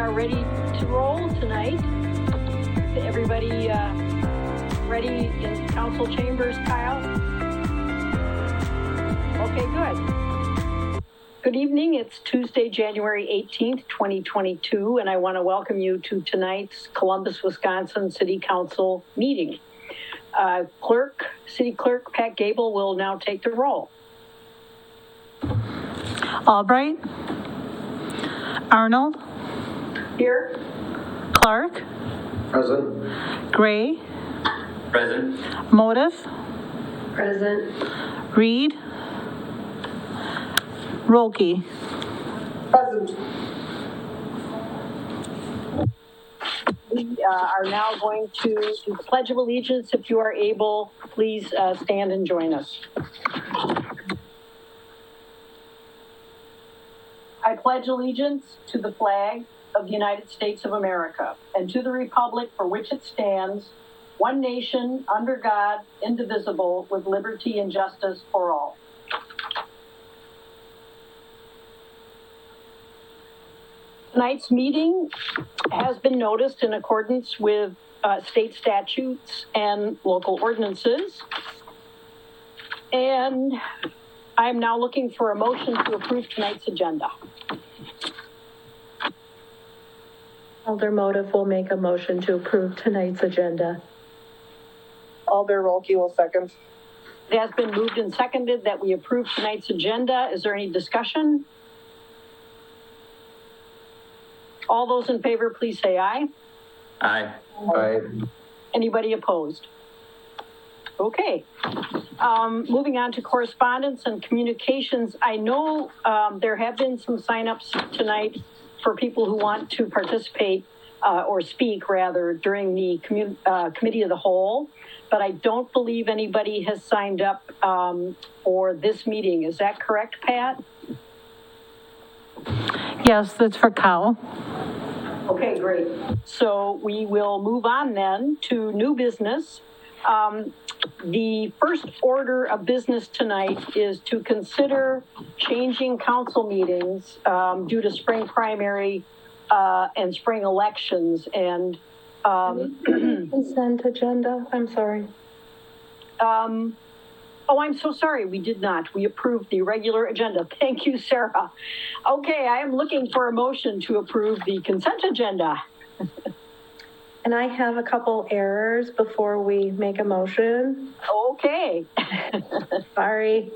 are ready to roll tonight. Everybody ready in council chambers, Kyle? Okay, good. Good evening. It's Tuesday, January 18th, 2022, and I want to welcome you to tonight's Columbus, Wisconsin City Council meeting. City Clerk Pat Gable will now take the roll. Albright. Arnold. Here. Clark. Present. Gray. Present. Motive. Present. Reed. Rolke. Present. We are now going to do the Pledge of Allegiance. If you are able, please stand and join us. I pledge allegiance to the flag of the United States of America and to the republic for which it stands, one nation, under God, indivisible, with liberty and justice for all. Tonight's meeting has been noticed in accordance with state statutes and local ordinances. And I'm now looking for a motion to approve tonight's agenda. Alder Motive will make a motion to approve tonight's agenda. Alder Rolke will second. It has been moved and seconded that we approve tonight's agenda. Is there any discussion? All those in favor, please say aye. Aye. Aye. Anybody opposed? Okay. Moving on to correspondence and communications. I know there have been some signups tonight for people who want to participate or speak rather during the committee of the whole, but I don't believe anybody has signed up for this meeting. Is that correct, Pat? Yes, that's for Cow. Okay, great. So we will move on then to new business. The first order of business tonight is to consider changing council meetings due to spring primary and spring elections. And Consent agenda, I'm sorry. oh, I'm so sorry. We did not. We approved the regular agenda. Thank you, Sarah. Okay, I am looking for a motion to approve the consent agenda. And I have a couple errors before we make a motion. Okay. Sorry.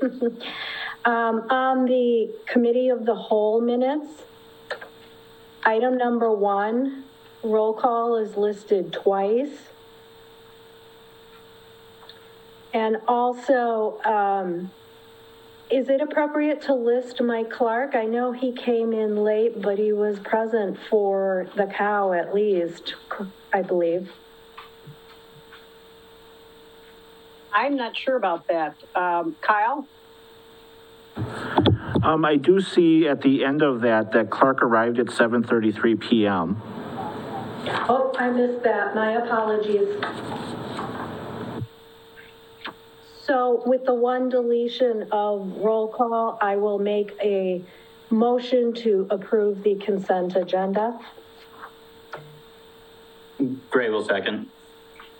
On the committee of the whole minutes, item number 1, roll call is listed twice. And also, is it appropriate to list Mike Clark? I know he came in late, but he was present for the cow at least, I believe. I'm not sure about that. Kyle? I do see at the end of that Clark arrived at 7:33 p.m. Oh, I missed that. My apologies. So with the one deletion of roll call, I will make a motion to approve the consent agenda. Gray will second.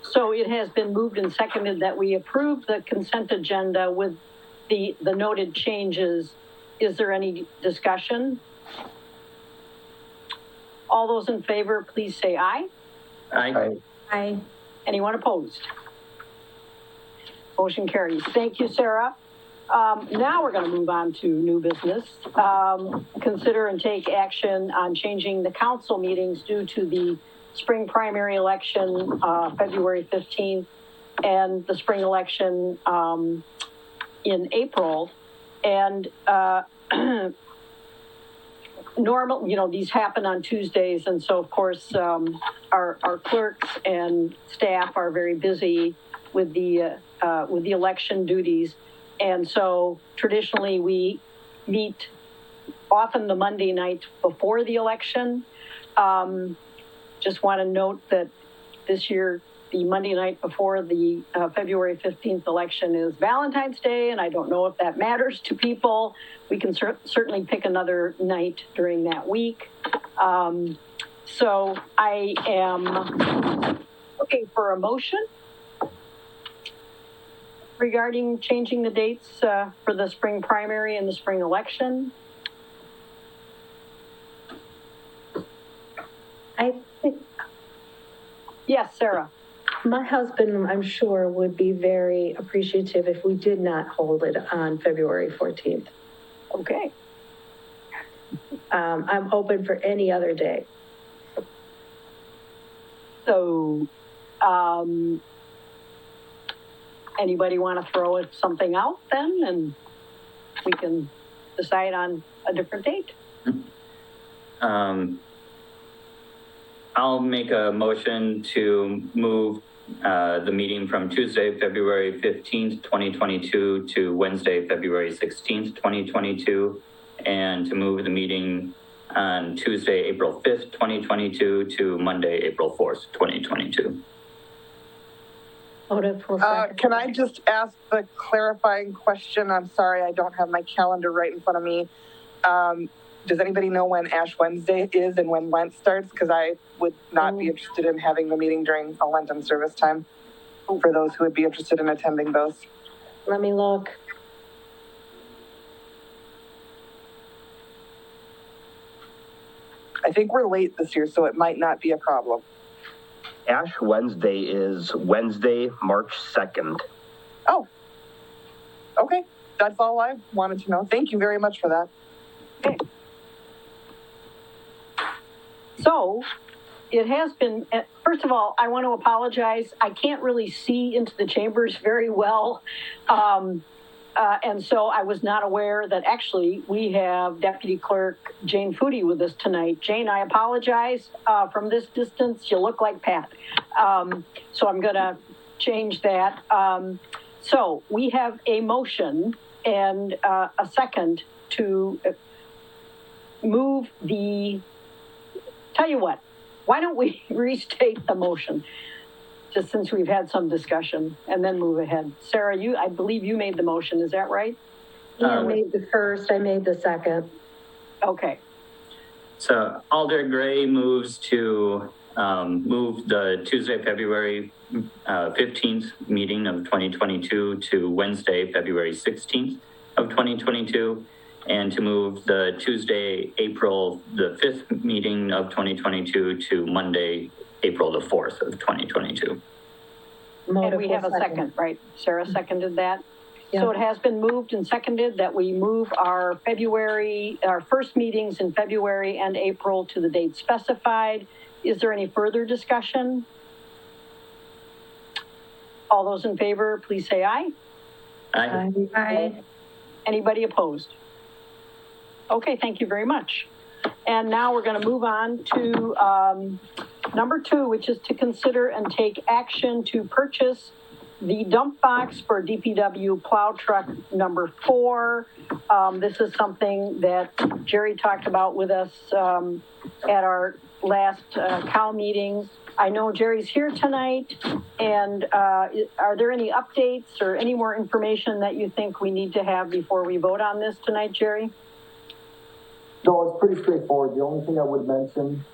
So it has been moved and seconded that we approve the consent agenda with the noted changes. Is there any discussion? All those in favor, please say aye. Aye. Aye. Anyone opposed? Motion carries. Thank you, Sarah. Now we're going to move on to new business. Consider and take action on changing the council meetings due to the spring primary election, February 15th, and the spring election in April. And normal, these happen on Tuesdays, and so of course our clerks and staff are very busy with the election duties, and so traditionally we meet often the Monday night before the election. Just want to note that this year the Monday night before the February 15th election is Valentine's Day, and I don't know if that matters to people. We can certainly pick another night during that week. So I am looking for a motion regarding changing the dates for the spring primary and the spring election. I think Yes, Sarah. my husband, I'm sure, would be very appreciative if we did not hold it on February 14th. Okay. I'm open for any other day. So, anybody want to throw something out then, and we can decide on a different date? I'll make a motion to move the meeting from Tuesday, February 15th, 2022 to Wednesday, February 16th, 2022, and to move the meeting on Tuesday, April 5th, 2022 to Monday, April 4th, 2022. Otis will second. Can I just ask the clarifying question? I'm sorry, I don't have my calendar right in front of me. Does anybody know when Ash Wednesday is and when Lent starts? Because I would not be interested in having the meeting during a Lenten service time for those who would be interested in attending those. Let me look. I think we're late this year, so it might not be a problem. Ash Wednesday is Wednesday, March 2nd. Oh, okay. That's all I wanted to know. Thank you very much for that. Okay. So, it has been, first of all, I want to apologize. I can't really see into the chambers very well. And so I was not aware that actually we have Deputy Clerk Jane Foodie with us tonight. Jane, I apologize. From this distance, you look like Pat. So I'm going to change that. So we have a motion and a second to move the, tell you what, why don't we restate the motion? Just since we've had some discussion, and then move ahead. Sarah, I believe you made the motion, is that right? I made the first, I made the second. Okay. So Alder Gray moves to move the Tuesday, February 15th meeting of 2022 to Wednesday, February 16th of 2022, and to move the Tuesday, April the 5th meeting of 2022 to Monday, April the 4th of 2022. And we have a second, right? Sarah seconded that. Yeah. So it has been moved and seconded that we move our first meetings in February and April to the date specified. Is there any further discussion? All those in favor, please say aye. Aye. Aye. Anybody opposed? Okay, thank you very much. And now we're going to move on to number 2, which is to consider and take action to purchase the dump box for DPW plow truck number 4. This is something that Jerry talked about with us at our last COW meeting. I know Jerry's here tonight, and are there any updates or any more information that you think we need to have before we vote on this tonight, Jerry? No, it's pretty straightforward. The only thing I would mention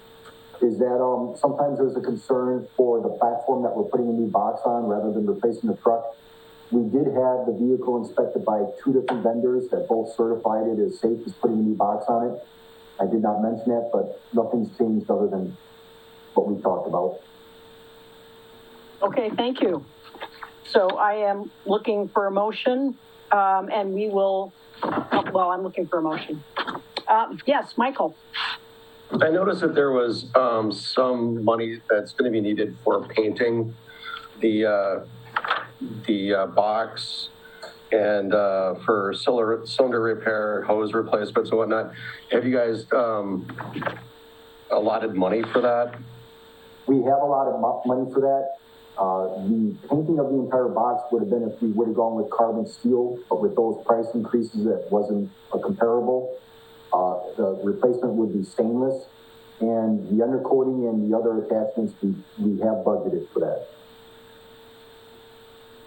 is that sometimes there's a concern for the platform that we're putting a new box on rather than replacing the truck. We did have the vehicle inspected by 2 different vendors that both certified it as safe as putting a new box on it. I did not mention that, but nothing's changed other than what we talked about. Okay, thank you. So I am looking for a motion, and we will, I'm looking for a motion. Yes, Michael. I noticed that there was some money that's going to be needed for painting the box and for cylinder repair, hose replacements and whatnot. Have you guys allotted money for that? We have a lot of money for that. The painting of the entire box would have been if we would have gone with carbon steel, but with those price increases, that wasn't a comparable. The replacement would be stainless, and the undercoating and the other attachments, we have budgeted for that.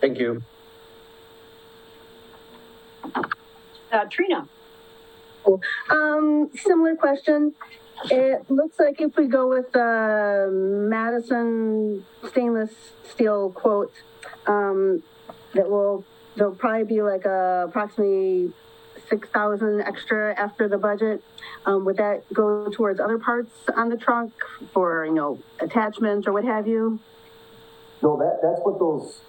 Thank you. Trina. Similar question. It looks like if we go with the Madison stainless steel quote, there'll probably be like approximately 6,000 extra after the budget. Would that go towards other parts on the truck for, attachments or what have you? No, that's what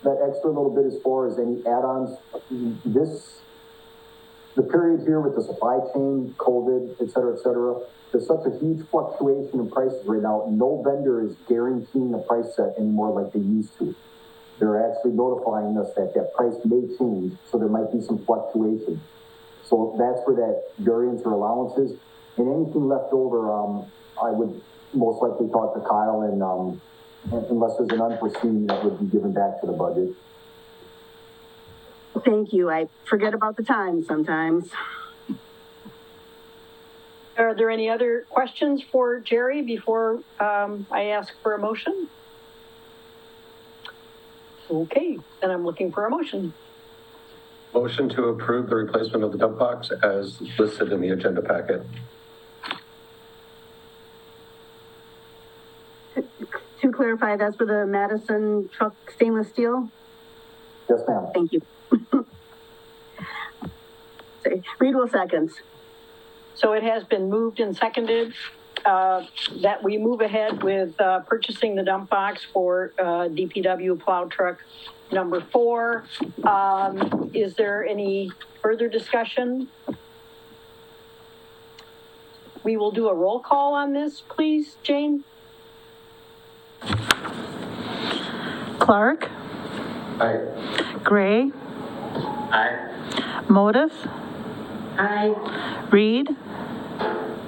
that extra little bit is for, is any add-ons. The period here with the supply chain, COVID, et cetera, there's such a huge fluctuation in prices right now. No vendor is guaranteeing the price set anymore like they used to. They're actually notifying us that price may change, so there might be some fluctuation. So that's where that variance or allowance is. And anything left over, I would most likely talk to Kyle and unless there's an unforeseen, that would be given back to the budget. Thank you. I forget about the time sometimes. Are there any other questions for Jerry before I ask for a motion? Okay, then I'm looking for a motion. Motion to approve the replacement of the dump box as listed in the agenda packet. To clarify, that's for the Madison truck stainless steel? Yes, ma'am. Thank you. Sorry. Reed will seconds. So it has been moved and seconded that we move ahead with purchasing the dump box for DPW plow truck number 4. Is there any further discussion? We will do a roll call on this, please, Jane. Clark, Aye. Gray, Aye. Motive, Aye. Reed,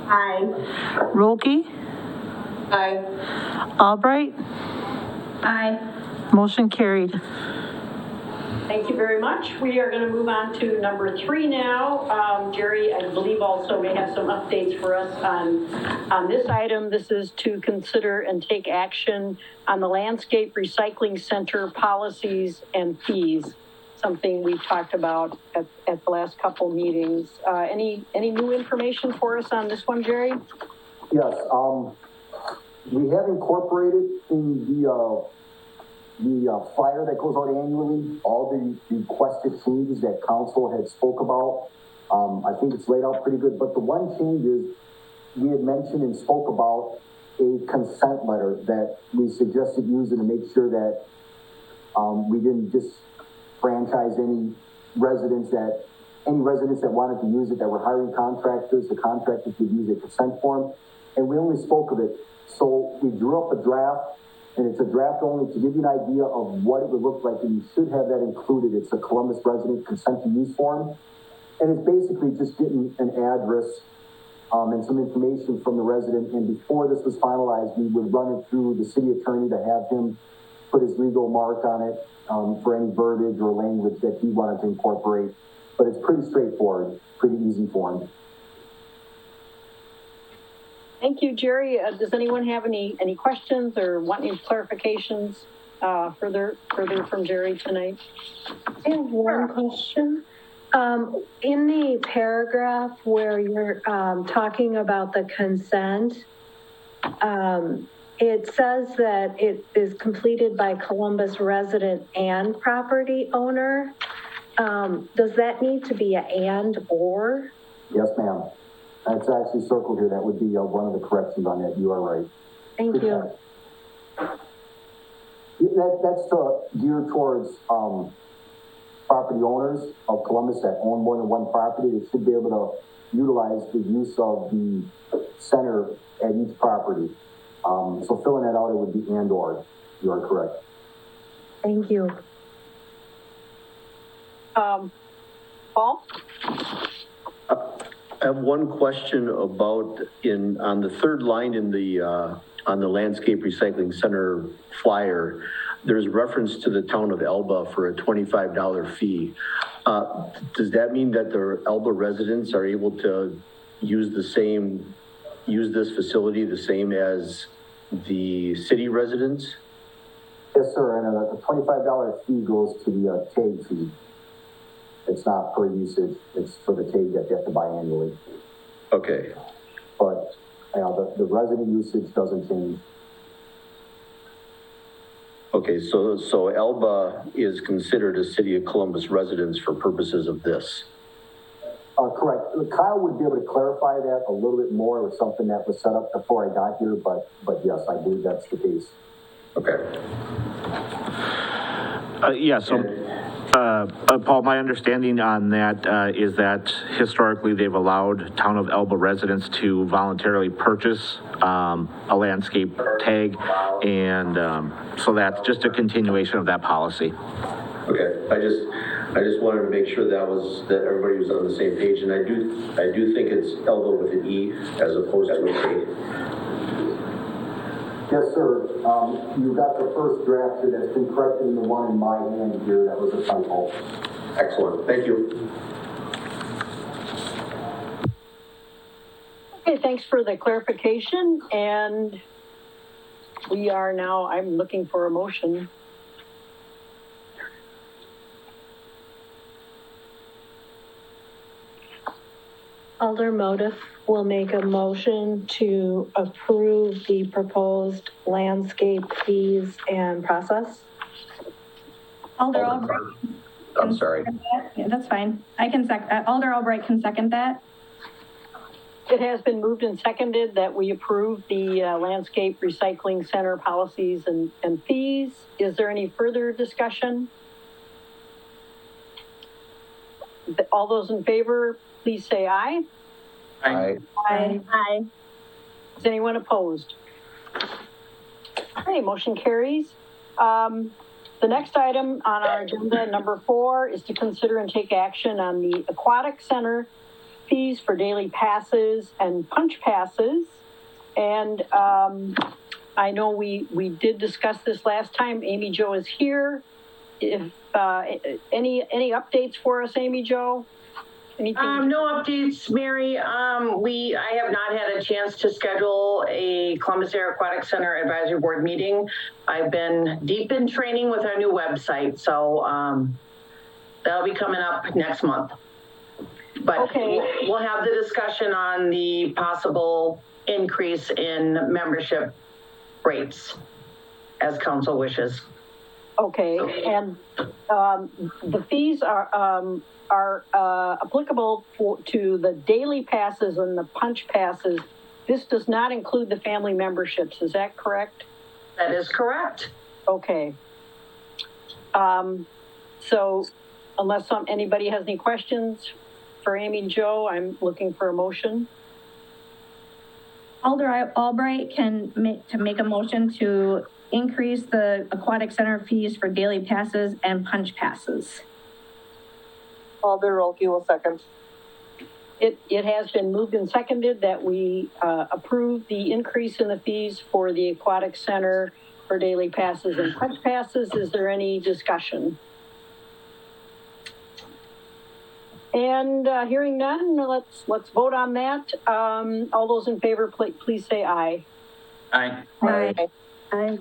Aye. Rolke, Aye. Albright, Aye. motion carried. Thank you very much. We are going to move on to number 3 now. Jerry, I believe also may have some updates for us on this item. This is to consider and take action on the landscape recycling center policies and fees, something we talked about at the last couple meetings. Any new information for us on this one, Jerry? Yes, we have incorporated in the flyer that goes out annually, all the requested changes that council had spoke about. I think it's laid out pretty good, but the one change is we had mentioned and spoke about a consent letter that we suggested using to make sure that we didn't just franchise any residents that wanted to use it, that were hiring contractors, the contractors would use a consent form, and we only spoke of it. So we drew up a draft, and it's a draft only to give you an idea of what it would look like, and you should have that included. It's a Columbus resident consent to use form, and it's basically just getting an address and some information from the resident. And before this was finalized, we would run it through the city attorney to have him put his legal mark on it for any verbiage or language that he wanted to incorporate. But it's pretty straightforward, pretty easy form. Thank you, Jerry. Does anyone have any questions or want any clarifications further from Jerry tonight? I have one question. In the paragraph where you're talking about the consent, it says that it is completed by Columbus resident and property owner. Does that need to be a and or? Yes, ma'am. That's actually circled here. That would be one of the corrections on that. You are right. Thank you. That's geared towards property owners of Columbus that own more than one property. They should be able to utilize the use of the center at each property. So filling that out, it would be and or. You are correct. Thank you. Paul? I have one question about on the third line in the on the landscape recycling center flyer. There's reference to the town of Elba for a $25 fee. Does that mean that the Elba residents are able to use this facility the same as the city residents? Yes, sir. And the $25 fee goes to the tag fee. It's not per usage. It's for the tag that you have to buy annually. Okay. But The resident usage doesn't change. Okay, so Elba is considered a city of Columbus residence for purposes of this. Correct. Kyle would be able to clarify that a little bit more. It was something that was set up before I got here, but yes, I believe that's the case. Okay. Yeah, so, Paul, my understanding on that is that historically they've allowed town of Elba residents to voluntarily purchase a landscape tag, and so that's just a continuation of that policy. Okay, I just wanted to make sure that everybody was on the same page, and I do think it's Elba with an E as opposed to a K. Yes, sir. You got the first draft here that's been corrected in the one in my hand here. That was a typo. Excellent, thank you. Okay, thanks for the clarification, and we are now, I'm looking for a motion. Alder Modif will make a motion to approve the proposed landscape fees and process. Alder Albright. I'm sorry. Yeah, that's fine. I can Alder Albright can second that. It has been moved and seconded that we approve the landscape recycling center policies and fees. Is there any further discussion? All those in favor, please say aye. Aye. Aye. Aye. Is anyone opposed? Okay, motion carries. The next item on our agenda, number 4, is to consider and take action on the aquatic center fees for daily passes and punch passes. And I know we did discuss this last time. Amy Jo is here. If any updates for us, Amy Jo? Anything? No updates, Mary. I have not had a chance to schedule a Columbus Area Aquatic Center Advisory Board meeting. I've been deep in training with our new website, so that'll be coming up next month. But okay. We'll have the discussion on the possible increase in membership rates as council wishes. Okay, and the fees are applicable to the daily passes and the punch passes. This does not include the family memberships. Is that correct? That is correct. Okay. So unless anybody has any questions for Amy Jo, I'm looking for a motion. Alder Albright can make a motion to increase the aquatic center fees for daily passes and punch passes. Alder Rolke will second. It has been moved and seconded that we approve the increase in the fees for the aquatic center for daily passes and punch passes. Is there any discussion? And hearing none, let's vote on that. All those in favor, please say aye. Aye. Aye. Aye.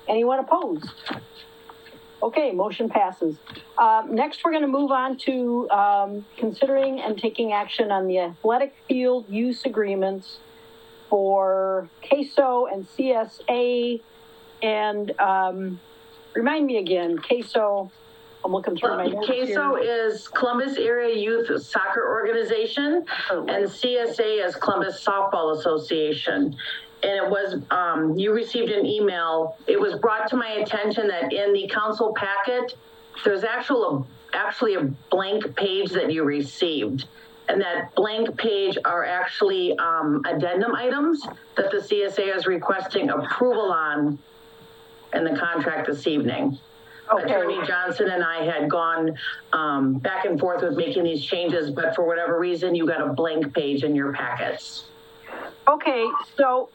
Anyone opposed? Okay, motion passes. Next, we're going to move on to considering and taking action on the athletic field use agreements for CASO and CSA. And remind me again, CASO, I'm looking through my notes here. CASO is Columbus Area Youth Soccer Organization, and CSA is Columbus Softball Association. And it was, you received an email. It was brought to my attention that in the council packet, there's actually a blank page that you received. And that blank page are actually addendum items that the CSA is requesting approval on in the contract this evening. Okay. Attorney Johnson and I had gone back and forth with making these changes, but for whatever reason, you got a blank page in your packets. Okay, so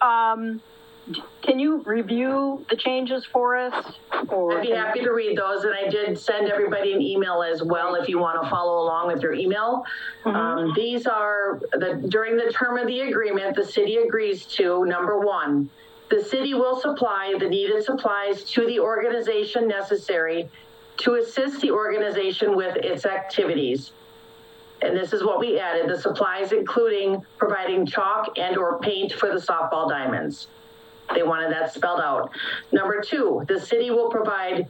can you review the changes for us? I'd be happy to read those, and I did send everybody an email as well if you want to follow along with your email. Mm-hmm. These are, during the term of the agreement, the city agrees to, number 1, the city will supply the needed supplies to the organization necessary to assist the organization with its activities. And this is what we added, the supplies including providing chalk and or paint for the softball diamonds. They wanted that spelled out. Number 2, the city will provide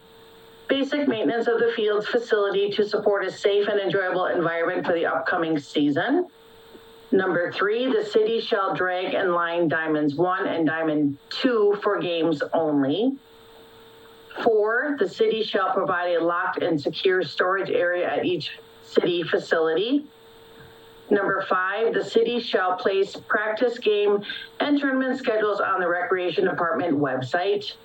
basic maintenance of the field's facility to support a safe and enjoyable environment for the upcoming season. Number 3, the city shall drag and line diamonds 1 and diamond 2 for games only. 4, the city shall provide a locked and secure storage area at each city facility. Number 5, the city shall place practice game and tournament schedules on the Recreation Department website.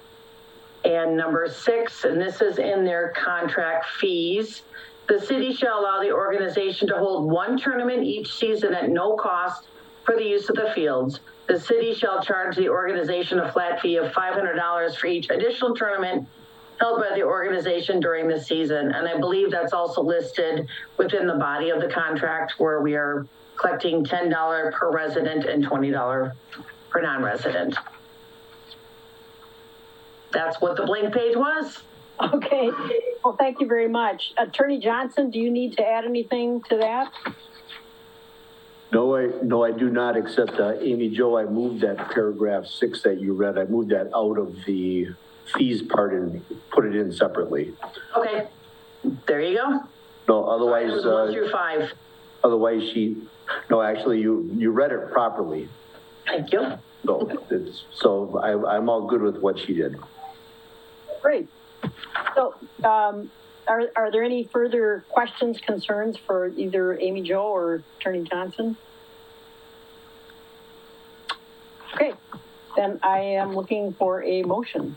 And number 6, and this is in their contract fees, the city shall allow the organization to hold 1 tournament each season at no cost for the use of the fields. The city shall charge the organization a flat fee of $500 for each additional tournament held by the organization during the season. And I believe that's also listed within the body of the contract where we are collecting $10 per resident and $20 per non-resident. That's what the blank page was. Okay, well, thank you very much. Attorney Johnson, do you need to add anything to that? No, I do not, except, Amy Jo, I moved that paragraph 6 that you read, I moved that out of the fees part and put it in separately. Okay, there you go. No, otherwise, It was 1 through 5. Otherwise no, actually, you read it properly. Thank you. So I'm all good with what she did. Great. So, are there any further questions, concerns for either Amy Jo or Attorney Johnson? Okay, then I am looking for a motion.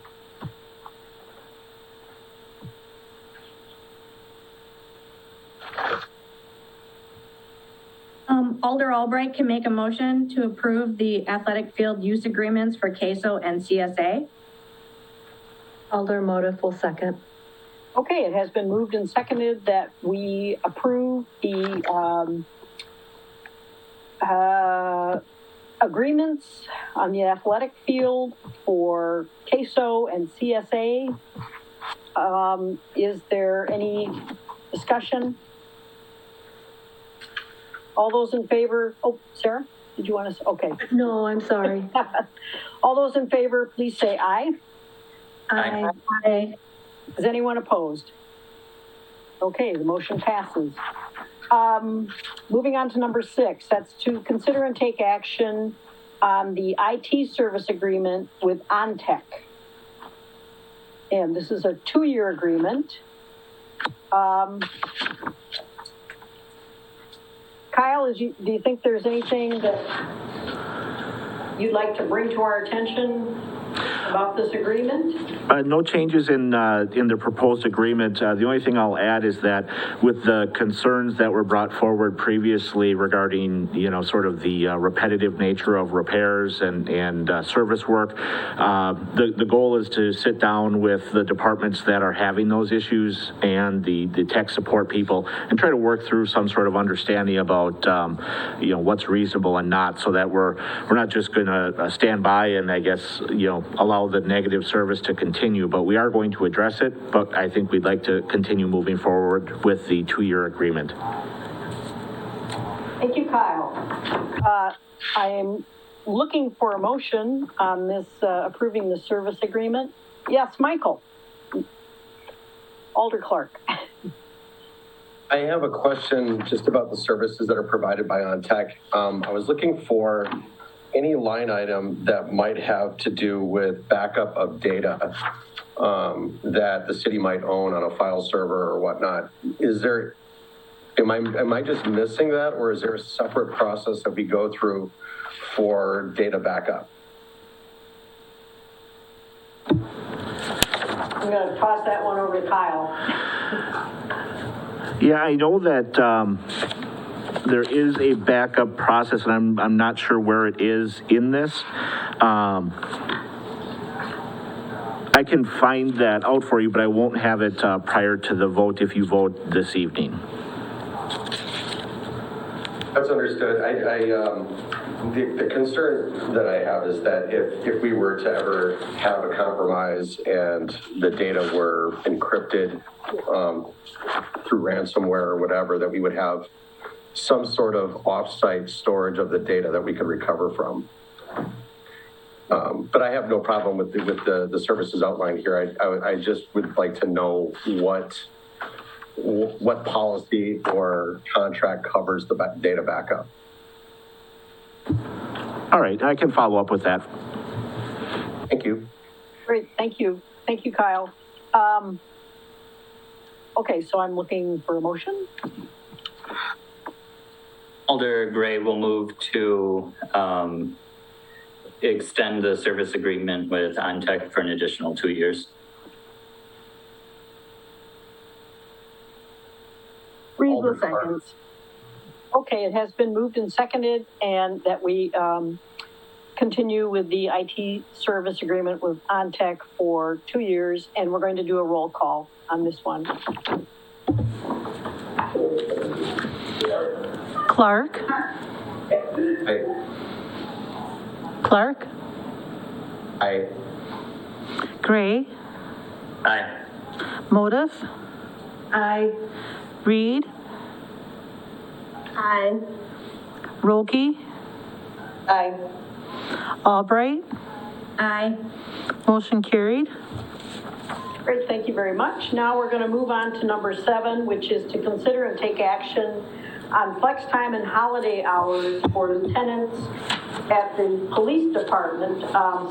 Alder Albright can make a motion to approve the athletic field use agreements for CASO and CSA. Alder Motif will second. Okay, it has been moved and seconded that we approve the agreements on the athletic field for CASO and CSA. Is there any discussion? All those in favor? Oh, Sarah, did you want to? Okay. No, I'm sorry. All those in favor, please say aye. Aye. Aye. Is anyone opposed? Okay, the motion passes. Moving on to number 6, that's to consider and take action on the IT service agreement with OnTech. And this is a 2-year agreement. Kyle, do you think there's anything that you'd like to bring to our attention about this agreement? No changes in the proposed agreement. The only thing I'll add is that with the concerns that were brought forward previously regarding, sort of the repetitive nature of repairs and service work, the goal is to sit down with the departments that are having those issues and the tech support people and try to work through some sort of understanding about, what's reasonable and not, so that we're not just going to stand by and, I guess, allow the negative service to continue, but we are going to address it. But I think we'd like to continue moving forward with the 2-year agreement. Thank you, Kyle. I am looking for a motion on this, approving the service agreement. Yes, Michael. Alder Clark. I have a question just about the services that are provided by OnTech. I was looking for any line item that might have to do with backup of data that the city might own on a file server or whatnot. Am I just missing that, or is there a separate process that we go through for data backup? I'm going to toss that one over to Kyle. Yeah, I know that there is a backup process, and I'm not sure where it is in this. I can find that out for you, but I won't have it prior to the vote if you vote this evening. That's understood. The concern that I have is that if we were to ever have a compromise and the data were encrypted through ransomware or whatever, that we would have some sort of off-site storage of the data that we could recover from. But I have no problem with the services outlined here. I just would like to know what policy or contract covers the data backup. All right, I can follow up with that. Thank you. Great, thank you. Thank you, Kyle. Okay, so I'm looking for a motion. Alder Gray will move to extend the service agreement with OnTech for an additional 2 years. Reed will second. Okay, it has been moved and seconded, and that we continue with the IT service agreement with OnTech for 2 years, and we're going to do a roll call on this one. Clark? Aye. Clark? Aye. Gray? Aye. Motive? Aye. Reed? Aye. Roki? Aye. Albright? Aye. Motion carried. Great, thank you very much. Now we're going to move on to number 7, which is to consider and take action on flex time and holiday hours for lieutenants at the police department,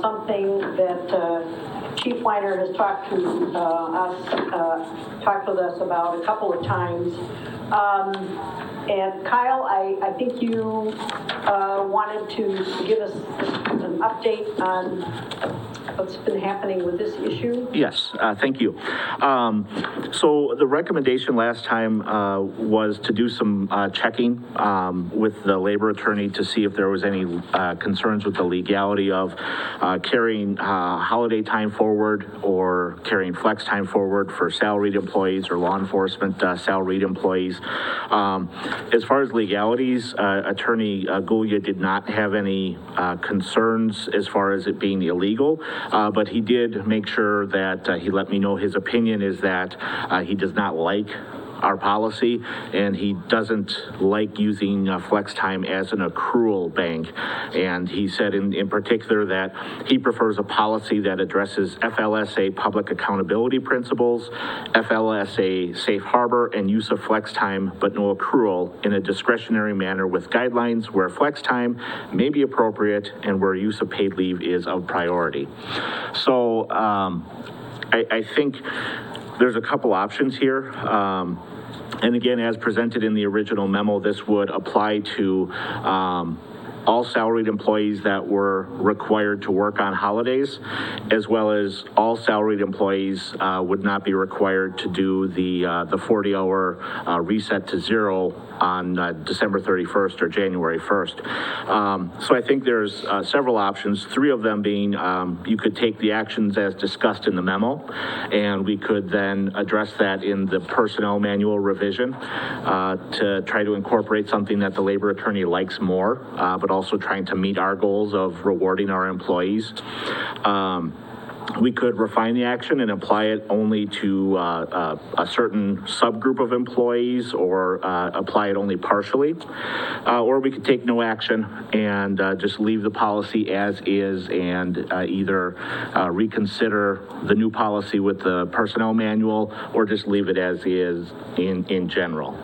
something that Chief Weiner has talked with us about a couple of times. And Kyle, I think you wanted to give us an update on what's been happening with this issue? Yes, thank you. So the recommendation last time was to do some checking with the labor attorney to see if there was any concerns with the legality of carrying holiday time forward or carrying flex time forward for salaried employees or law enforcement salaried employees. As far as legalities, Attorney Gulia did not have any concerns as far as it being illegal. But he did make sure that he let me know his opinion is that he does not like our policy, and he doesn't like using flex time as an accrual bank. And he said in particular that he prefers a policy that addresses FLSA public accountability principles, FLSA safe harbor, and use of flex time, but no accrual, in a discretionary manner with guidelines where flex time may be appropriate and where use of paid leave is of priority. So I think there's a couple options here. And again, as presented in the original memo, this would apply to all salaried employees that were required to work on holidays, as well as all salaried employees would not be required to do the 40-hour reset to zero on December 31st or January 1st. So I think there's several options, 3 of them being you could take the actions as discussed in the memo, and we could then address that in the personnel manual revision to try to incorporate something that the labor attorney likes more, but also trying to meet our goals of rewarding our employees. We could refine the action and apply it only to a certain subgroup of employees, or apply it only partially. Or we could take no action and just leave the policy as is and either reconsider the new policy with the personnel manual, or just leave it as is in general.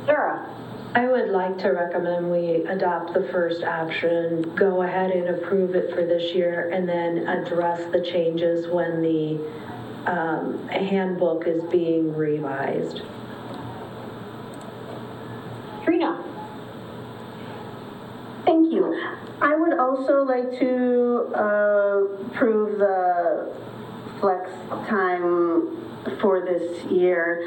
Sarah? I would like to recommend we adopt the first option, go ahead and approve it for this year, and then address the changes when the handbook is being revised. Trina? Thank you. I would also like to approve the flex time for this year.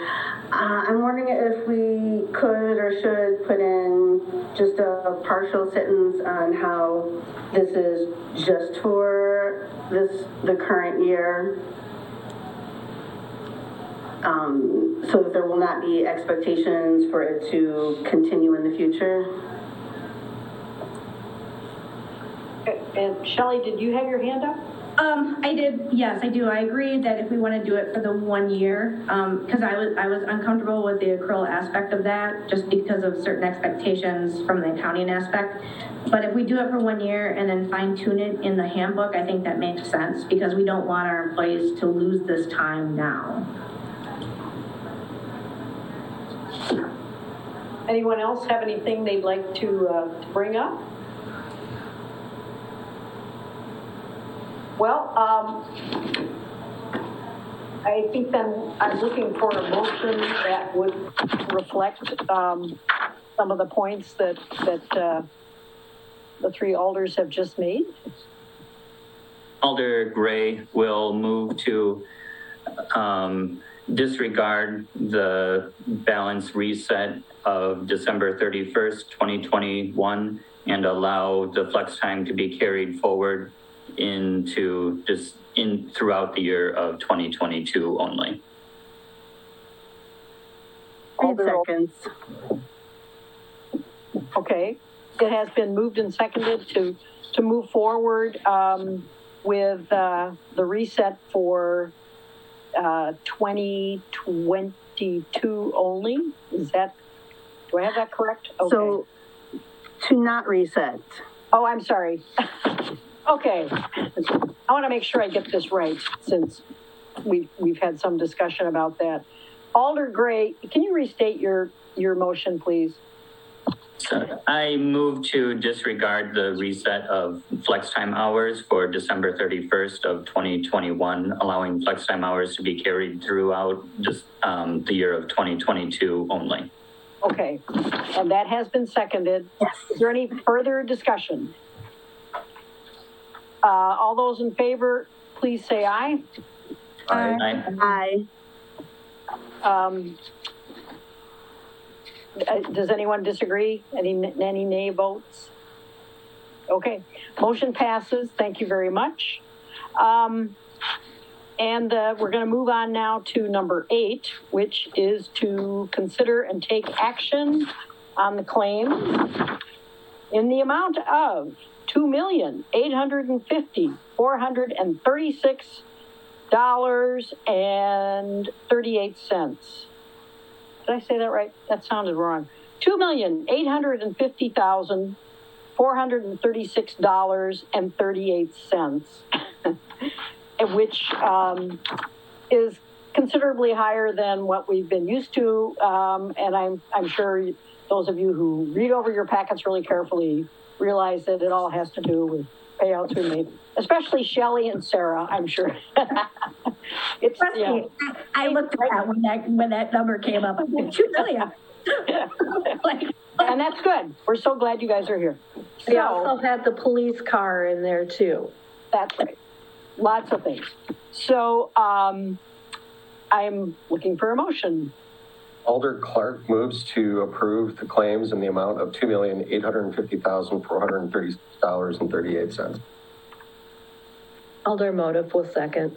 I'm wondering if we could or should put in just a partial sentence on how this is just for the current year, so that there will not be expectations for it to continue in the future. And Shelley, did you have your hand up? I did, yes, I do. I agree that if we want to do it for the 1 year, because I was uncomfortable with the accrual aspect of that, just because of certain expectations from the accounting aspect. But if we do it for 1 year and then fine tune it in the handbook, I think that makes sense, because we don't want our employees to lose this time now. Anyone else have anything they'd like to bring up? Well, I think then I'm looking for a motion that would reflect some of the points that the three alders have just made. Alder Gray will move to disregard the balance reset of December 31st, 2021, and allow the flex time to be carried forward into throughout the year of 2022 only. 3 seconds. Okay, it has been moved and seconded to move forward with the reset for 2022 only. Is that, do I have that correct? Okay. So, to not reset. Oh, I'm sorry. Okay, I want to make sure I get this right, since we've had some discussion about that. Alder Gray, can you restate your motion, please? So I move to disregard the reset of flex time hours for December 31st of 2021, allowing flex time hours to be carried throughout just the year of 2022 only. Okay, and that has been seconded. Yes. Is there any further discussion? All those in favor, please say aye. Aye. Aye. Does anyone disagree? Any nay votes? Okay, motion passes. Thank you very much. And we're going to move on now to number 8, which is to consider and take action on the claim in the amount of $2,850,436.38. Did I say that right? That sounded wrong. $2,850,436.38, which is considerably higher than what we've been used to. And I'm sure those of you who read over your packets really carefully realize that it all has to do with payouts we made, especially Shelley and Sarah, I'm sure. It's, you know, I looked at that when that number came up. I'm like, 2 million. and that's good. We're so glad you guys are here. We also had the police car in there too. That's right. Lots of things. So I'm looking for a motion. Alder Clark moves to approve the claims in the amount of $2,850,436.38. Alder Motive will second.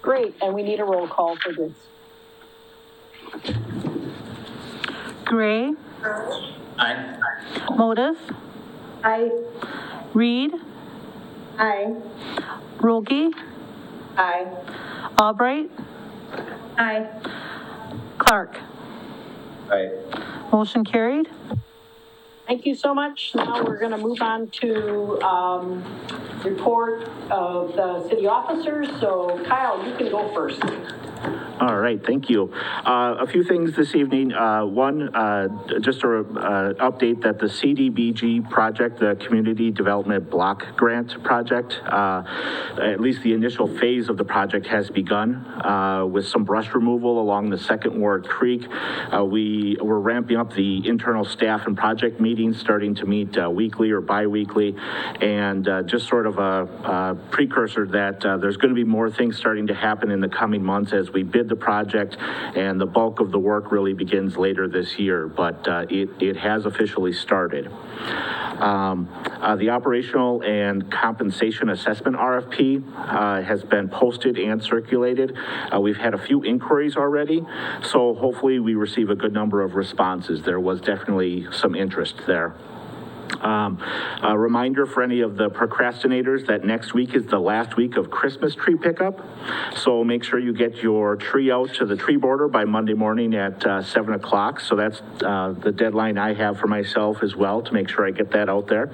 Great, and we need a roll call for this. Gray, Aye. Motive, Aye. Reed, Aye. Rolke, Aye. Albright, Aye. Clark. Aye. Motion carried. Thank you so much. Now we're going to move on to report of the city officers. So Kyle, you can go first. All right, thank you. A few things this evening. One, just to update that the CDBG project, the Community Development Block Grant project, at least the initial phase of the project has begun with some brush removal along the Second Ward Creek. We're ramping up the internal staff and project meetings, starting to meet weekly or bi-weekly, and just sort of a precursor that there's going to be more things starting to happen in the coming months as we bid the project, and the bulk of the work really begins later this year, but it has officially started. The operational and compensation assessment RFP has been posted and circulated. We've had a few inquiries already, so hopefully we receive a good number of responses. There was definitely some interest there. A reminder for any of the procrastinators that next week is the last week of Christmas tree pickup. So make sure you get your tree out to the tree border by Monday morning at 7 o'clock. So that's the deadline I have for myself as well to make sure I get that out there.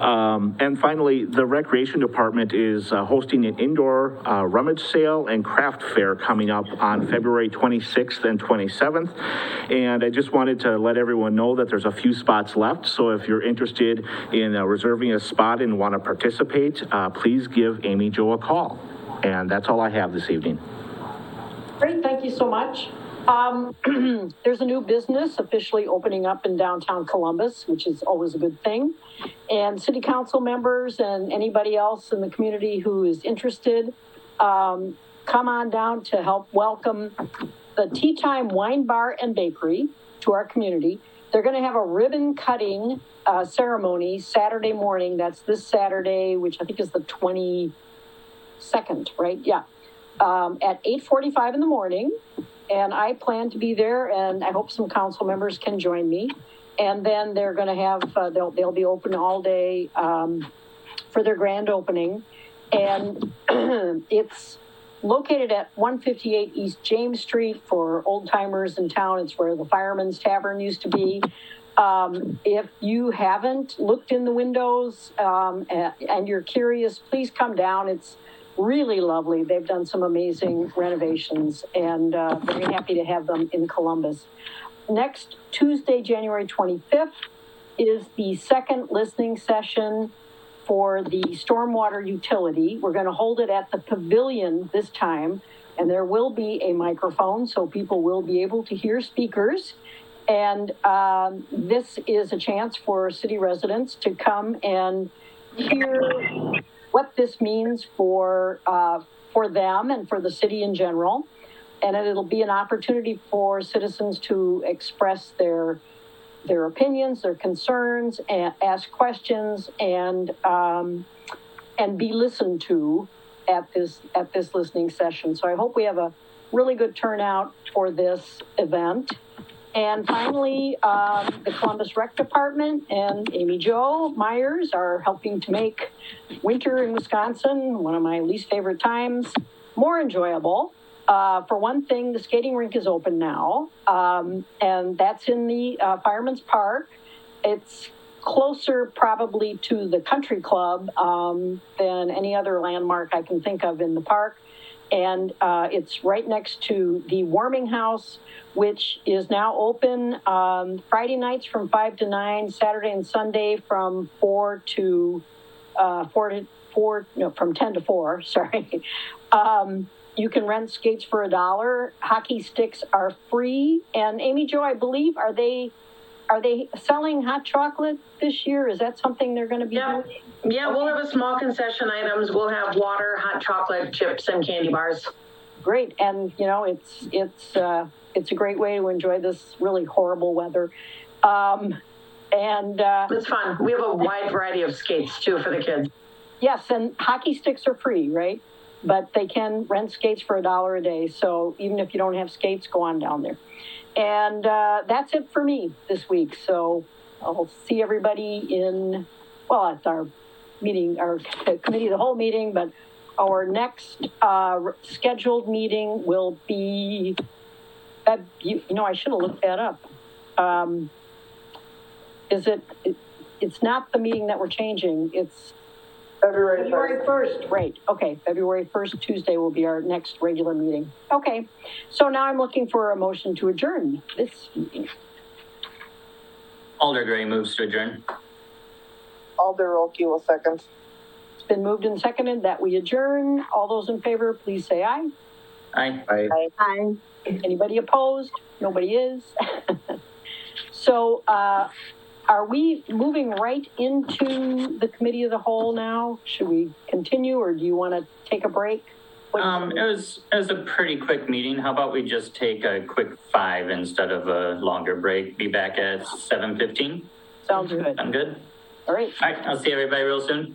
And finally, the Recreation Department is hosting an indoor rummage sale and craft fair coming up on February 26th and 27th. And I just wanted to let everyone know that there's a few spots left. So if you're interested in reserving a spot and want to participate, please give Amy Jo a call. And that's all I have this evening. Great, thank you so much. There's a new business officially opening up in downtown Columbus, which is always a good thing. And city council members and anybody else in the community who is interested, come on down to help welcome the Tea Time Wine Bar and Bakery to our community. They're going to have a ribbon cutting ceremony Saturday morning. That's this Saturday, which I think is the 22nd, right? Yeah. At 8:45 in the morning. And I plan to be there, and I hope some council members can join me. And then they're going to have, they'll be open all day for their grand opening. And it's located at 158 East James Street for old timers in town. It's where the Fireman's Tavern used to be. If you haven't looked in the windows and you're curious, please come down. It's really lovely. They've done some amazing renovations, and very happy to have them in Columbus. Next Tuesday, January 25th, is the second listening session for the stormwater utility. We're going to hold it at the pavilion this time, and there will be a microphone, so people will be able to hear speakers. And this is a chance for city residents to come and hear what this means for them and for the city in general. And it'll be an opportunity for citizens to express their opinions, their concerns, and ask questions, and be listened to at this listening session. So I hope we have a really good turnout for this event. And finally, the Columbus Rec Department and Amy Jo Myers are helping to make winter in Wisconsin, one of my least favorite times, more enjoyable. For one thing, the skating rink is open now, and that's in the Fireman's Park. It's closer probably to the country club than any other landmark I can think of in the park. And it's right next to the warming house, which is now open Friday nights from 5 to 9, Saturday and Sunday from 10 to 4, sorry. You can rent skates for $1. Hockey sticks are free. And Amy Jo, I believe, are they selling hot chocolate this year? Is that something they're going to be doing? Yeah, we'll have a small concession items. We'll have water, hot chocolate, chips, and candy bars. Great. And, you know, it's a great way to enjoy this really horrible weather. It's fun. We have a wide variety of skates, too, for the kids. Yes, and hockey sticks are free, right? But they can rent skates for $1 a day. So even if you don't have skates, go on down there. And that's it for me this week. So I'll see everybody at our meeting, our committee of the whole meeting, but our next scheduled meeting will be, I should have looked that up. It's not the meeting that we're changing. It's February 1st. Right. Okay. February 1st, Tuesday will be our next regular meeting. Okay. So now I'm looking for a motion to adjourn this meeting. Alder Gray moves to adjourn. Alder Rolke will second. It's been moved and seconded that we adjourn. All those in favor, please say aye. Aye. Aye. Aye. Anybody opposed? Nobody is. So, are we moving right into the committee of the whole now? Should we continue, or do you want to take a break? It was a pretty quick meeting. How about we just take a quick 5 instead of a longer break? Be back at 7:15. Sounds good. I'm good. All right. All right. I'll see everybody real soon.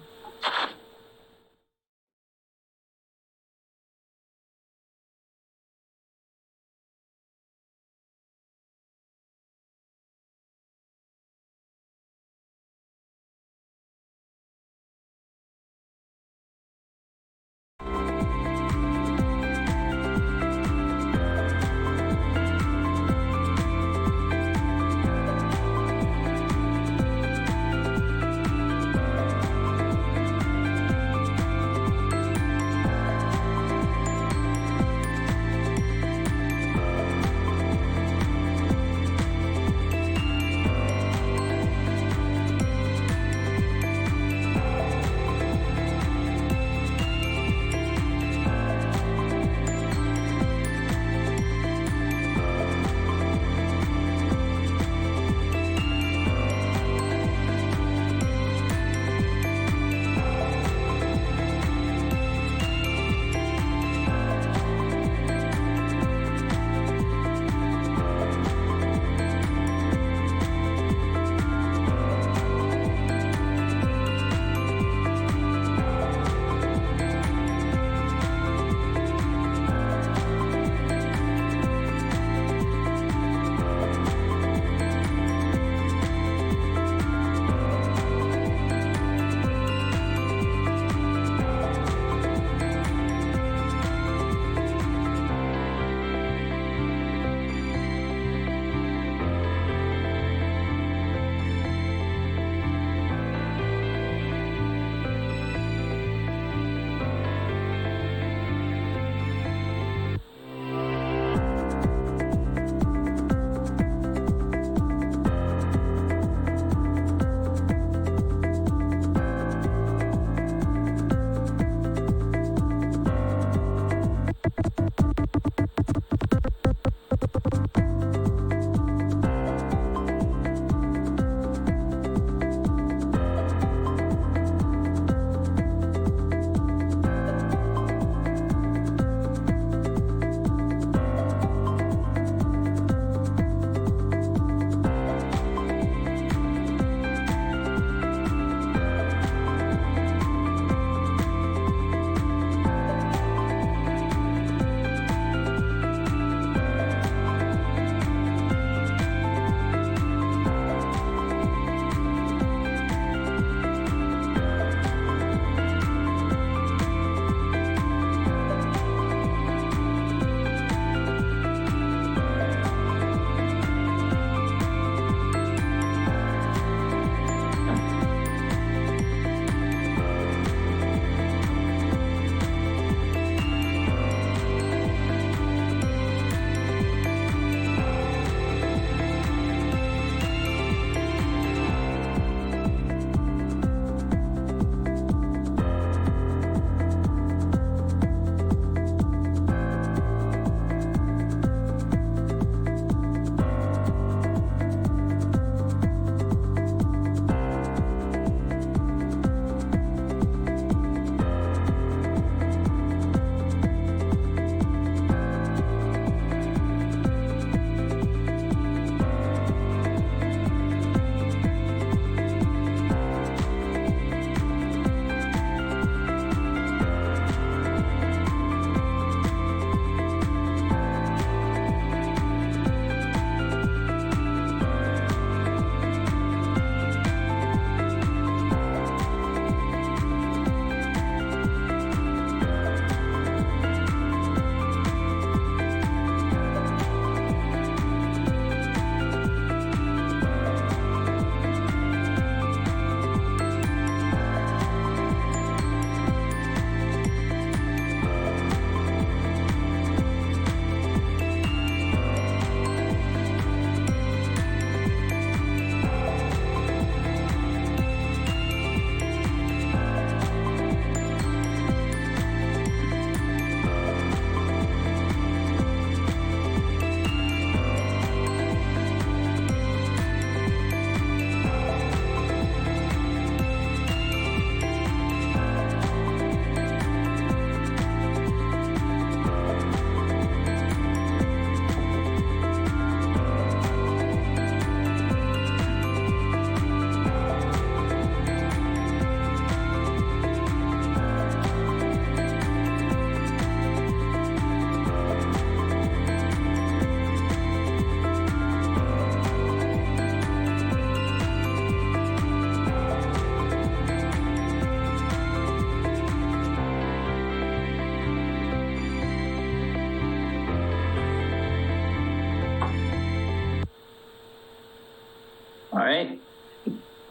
All right.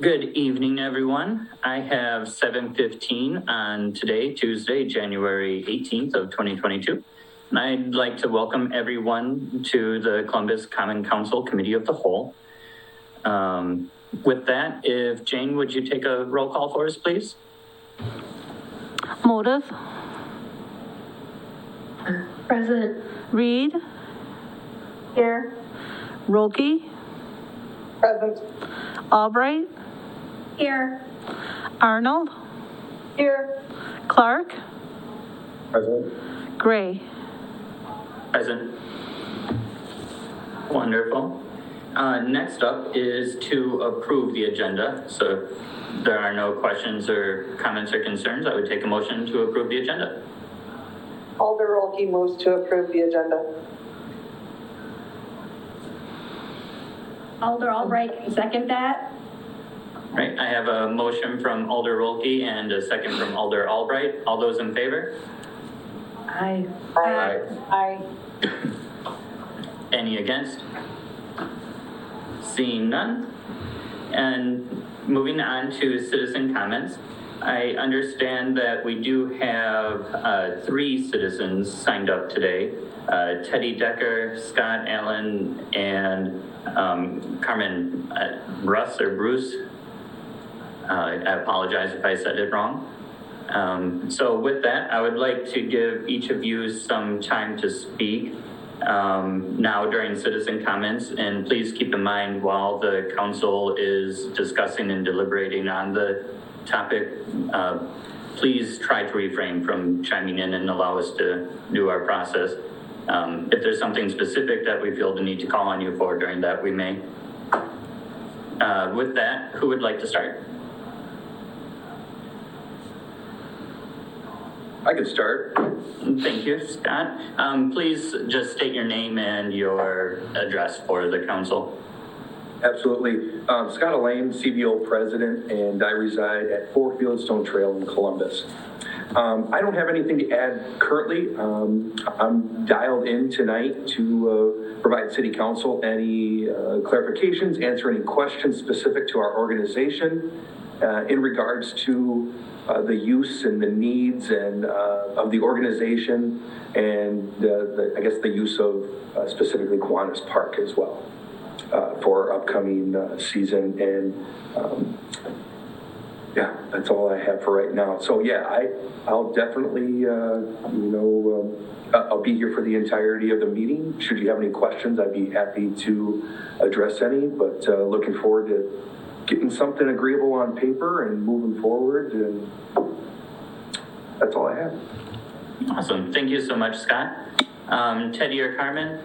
Good evening, everyone. I have 7:15 on today, Tuesday, January 18th of 2022. And I'd like to welcome everyone to the Columbus Common Council Committee of the Whole. With that, if Jane, would you take a roll call for us, please? Motive, Present. Reed, Here. Roelke, Present. Albright, Here. Arnold, Here. Clark, President? Gray. Present. Wonderful. Next up is to approve the agenda. So if there are no questions or comments or concerns, I would take a motion to approve the agenda. Alder Rolke moves to approve the agenda. Alder Albright, can second that. Right, I have a motion from Alder Rolke and a second from Alder Albright. All those in favor? Aye. Aye. Any against? Seeing none. And moving on to citizen comments. I understand that we do have 3 citizens signed up today. Teddy Decker, Scott Allen, and Carmen Russ or Bruce. I apologize if I said it wrong. So with that, I would like to give each of you some time to speak now during citizen comments. And please keep in mind while the council is discussing and deliberating on the topic, please try to refrain from chiming in and allow us to do our process. If there's something specific that we feel the need to call on you for during that, we may. With that, who would like to start? I can start. Thank you, Scott. Please just state your name and your address for the council. Absolutely. Scott Elaine, CBO president, and I reside at 4 Fieldstone Trail in Columbus. I don't have anything to add currently. I'm dialed in tonight to provide city council any clarifications, answer any questions specific to our organization in regards to the use and the needs and of the organization and I guess the use of specifically Kiwanis Park as well for upcoming season. And yeah, that's all I have for right now. So yeah, I'll definitely, I'll be here for the entirety of the meeting. Should you have any questions, I'd be happy to address any, but looking forward to getting something agreeable on paper and moving forward. And that's all I have. Awesome. Thank you so much, Scott. Teddy or Carmen?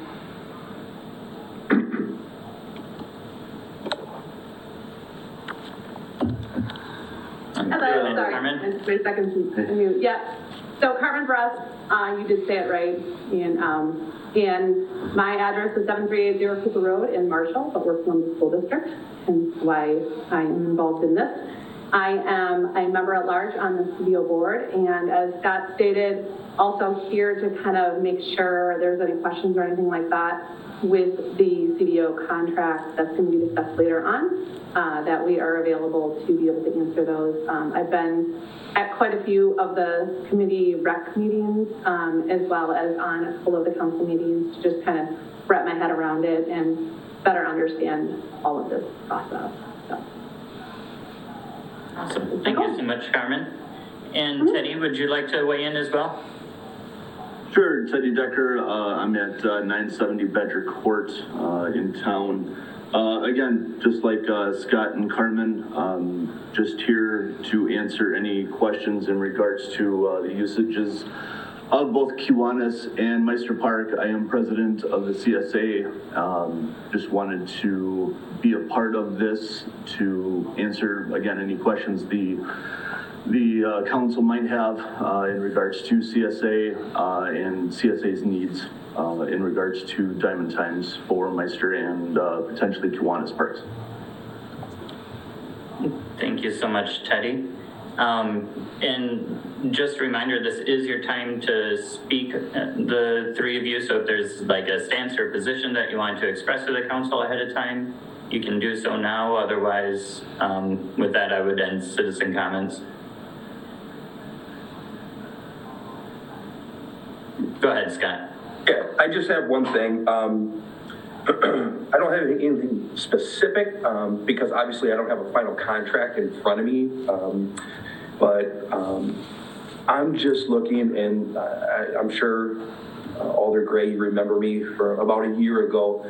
Hello, sorry. Carmen? Wait a second to unmute. Yeah. So Carmen Bruss, you did say it right. And my address is 7380 Cooper Road in Marshall, but we're from the school district, and why I am involved in this. I am a member at large on the CBO board, and as Scott stated, also here to kind of make sure there's any questions or anything like that with the CBO contract that's going to be discussed later on, that we are available to be able to answer those. I've been at quite a few of the committee rec meetings, as well as on a couple of the council meetings to just kind of wrap my head around it and better understand all of this process. So. Awesome. Thank you so much, Carmen. And Teddy, would you like to weigh in as well? Sure, Teddy Decker. I'm at 970 Badger Court in town. Again, just like Scott and Carmen, just here to answer any questions in regards to the usages of both Kiwanis and Meister Park. I am president of the CSA. Just wanted to be a part of this to answer, again, any questions the council might have in regards to CSA and CSA's needs in regards to diamond times for Meister and potentially Kiwanis Parks. Thank you so much, Teddy. And just a reminder, this is your time to speak, the 3 of you. So if there's like a stance or position that you want to express to the council ahead of time, you can do so now. Otherwise, with that, I would end citizen comments. Go ahead, Scott. Yeah, I just have one thing. I don't have anything specific because obviously I don't have a final contract in front of me. But I'm just looking, and I'm sure Alder Gray, you remember me for about a year ago.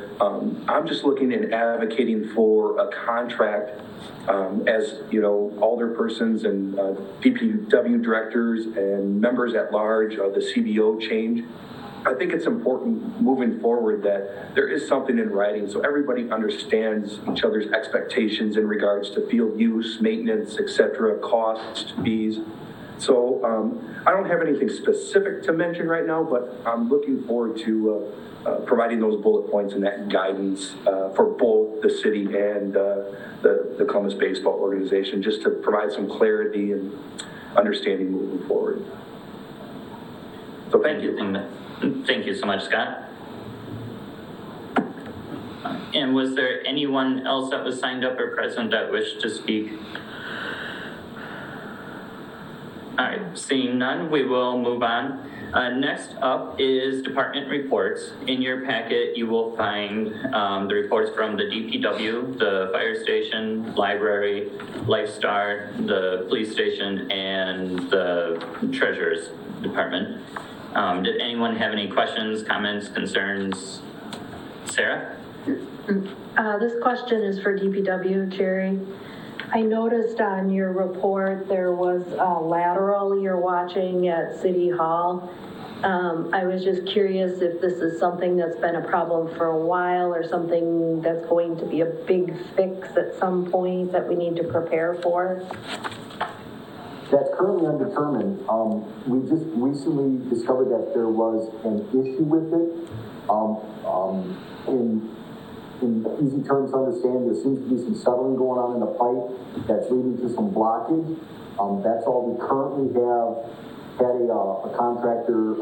I'm just looking and advocating for a contract as, you know, alderpersons and DPW directors and members at large of the CBO change. I think it's important moving forward that there is something in writing so everybody understands each other's expectations in regards to field use, maintenance, et cetera, costs, fees. So I don't have anything specific to mention right now, but I'm looking forward to providing those bullet points and that guidance for both the city and the Columbus Baseball Organization, just to provide some clarity and understanding moving forward. So thank you. Thank you so much, Scott. And was there anyone else that was signed up or present that wished to speak? All right, seeing none, we will move on. Next up is department reports. In your packet, you will find the reports from the DPW, the fire station, library, Lifestar, the police station, and the treasurer's department. Did anyone have any questions, comments, concerns? Sarah? This question is for DPW, Jerry. I noticed on your report there was a lateral you're watching at City Hall. I was just curious if this is something that's been a problem for a while or something that's going to be a big fix at some point that we need to prepare for. That's currently undetermined. We just recently discovered that there was an issue with it. In easy terms to understand, there seems to be some settling going on in the pipe that's leading to some blockage. That's all we currently have. Had a contractor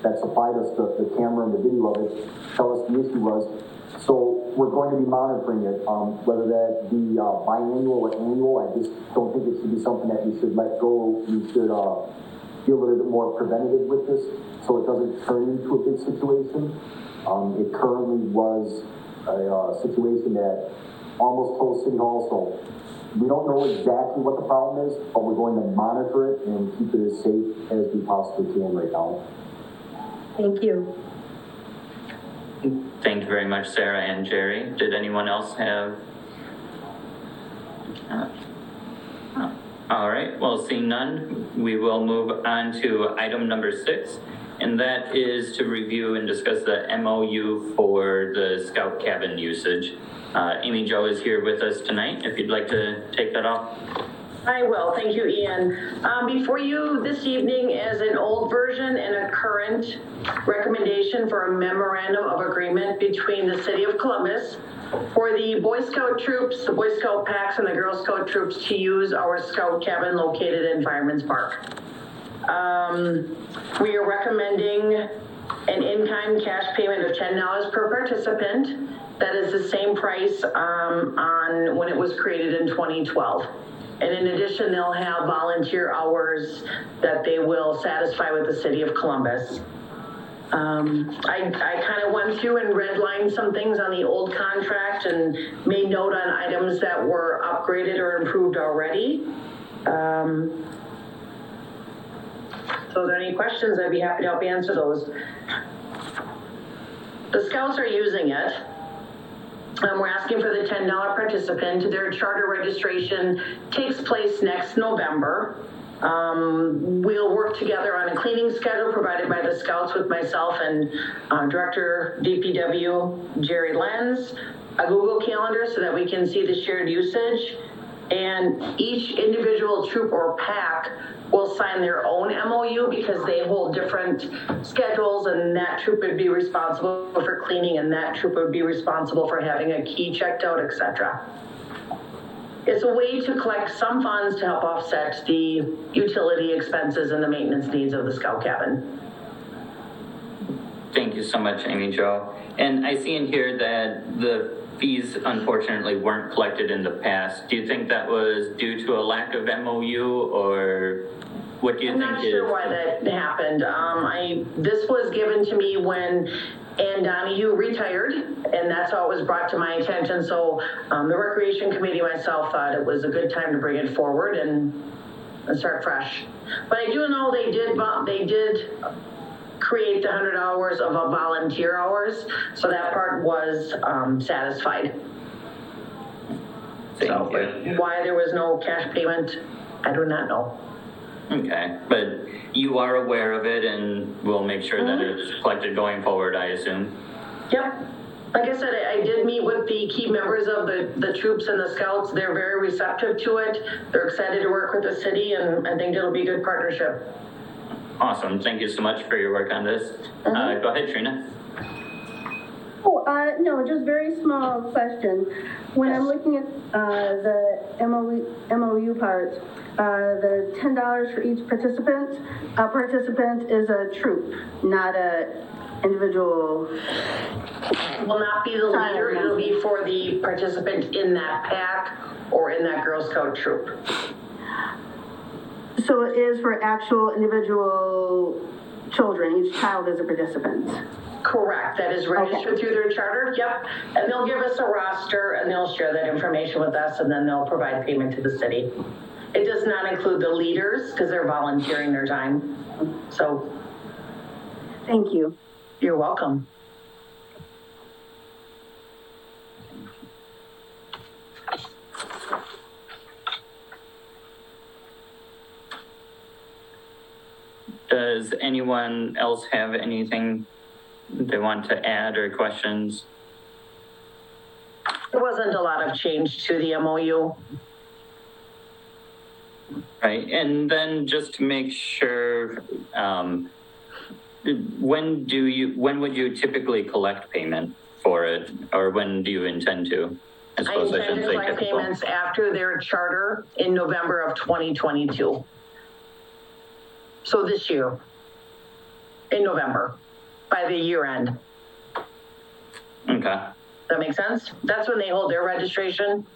that supplied us the camera and the video of it tell us the issue was. So we're going to be monitoring it, whether that be biannual or annual. I just don't think it should be something that we should let go. We should be a little bit more preventative with this so it doesn't turn into a big situation. It currently was a situation that almost closed City Hall, so we don't know exactly what the problem is, but we're going to monitor it and keep it as safe as we possibly can right now. Thank you. Thank you very much, Sarah and Jerry. Did anyone else have? All right, well, seeing none, we will move on to item number 6, and that is to review and discuss the MOU for the scout cabin usage. Amy Jo is here with us tonight, if you'd like to take that off. I will, thank you, Ian. Before you this evening is an old version and a current recommendation for a memorandum of agreement between the City of Columbus for the Boy Scout troops, the Boy Scout packs, and the Girl Scout troops to use our scout cabin located in Fireman's Park. We are recommending an in-kind cash payment of $10 per participant. That is the same price on when it was created in 2012. And in addition, they'll have volunteer hours that they will satisfy with the City of Columbus. I kind of went through and redlined some things on the old contract and made note on items that were upgraded or improved already. So if there are any questions, I'd be happy to help answer those. The Scouts are using it. We're asking for the $10 participant. Their charter registration takes place next November. We'll work together on a cleaning schedule provided by the Scouts with myself and Director DPW Jerry Lenz, a Google Calendar so that we can see the shared usage, and each individual troop or pack will sign their own MOU because they hold different schedules, and that troop would be responsible for cleaning and that troop would be responsible for having a key checked out, etc. It's a way to collect some funds to help offset the utility expenses and the maintenance needs of the scout cabin. Thank you so much, Amy Jo. And I see in here that the fees unfortunately weren't collected in the past. Do you think that was due to a lack of MOU, or what do you I'm think not sure why that happened. This was given to me when Ann Donahue retired, and that's how it was brought to my attention. So the Recreation Committee, myself, thought it was a good time to bring it forward and start fresh. But I do know they did create the 100 hours of volunteer hours, so that part was satisfied. So why there was no cash payment, I do not know. Okay, but you are aware of it, and we'll make sure that it's collected going forward, I assume. Yep. Like I said, I did meet with the key members of the troops and the scouts. They're very receptive to it. They're excited to work with the city, and I think it'll be a good partnership. Awesome. Thank you so much for your work on this. Go ahead, Trina. Oh, no, just very small question. When I'm looking at the MOU part, the $10 for each participant, a participant is a troop, not a individual. Will not be the leader. It'll be for the participant in that pack or in that Girl Scout troop. So it is for actual individual children. Each child is a participant. Correct. That is registered through their charter. Yep. And they'll give us a roster and they'll share that information with us, and then they'll provide payment to the city. It does not include the leaders because they're volunteering their time. So. Thank you. You're welcome. Does anyone else have anything they want to add or questions? There wasn't a lot of change to the MOU. Right, and then just to make sure, when would you typically collect payment for it, or when do you intend to? I intend to collect payments after their charter in November of 2022. So this year, in November, by the year end. Okay. Does that make sense? That's when they hold their registration.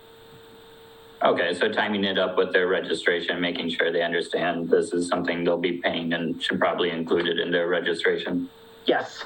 Okay, so timing it up with their registration, making sure they understand this is something they'll be paying and should probably include it in their registration. Yes.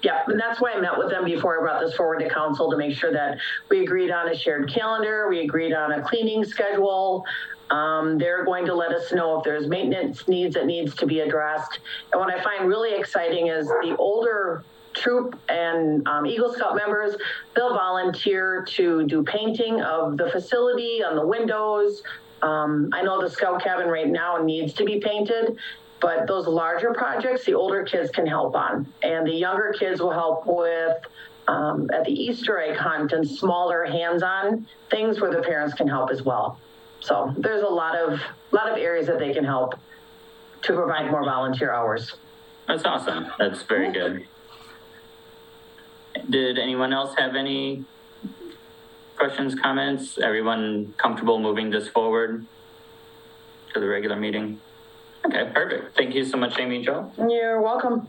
Yeah, and that's why I met with them before I brought this forward to council, to make sure that we agreed on a shared calendar, we agreed on a cleaning schedule. They're going to let us know if there's maintenance needs that needs to be addressed. And what I find really exciting is the older troop and Eagle Scout members, they'll volunteer to do painting of the facility, on the windows. I know the Scout cabin right now needs to be painted, but those larger projects, the older kids can help on. And the younger kids will help with at the Easter egg hunt and smaller hands-on things where the parents can help as well. So there's a lot of areas that they can help to provide more volunteer hours. That's awesome. That's very good. Did anyone else have any questions, comments? Everyone comfortable moving this forward to the regular meeting? Okay, perfect. Thank you so much, Amy Jo. You're welcome.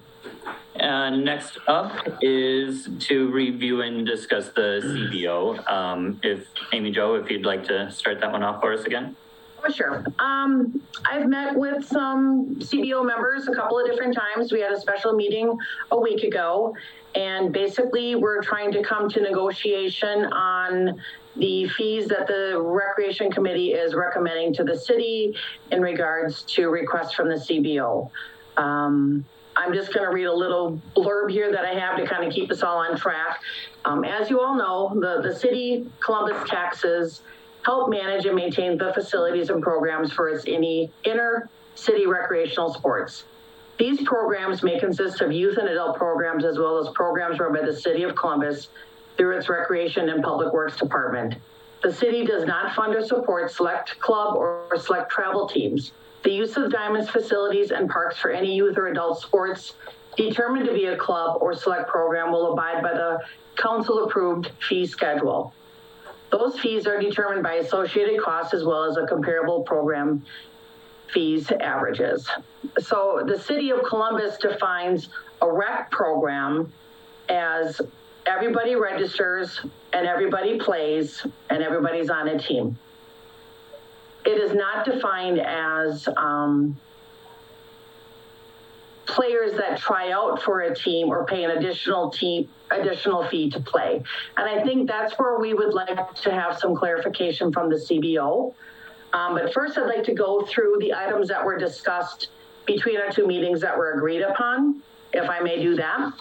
Next up is to review and discuss the CBO. If Amy Jo, if you'd like to start that one off for us again. Oh, sure. I've met with some CBO members a couple of different times. We had a special meeting a week ago, and basically we're trying to come to negotiation on the fees that the Recreation Committee is recommending to the city in regards to requests from the CBO. I'm just going to read a little blurb here that I have to kind of keep us all on track. As you all know, the city Columbus taxes help manage and maintain the facilities and programs for its inner city recreational sports. These programs may consist of youth and adult programs, as well as programs run by the city of Columbus through its Recreation and Public Works Department. The city does not fund or support select club or select travel teams. The use of Diamond's facilities and parks for any youth or adult sports determined to be a club or select program will abide by the council-approved fee schedule. Those fees are determined by associated costs as well as a comparable program fees averages. So the city of Columbus defines a rec program as everybody registers and everybody plays and everybody's on a team. It is not defined as players that try out for a team or pay an additional fee to play. And I think that's where we would like to have some clarification from the CBO. But first I'd like to go through the items that were discussed between our two meetings that were agreed upon, if I may do that.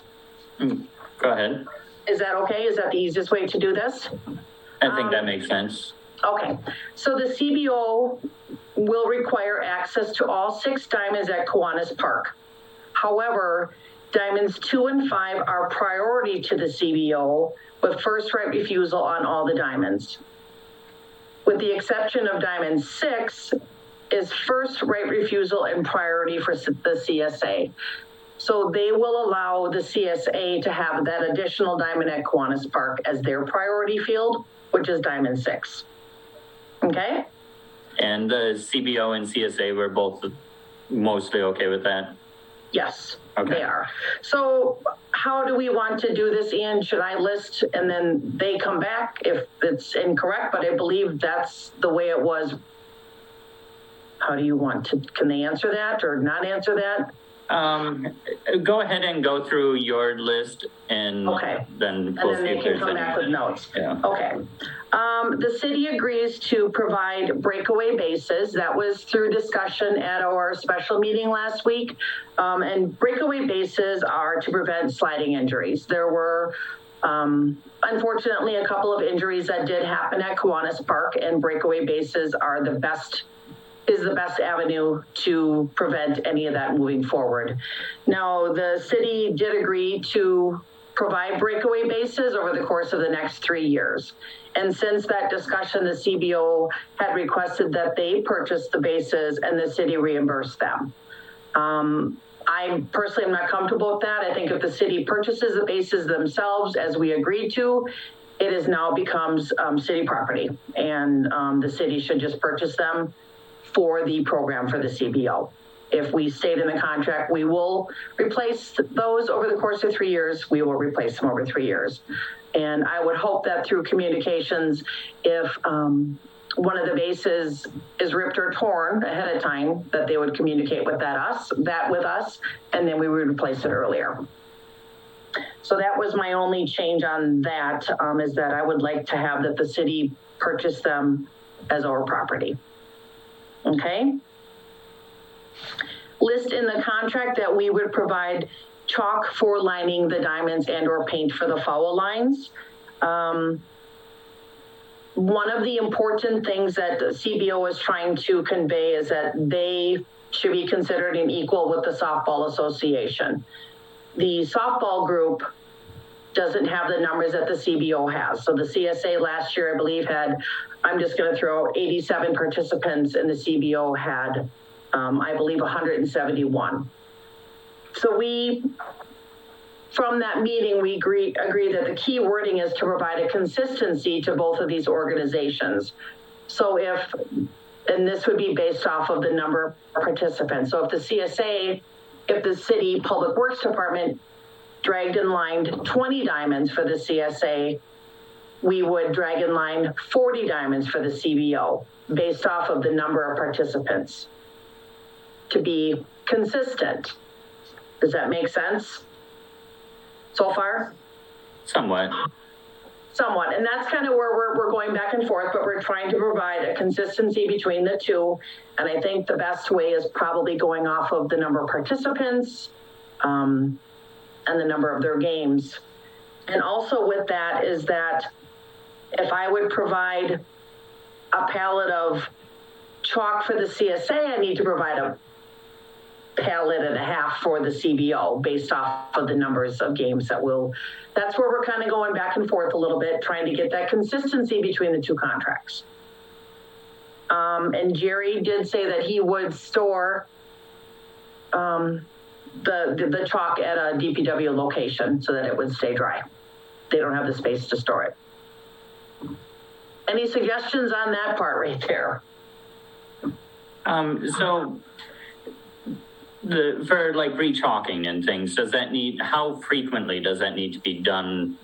Go ahead. Is that okay? Is that the easiest way to do this? I think that makes sense. Okay, so the CBO will require access to all 6 diamonds at Kiwanis Park. However, diamonds 2 and 5 are priority to the CBO with first right refusal on all the diamonds. With the exception of diamond 6 is first right refusal and priority for the CSA. So they will allow the CSA to have that additional diamond at Kiwanis Park as their priority field, which is diamond 6. Okay? And the CBO and CSA were both mostly okay with that? Yes, okay. They are. So how do we want to do this, Ian? Should I list and then they come back if it's incorrect? But I believe that's the way it was. How do you want to, can they answer that or not answer that? Go ahead and go through your list and then we'll see if there's come back with notes. Yeah. Okay. The city agrees to provide breakaway bases. That was through discussion at our special meeting last week. And breakaway bases are to prevent sliding injuries. There were, unfortunately, a couple of injuries that did happen at Kiwanis Park, and breakaway bases are the best avenue to prevent any of that moving forward. Now, the city did agree to provide breakaway bases over the course of the next 3 years. And since that discussion, the CBO had requested that they purchase the bases and the city reimburse them. I personally am not comfortable with that. I think if the city purchases the bases themselves, as we agreed to, it is now becomes city property, and the city should just purchase them for the program for the CBO. If we state in the contract, we will replace those over the course of 3 years, we will replace them over 3 years. And I would hope that through communications, if one of the bases is ripped or torn ahead of time, that they would communicate with that with us, and then we would replace it earlier. So that was my only change on that, is that I would like to have that the city purchase them as our property. Okay. List in the contract that we would provide chalk for lining the diamonds and or paint for the foul lines. One of the important things that the CBO is trying to convey is that they should be considered an equal with the softball association. The softball group doesn't have the numbers that the CBO has. So the CSA last year, I believe, had, I'm just going to throw out 87 participants, and the CBO had, I believe, 171. So from that meeting, we agree that the key wording is to provide a consistency to both of these organizations. So and this would be based off of the number of participants. So if the CSA, if the city public works department dragged and lined 20 diamonds for the CSA, we would drag and line 40 diamonds for the CBO based off of the number of participants to be consistent. Does that make sense so far? Somewhat. Somewhat, and that's kind of where we're going back and forth, but we're trying to provide a consistency between the two. And I think the best way is probably going off of the number of participants and the number of their games. And also with that is that if I would provide a pallet of chalk for the CSA, I need to provide a pallet and a half for the CBO based off of the numbers of games that's where we're kind of going back and forth a little bit, trying to get that consistency between the two contracts. And Jerry did say that he would store the chalk at a DPW location so that it would stay dry. They don't have the space to store it. Any suggestions on that part right there? So for like re-chalking and things, how frequently does that need to be done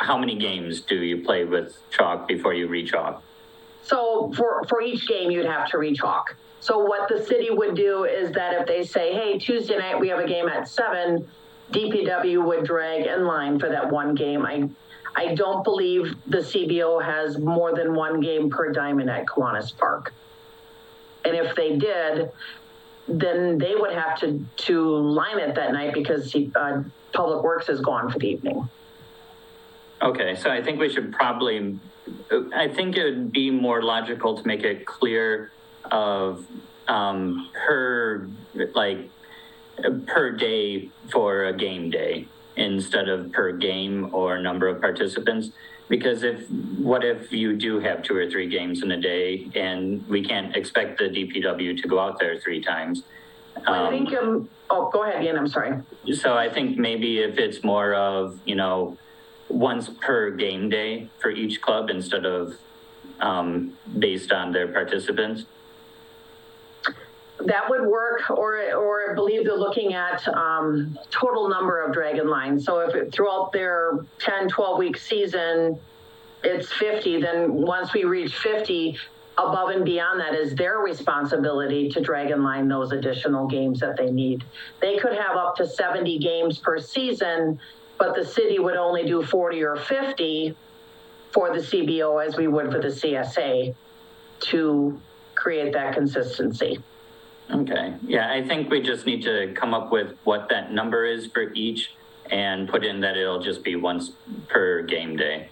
how many games do you play with chalk before you re-chalk? So for each game, you'd have to re-chalk. So what the city would do is that if they say, hey, Tuesday night, we have a game at 7, DPW would drag in line for that one game. I don't believe the CBO has more than one game per diamond at Kiwanis Park. And if they did, then they would have to line it that night because Public Works is gone for the evening. Okay, so I think we should I think it would be more logical to make it clear of per day for a game day instead of per game or number of participants. Because what if you do have 2 or 3 games in a day and we can't expect the DPW to go out there 3 times? I think, go ahead, Ian, I'm sorry. So I think maybe if it's more of, once per game day for each club instead of based on their participants. That would work, or I believe they're looking at total number of dragon lines. So if throughout their 10, 12-week season, it's 50, then once we reach 50, above and beyond that is their responsibility to dragon line those additional games that they need. They could have up to 70 games per season, but the city would only do 40 or 50 for the CBO as we would for the CSA to create that consistency. Okay, yeah, I think we just need to come up with what that number is for each and put in that it'll just be once per game day,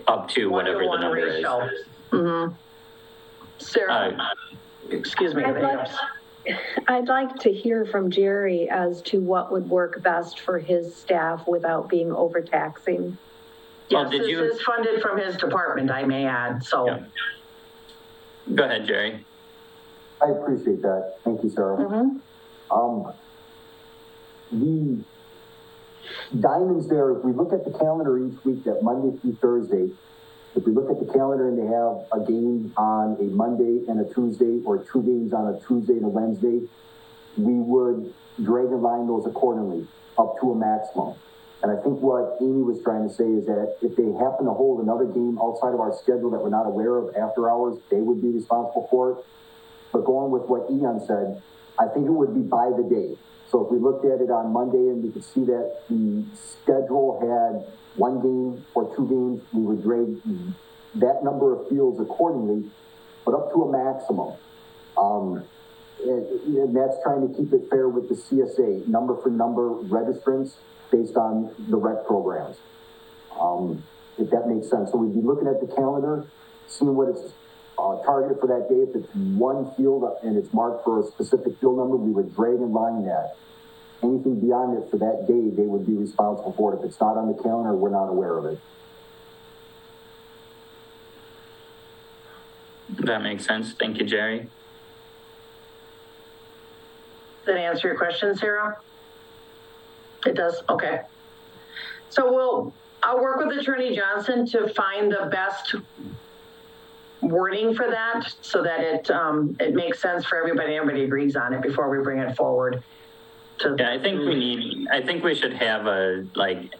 up to whatever the number is. Mm-hmm. Sarah, excuse me. I'd like to hear from Jerry as to what would work best for his staff without being overtaxing. Yes, this is funded from his department, I may add, so. Yeah. Go ahead, Jerry. I appreciate that. Thank you, Sarah. Mm-hmm. The diamonds there, if we look at the calendar each week, that Monday through Thursday, if we look at the calendar and they have a game on a Monday and a Tuesday, or 2 games on a Tuesday and a Wednesday, we would drag and line those accordingly up to a maximum. And I think what Amy was trying to say is that if they happen to hold another game outside of our schedule that we're not aware of after hours, they would be responsible for it. But going with what Ian said, I think it would be by the day. So if we looked at it on Monday and we could see that the schedule had 1 game or 2 games, we would grade that number of fields accordingly, but up to a maximum. And that's trying to keep it fair with the CSA, number for number registrants based on the rec programs. If that makes sense. So we'd be looking at the calendar, seeing what it's targeted for that day. If it's 1 field and it's marked for a specific field number, we would drag and line that. Anything beyond it for that day, they would be responsible for it. If it's not on the calendar, we're not aware of it. That makes sense. Thank you, Jerry. Does that answer your question, Sarah? It does? Okay. So I'll work with Attorney Johnson to find the best wording for that so that it makes sense for everybody. Everybody agrees on it before we bring it forward. Yeah, I think we should have a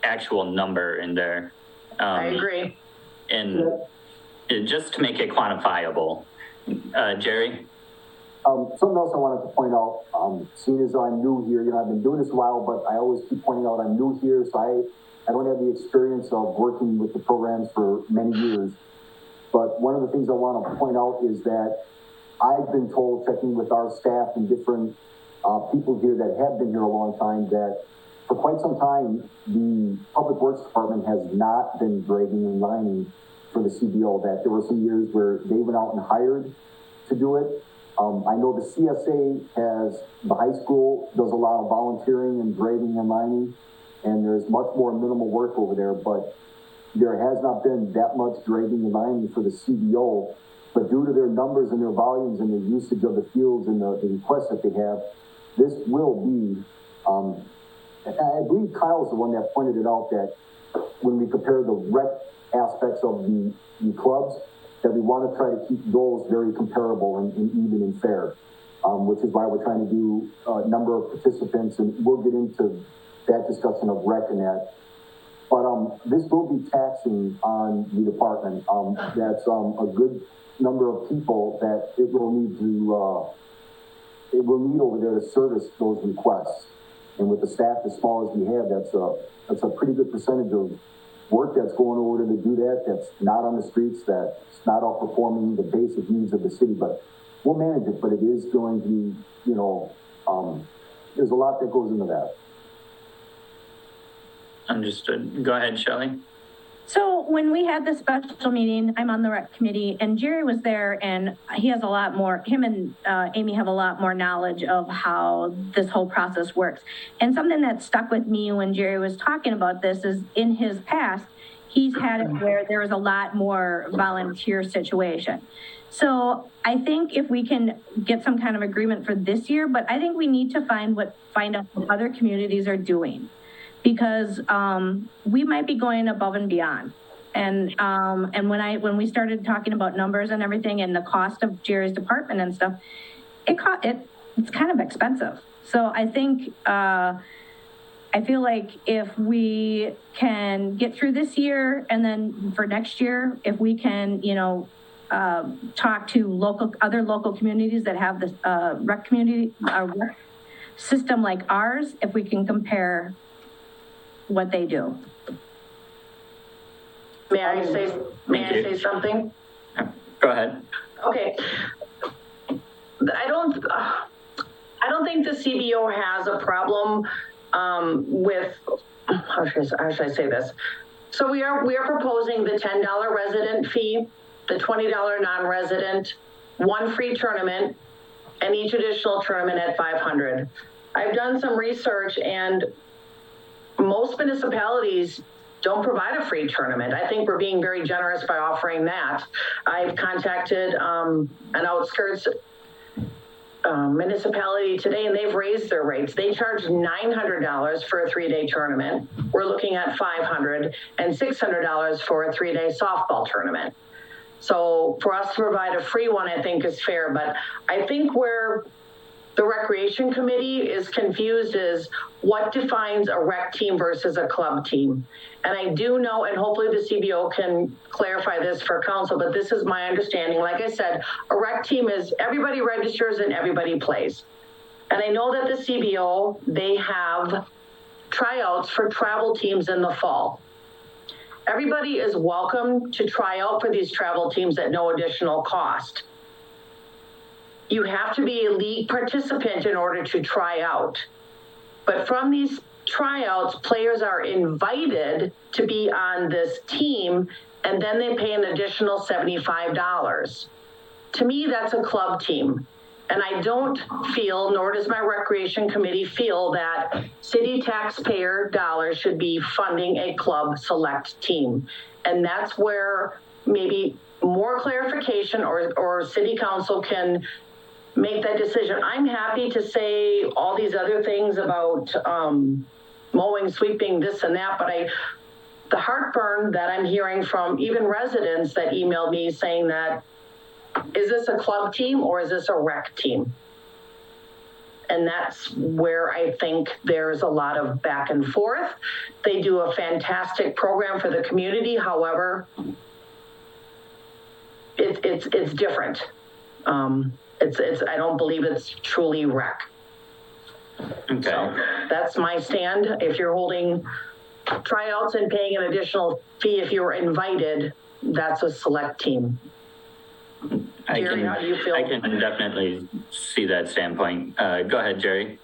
actual number in there. I agree. And just to make it quantifiable. Jerry? Something else I wanted to point out, seeing as I'm new here, I've been doing this a while, but I always keep pointing out I'm new here, so I don't have the experience of working with the programs for many years. But one of the things I want to point out is that I've been told, checking with our staff and different people here that have been here a long time, that for quite some time, the Public Works Department has not been dragging and lining for the CBO, that there were some years where they went out and hired to do it. I know the CSA the high school does a lot of volunteering and dragging and lining, and there's much more minimal work over there, but there has not been that much dragging and lining for the CBO. But due to their numbers and their volumes and their usage of the fields and the requests that they have, this will be, I believe Kyle's the one that pointed it out, that when we compare the rec aspects of the clubs, that we want to try to keep those very comparable and even and fair. which is why we're trying to do a number of participants, and we'll get into that discussion of rec and that. But this will be taxing on the department. That's a good number of people that it will need over there to service those requests. And with the staff as small as we have, that's a pretty good percentage of work that's going over there to do that. That's not on the streets, that's not outperforming the basic needs of the city, but we'll manage it. But it is going to be, there's a lot that goes into that. Understood. Go ahead, Shelley. So when we had the special meeting, I'm on the rec committee, and Jerry was there, and he has a lot more, him and Amy have a lot more knowledge of how this whole process works. And something that stuck with me when Jerry was talking about this is in his past, he's had it where there was a lot more volunteer situation. So I think if we can get some kind of agreement for this year, but I think we need to find out what other communities are doing. Because we might be going above and beyond. And when we started talking about numbers and everything and the cost of Jerry's department and stuff, it's kind of expensive. So I think, I feel like if we can get through this year and then for next year, if we can, talk to other local communities that have this rec system like ours, if we can compare what they do. May I say something? Go ahead. Okay. I don't think the CBO has a problem with, how should I say this? So we are proposing the $10 resident fee, the $20 non-resident, one free tournament, and each additional tournament at $500. I've done some research, and most municipalities don't provide a free tournament. I think we're being very generous by offering that. I've contacted an outskirts municipality today, and they've raised their rates. They charge $900 for a 3-day tournament. We're looking at $500 and $600 for a 3-day softball tournament. So for us to provide a free one, I think is fair, but I think where the Recreation Committee is confused is what defines a rec team versus a club team. And I do know, and hopefully the CBO can clarify this for council, but this is my understanding. Like I said, a rec team is everybody registers and everybody plays. And I know that the CBO, they have tryouts for travel teams in the fall. Everybody is welcome to try out for these travel teams at no additional cost. You have to be a league participant in order to try out. But from these tryouts, players are invited to be on this team, and then they pay an additional $75. To me, that's a club team. And I don't feel, nor does my Recreation Committee feel, that city taxpayer dollars should be funding a club select team. And that's where maybe more clarification or city council can make that decision. I'm happy to say all these other things about mowing, sweeping, this and that, but the heartburn that I'm hearing from even residents that emailed me saying that, is this a club team or is this a rec team? And that's where I think there's a lot of back and forth. They do a fantastic program for the community. However, it's different. I don't believe it's truly rec. Okay. So that's my stand. If you're holding tryouts and paying an additional fee if you're invited, that's a select team. Jerry, how do you feel? I can definitely see that standpoint. Go ahead, Jerry.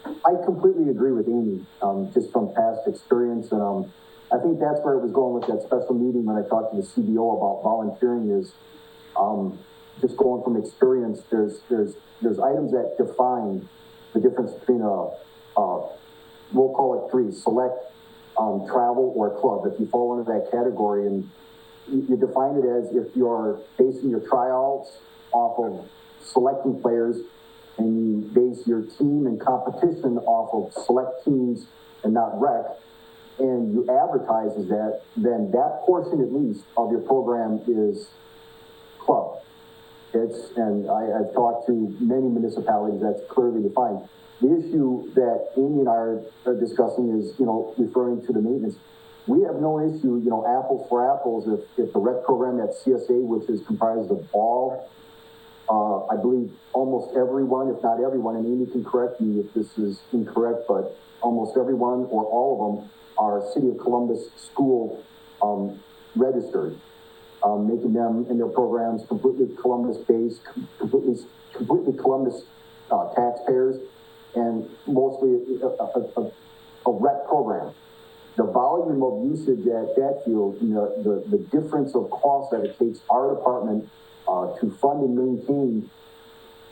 I completely agree with Amy, just from past experience. And I think that's where it was going with that special meeting when I talked to the CBO about volunteering is just going from experience. There's items that define the difference between we'll call it 3, select, travel, or club. If you fall into that category, and you define it as if you're basing your tryouts off of selecting players, and you base your team and competition off of select teams and not rec, and you advertise as that, then that portion at least of your program is club. And I've talked to many municipalities, that's clearly defined. The issue that Amy and I are discussing is, referring to the maintenance. We have no issue, apples for apples, if the rec program at CSA, which is comprised of all, I believe almost everyone, if not everyone, and Amy can correct me if this is incorrect, but almost everyone or all of them are City of Columbus school registered, making them in their programs completely Columbus-based, completely Columbus taxpayers, and mostly a rec program. The volume of usage at that field, the difference of cost that it takes our department to fund and maintain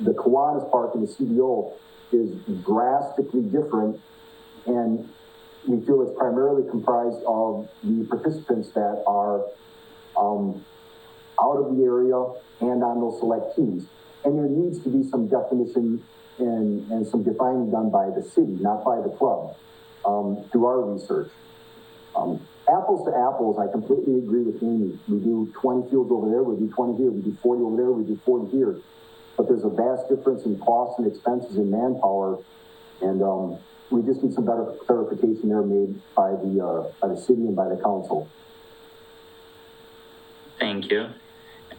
the Kiwanis Park and the CBO is drastically different, and we feel it's primarily comprised of the participants that are out of the area and on those select teams. And there needs to be some definition and some defining done by the city, not by the club, through our research. Apples to apples, I completely agree with Amy. We do 20 fields over there, we do 20 here, we do 40 over there, we do 40 here. But there's a vast difference in costs and expenses and manpower, and we just need some better clarification there made by the city and by the council. Thank you.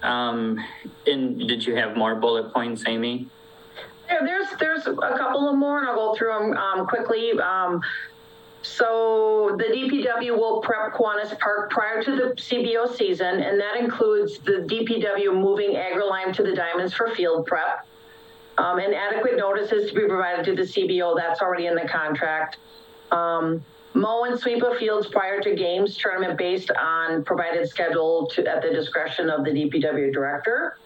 And did you have more bullet points, Amy? Yeah, there's a couple of more, and I'll go through them quickly. So the DPW will prep Kiwanis Park prior to the CBO season, and that includes the DPW moving AgriLime to the Diamonds for field prep. And adequate notices to be provided to the CBO, that's already in the contract. Mow and sweep of fields prior to games tournament based on provided schedule at the discretion of the DPW director.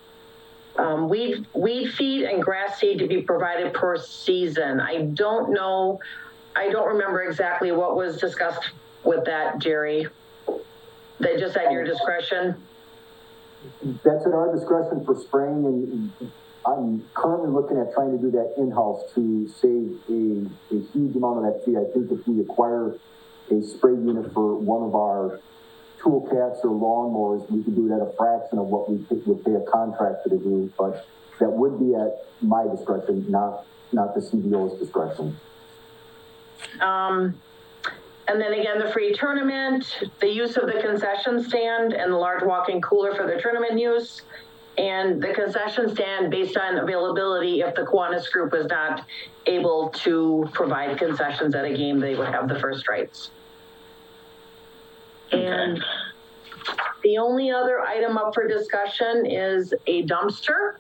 Weed feed and grass seed to be provided per season. I don't remember exactly what was discussed with that, Jerry. They just at your discretion? That's at our discretion for spraying, and I'm currently looking at trying to do that in-house to save a huge amount of that fee. I think if we acquire a spray unit for one of our tool cats or lawnmowers, we could do it at a fraction of what we would pay a contractor to do, but that would be at my discretion, not the CBO's discretion. And then again, the free tournament, the use of the concession stand and the large walk-in cooler for the tournament use, and the concession stand based on availability. If the Kiwanis group was not able to provide concessions at a game, they would have the first rights. Okay. And the only other item up for discussion is a dumpster.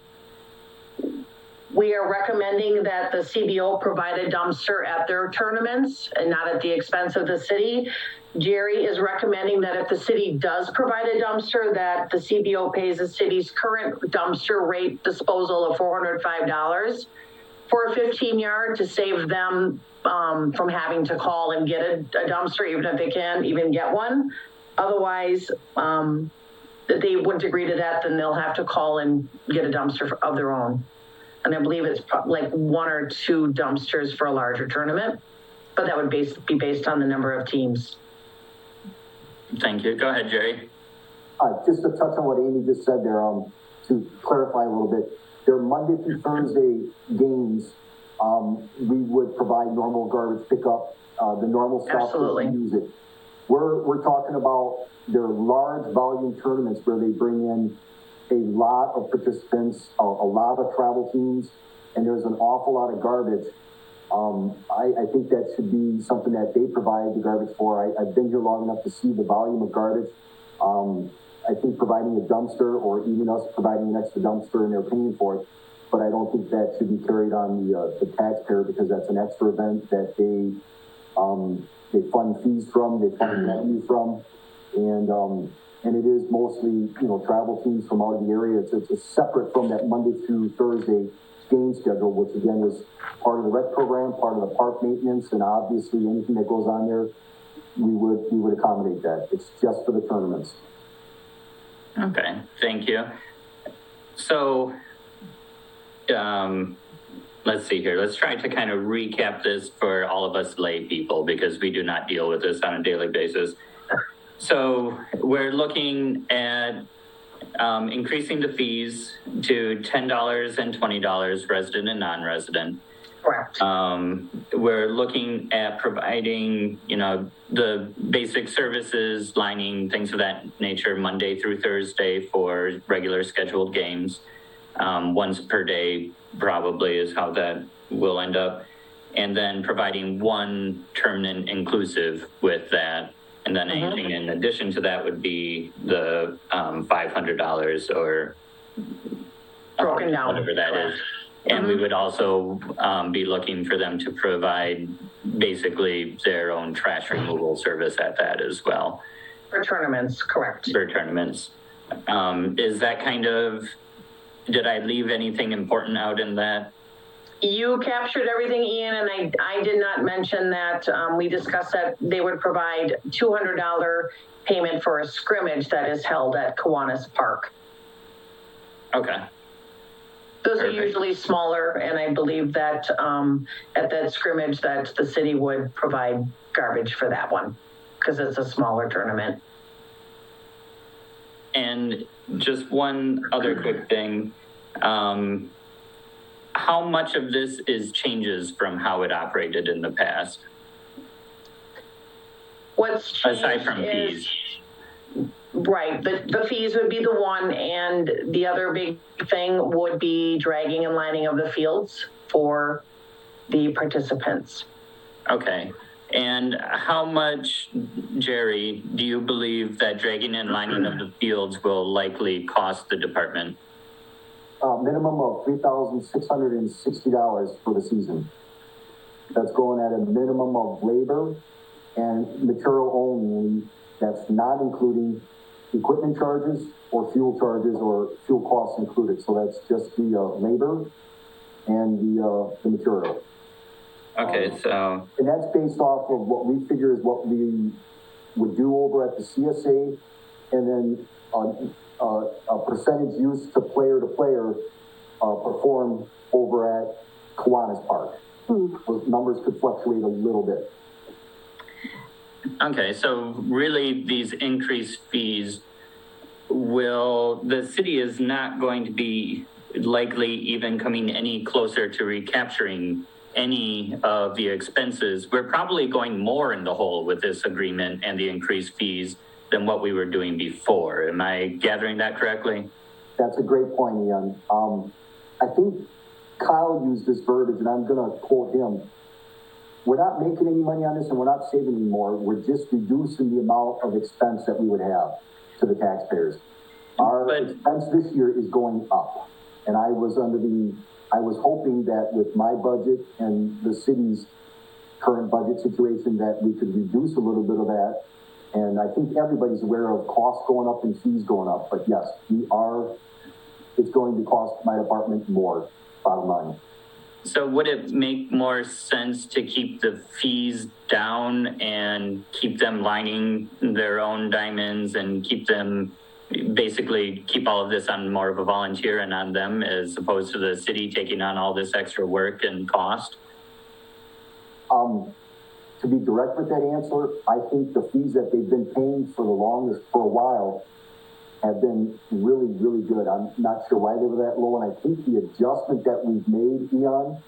We are recommending that the CBO provide a dumpster at their tournaments and not at the expense of the city. Jerry is recommending that if the city does provide a dumpster, that the CBO pays the city's current dumpster rate disposal of $405 for a 15-yard to save them from having to call and get a dumpster, even if they can even get one. Otherwise, that they wouldn't agree to that, then they'll have to call and get a dumpster of their own. And I believe it's like 1 or 2 dumpsters for a larger tournament, but that would be based on the number of teams. Thank you. Go ahead, Jerry. Just to touch on what Amy just said there, to clarify a little bit, their Monday through Thursday games, we would provide normal garbage pickup, the normal stuff. Absolutely. Use it. We're talking about their large volume tournaments where they bring in a lot of participants, a lot of travel teams, and there's an awful lot of garbage. I think that should be something that they provide the garbage for. I've been here long enough to see the volume of garbage. I think providing a dumpster, or even us providing an extra dumpster, and they're paying for it, but I don't think that should be carried on the taxpayer, because that's an extra event that they fund fees from, they fund revenue from, and it is mostly, travel teams from out of the area. It's separate from that Monday through Thursday game schedule, which again is part of the rec program, part of the park maintenance, and obviously anything that goes on there, we would accommodate that. It's just for the tournaments. Okay, thank you. So, let's see here. Let's try to kind of recap this for all of us lay people, because we do not deal with this on a daily basis. So we're looking at increasing the fees to $10 and $20 resident and non-resident. Correct. We're looking at providing, the basic services, lining, things of that nature, Monday through Thursday for regular scheduled games. Once per day probably is how that will end up. And then providing one tournament inclusive with that. And then anything in addition to that would be the $500 or broken down, whatever that is. And we would also be looking for them to provide basically their own trash removal service at that as well. For tournaments, correct. For tournaments. Is that kind of, did I leave anything important out in that? You captured everything, Ian, and I did not mention that we discussed that they would provide $200 payment for a scrimmage that is held at Kiwanis Park. Okay. Those are usually smaller, and I believe that at that scrimmage that the city would provide garbage for that one because it's a smaller tournament. And just one other quick thing. How much of this is changes from how it operated in the past? What's changed aside from fees? Right, the fees would be the one, and the other big thing would be dragging and lining of the fields for the participants. Okay, and how much, Jerry, do you believe that dragging and lining of the fields will likely cost the department? Minimum of $3,660 for the season. That's going at a minimum of labor and material only. That's not including equipment charges or fuel costs included. So that's just the labor and the material. Okay, so. And that's based off of what we figure is what we would do over at the CSA, and then a percentage used to player perform over at Kiwanis Park. Those numbers could fluctuate a little bit. Okay, so really these increased fees the city is not going to be likely even coming any closer to recapturing any of the expenses. We're probably going more in the hole with this agreement and the increased fees than what we were doing before. Am I gathering that correctly? That's a great point, Ian. I think Kyle used this verbiage, and I'm going to quote him. We're not making any money on this, and we're not saving any more. We're just reducing the amount of expense that we would have to the taxpayers. Our expense this year is going up, and I was hoping that with my budget and the city's current budget situation that we could reduce a little bit of that. And I think everybody's aware of costs going up and fees going up, but yes, it's going to cost my department more, bottom line. So would it make more sense to keep the fees down and keep them lining their own diamonds and keep all of this on more of a volunteer and on them as opposed to the city taking on all this extra work and cost? To be direct with that answer, I think the fees that they've been paying for a while, have been really, really good. I'm not sure why they were that low, and I think the adjustment that we've made, Ian,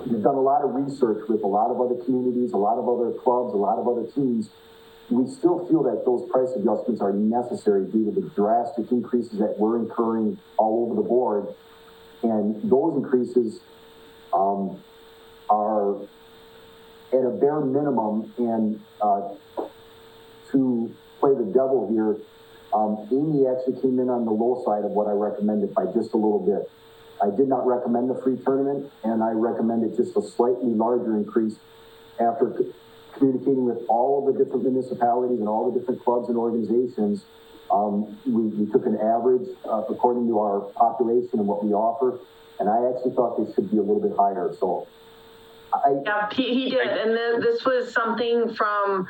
we've done a lot of research with a lot of other communities, a lot of other clubs, a lot of other teams. We still feel that those price adjustments are necessary due to the drastic increases that we're incurring all over the board. And those increases are at a bare minimum, and to play the devil here, Amy actually came in on the low side of what I recommended by just a little bit. I did not recommend the free tournament, and I recommended just a slightly larger increase after communicating with all of the different municipalities and all the different clubs and organizations. We took an average according to our population and what we offer, and I actually thought they should be a little bit higher. So yeah, he did, and this was something from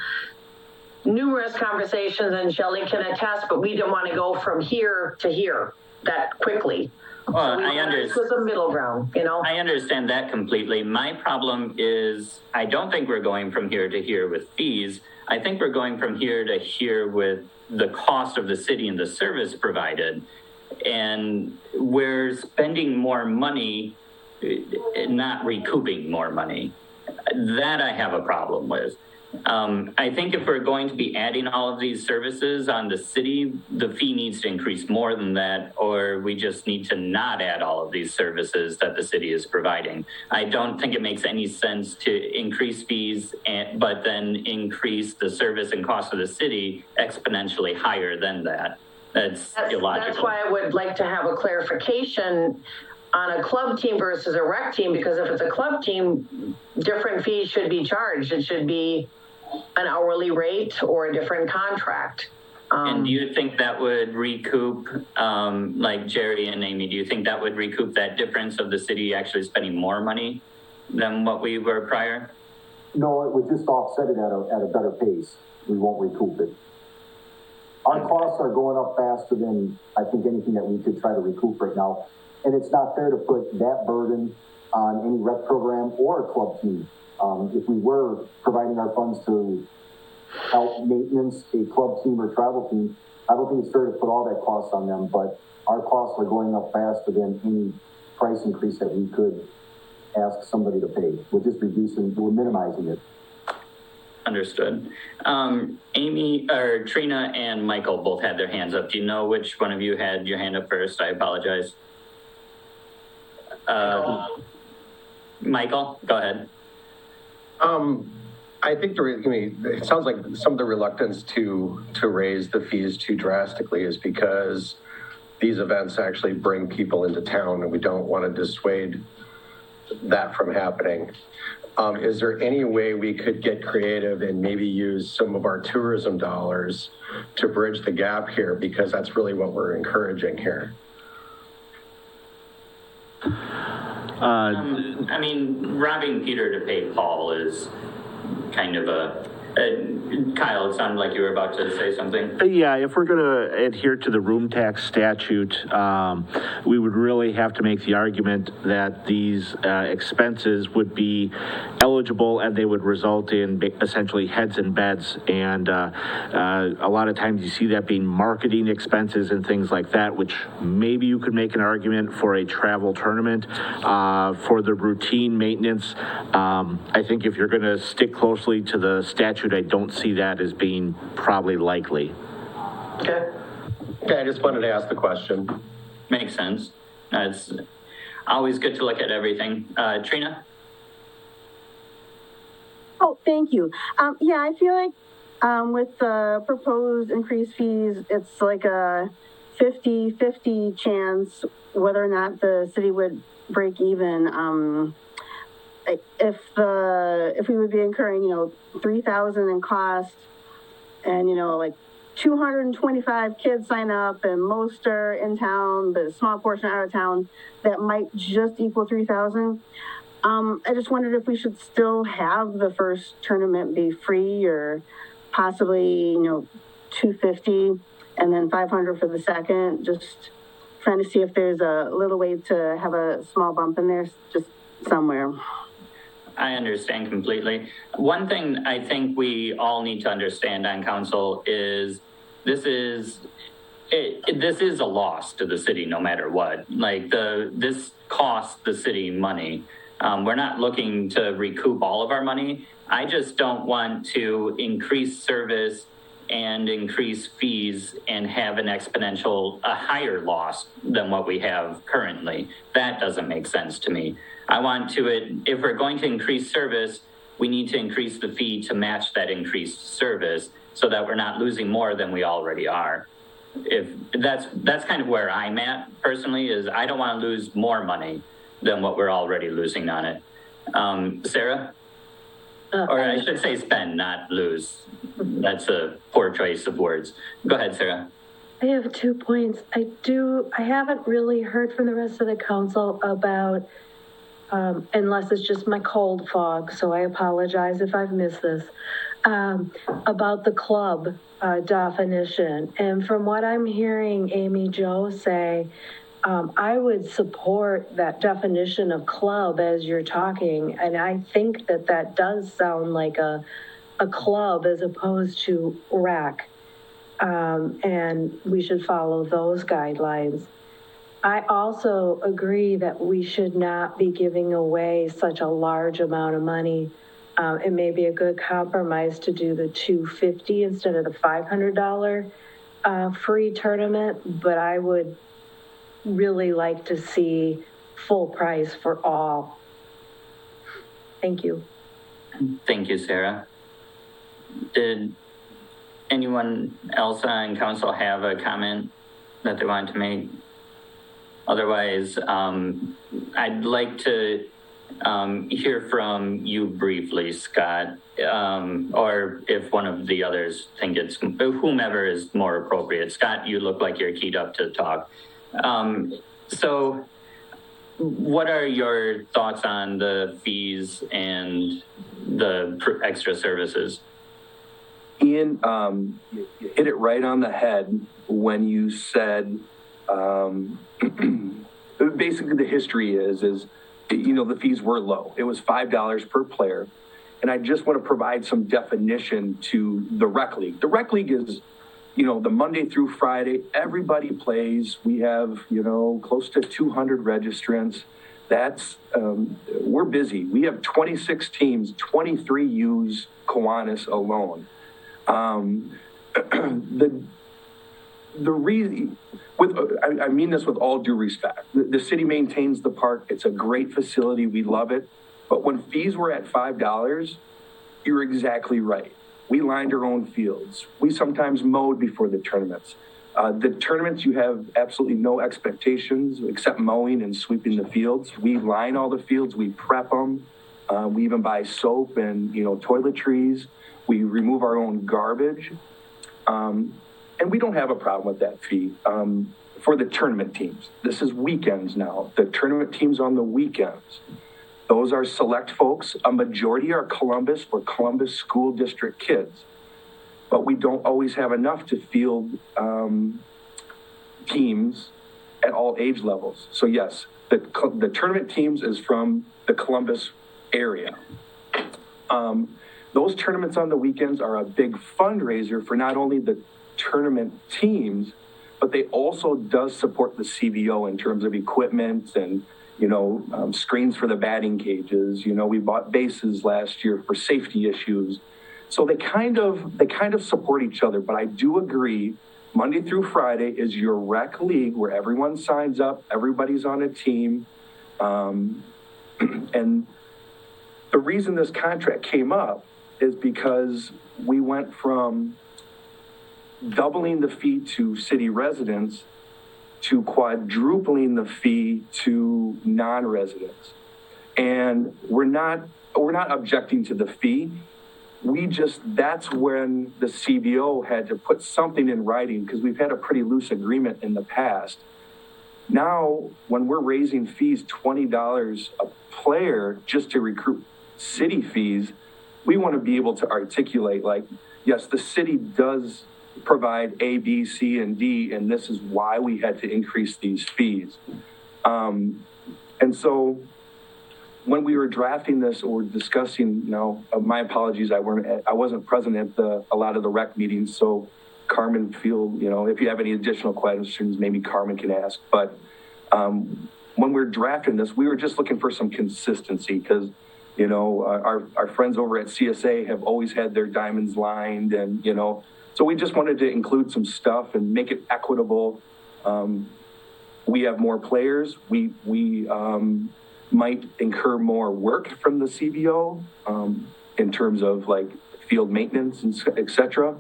numerous conversations, and Shelley can attest, but we didn't want to go from here to here that quickly. Well, This was a middle ground, you know? I understand that completely. My problem is, I don't think we're going from here to here with fees. I think we're going from here to here with the cost of the city and the service provided. And we're spending more money, not recouping more money. That I have a problem with. I think if we're going to be adding all of these services on the city, the fee needs to increase more than that, or we just need to not add all of these services that the city is providing. I don't think it makes any sense to increase fees, but then increase the service and cost of the city exponentially higher than that. That's illogical. That's why I would like to have a clarification on a club team versus a rec team, because if it's a club team, different fees should be charged. It should be an hourly rate or a different contract. And do you think that would recoup, like Jerry and Amy, do you think that would recoup that difference of the city actually spending more money than what we were prior? No, it would just offset it at a better pace. We won't recoup it. Our costs are going up faster than I think anything that we could try to recoup right now. And it's not fair to put that burden on any rec program or a club team. If we were providing our funds to help maintenance a club team or travel team, I don't think it's fair to put all that cost on them, but our costs are going up faster than any price increase that we could ask somebody to pay. We're just we're minimizing it. Understood. Amy, or Trina and Michael both had their hands up. Do you know which one of you had your hand up first? I apologize. Michael, go ahead. I think it sounds like some of the reluctance to raise the fees too drastically is because these events actually bring people into town, and we don't want to dissuade that from happening. Is there any way we could get creative and maybe use some of our tourism dollars to bridge the gap here? Because that's really what we're encouraging here. I mean, robbing Peter to pay Paul is kind of Kyle, it sounded like you were about to say something. Yeah, if we're going to adhere to the room tax statute, we would really have to make the argument that these expenses would be eligible and they would result in essentially heads and beds. And a lot of times you see that being marketing expenses and things like that, which maybe you could make an argument for a travel tournament. For the routine maintenance, I think if you're going to stick closely to the statute, I don't see that as being probably likely. Okay, I just wanted to ask the question. Makes sense. It's always good to look at everything. Trina? Oh, thank you. Yeah, I feel like with the proposed increased fees, it's like a 50-50 chance whether or not the city would break even. If we would be incurring, $3,000 in cost, and like 225 kids sign up, and most are in town, but a small portion out of town, that might just equal 3,000. I just wondered if we should still have the first tournament be free, or possibly, $250 and then $500 for the second. Just trying to see if there's a little way to have a small bump in there, just somewhere. I understand completely. One thing I think we all need to understand on council is this is a loss to the city no matter what. Like this costs the city money. We're not looking to recoup all of our money. I just don't want to increase service and increase fees and have a higher loss than what we have currently. That doesn't make sense to me. If we're going to increase service, we need to increase the fee to match that increased service so that we're not losing more than we already are. If that's kind of where I'm at personally, is I don't want to lose more money than what we're already losing on it. Sarah? Or I should say spend, not lose. That's a poor choice of words. Go ahead, Sarah. I have 2 points. I haven't really heard from the rest of the council about, unless it's just my cold fog, so I apologize if I've missed this, about the club definition. And from what I'm hearing Amy Jo say, I would support that definition of club as you're talking, and I think that that does sound like a club as opposed to rec. And we should follow those guidelines. I also agree that we should not be giving away such a large amount of money. It may be a good compromise to do the $250 instead of the $500 free tournament, but I would really like to see full price for all. Thank you. Thank you, Sarah. Did anyone else on council have a comment that they wanted to make? Otherwise, I'd like to hear from you briefly, Scott, or if one of the others think it's whomever is more appropriate. Scott, you look like you're keyed up to talk. So what are your thoughts on the fees and the extra services? Ian, you hit it right on the head when you said, basically the history is, the fees were low. It was $5 per player. And I just want to provide some definition to the rec league. The rec league is, the Monday through Friday, everybody plays. We have, close to 200 registrants. That's, we're busy. We have 26 teams, 23 use Kiwanis alone. The reason, I mean this with all due respect, the city maintains the park. It's a great facility. We love it. But when fees were at $5, you're exactly right. We lined our own fields. We sometimes mowed before the tournaments. The tournaments, you have absolutely no expectations except mowing and sweeping the fields. We line all the fields. We prep them. We even buy soap and, toiletries. We remove our own garbage. And we don't have a problem with that fee for the tournament teams. This is weekends now. The tournament teams on the weekends. Those are select folks. A majority are Columbus or Columbus School District kids. But we don't always have enough to field teams at all age levels. So yes, the tournament teams is from the Columbus area. Those tournaments on the weekends are a big fundraiser for not only the tournament teams, but they also does support the CBO in terms of equipment and, screens for the batting cages. We bought bases last year for safety issues. So they kind of support each other, but I do agree Monday through Friday is your rec league where everyone signs up, everybody's on a team. And the reason this contract came up is because we went from doubling the fee to city residents to quadrupling the fee to non-residents. And we're not objecting to the fee. That's when the CBO had to put something in writing because we've had a pretty loose agreement in the past. Now, when we're raising fees $20 a player just to recruit city fees, we want to be able to articulate yes, the city does provide A, B, C, and D, and this is why we had to increase these fees. And so when we were drafting this or discussing, my apologies, I wasn't present at a lot of the rec meetings, so Carmen, if you have any additional questions, maybe Carmen can ask. But when we're drafting this, we were just looking for some consistency because, our friends over at CSA have always had their diamonds lined and, so we just wanted to include some stuff and make it equitable. We have more players. We might incur more work from the CBO in terms of field maintenance and et cetera.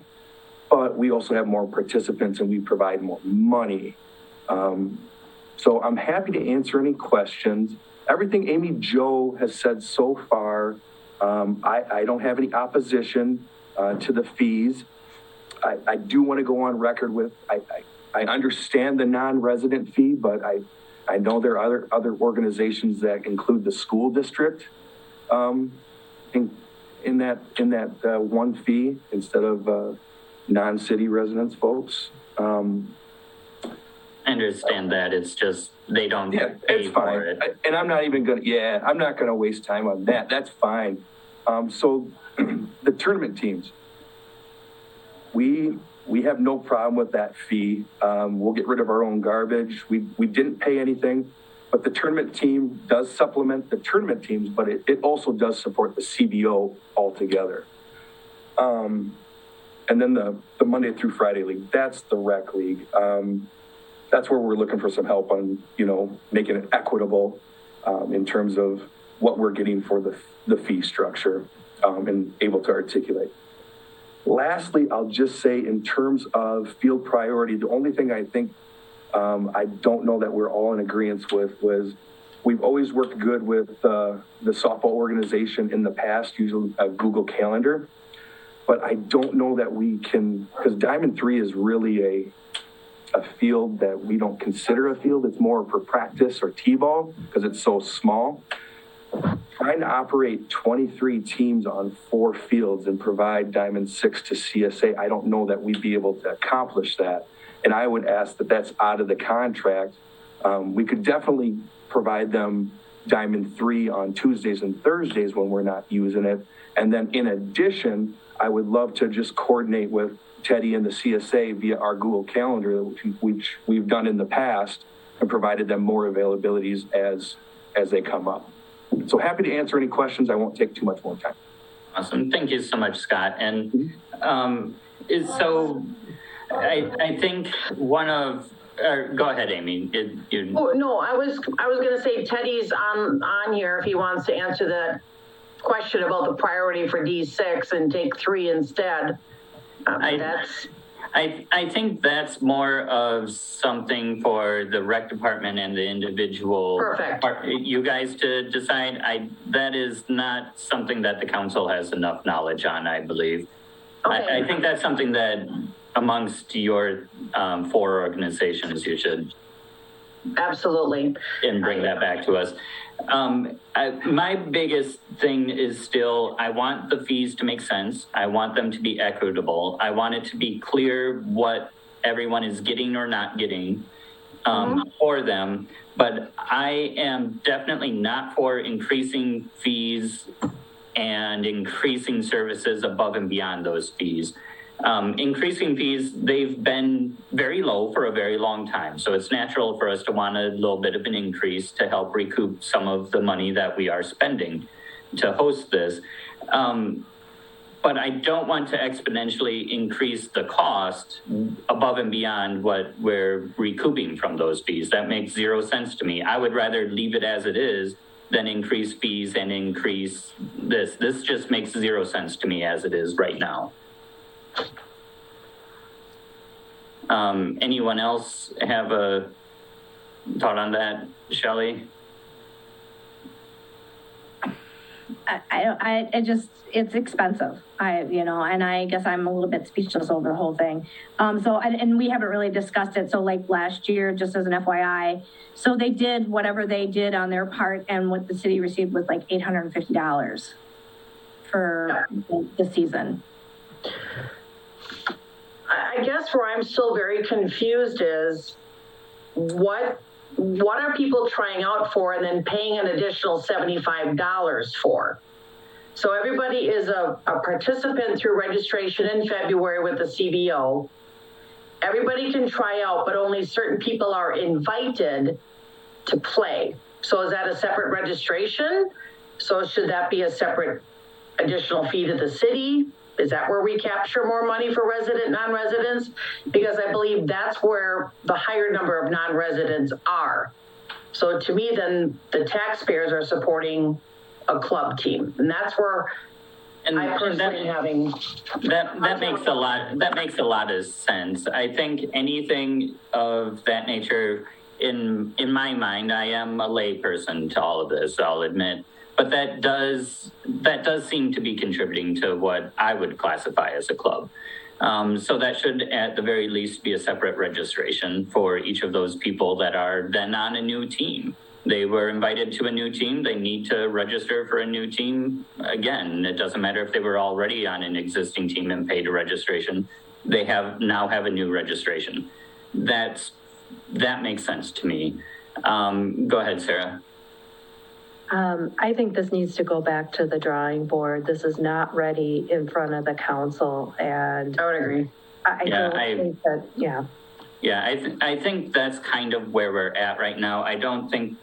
But we also have more participants and we provide more money. So I'm happy to answer any questions. Everything Amy Jo has said so far, I don't have any opposition to the fees. I do want to go on record with, I understand the non-resident fee, but I know there are other organizations that include the school district in that one fee instead of non-city residents folks. I understand that. It's just, they don't Yeah, pay it's fine. for it. And I'm not even I'm not gonna waste time on that. That's fine. So the tournament teams, we have no problem with that fee. We'll get rid of our own garbage. We didn't pay anything, but the tournament team does supplement the tournament teams, but it also does support the CBO altogether. And then the Monday through Friday league, that's the rec league. That's where we're looking for some help on, making it equitable, in terms of what we're getting for the fee structure, and able to articulate. Lastly, I'll just say in terms of field priority, the only thing I think, I don't know that we're all in agreement with was we've always worked good with the softball organization in the past, using a Google Calendar. But I don't know that we can, because Diamond 3 is really a field that we don't consider a field. It's more for practice or T-ball because it's so small. Trying to operate 23 teams on 4 fields and provide Diamond 6 to CSA, I don't know that we'd be able to accomplish that. And I would ask that that's out of the contract. We could definitely provide them Diamond 3 on Tuesdays and Thursdays when we're not using it. And then in addition, I would love to just coordinate with Teddy and the CSA via our Google Calendar, which we've done in the past, and provided them more availabilities as they come up. So happy to answer any questions. I won't take too much more time. Awesome. Thank you so much, Scott. And so I think go ahead, Amy. Oh, no, I was going to say Teddy's on here if he wants to answer that question about the priority for D6 and take 3 instead. I think that's more of something for the rec department and the individual. Perfect. You guys to decide. That is not something that the council has enough knowledge on, I believe. Okay. I think that's something that amongst your 4 organizations you should absolutely and bring that back to us. My biggest thing is still, I want the fees to make sense. I want them to be equitable. I want it to be clear what everyone is getting or not getting for them. But I am definitely not for increasing fees and increasing services above and beyond those fees. Increasing fees, they've been very low for a very long time. So it's natural for us to want a little bit of an increase to help recoup some of the money that we are spending to host this. But I don't want to exponentially increase the cost above and beyond what we're recouping from those fees. That makes 0 sense to me. I would rather leave it as it is than increase fees and increase this. This just makes 0 sense to me as it is right now. Anyone else have a thought on that, Shelley? It's expensive. And I guess I'm a little bit speechless over the whole thing. And we haven't really discussed it. So like last year, just as an FYI, so they did whatever they did on their part, and what the city received was like $850 for the season. I guess where I'm still very confused is what are people trying out for and then paying an additional $75 for? So everybody is a participant through registration in February with the CBO. Everybody can try out, but only certain people are invited to play. So is that a separate registration? So should that be a separate additional fee to the city? Is that where we capture more money for resident, non-residents? Because I believe that's where the higher number of non-residents are. So to me, then the taxpayers are supporting a club team. And that's where I personally having... That makes a lot of sense. I think anything of that nature, in my mind, I am a lay person to all of this, I'll admit. But that does seem to be contributing to what I would classify as a club. So that should, at the very least, be a separate registration for each of those people that are then on a new team. They were invited to a new team. They need to register for a new team. Again, it doesn't matter if they were already on an existing team and paid a registration. They now have a new registration. That's that makes sense to me. Go ahead, Sarah. I think this needs to go back to the drawing board. This is not ready in front of the council, and I would agree. I don't think that, yeah. Yeah, I think that's kind of where we're at right now. I don't think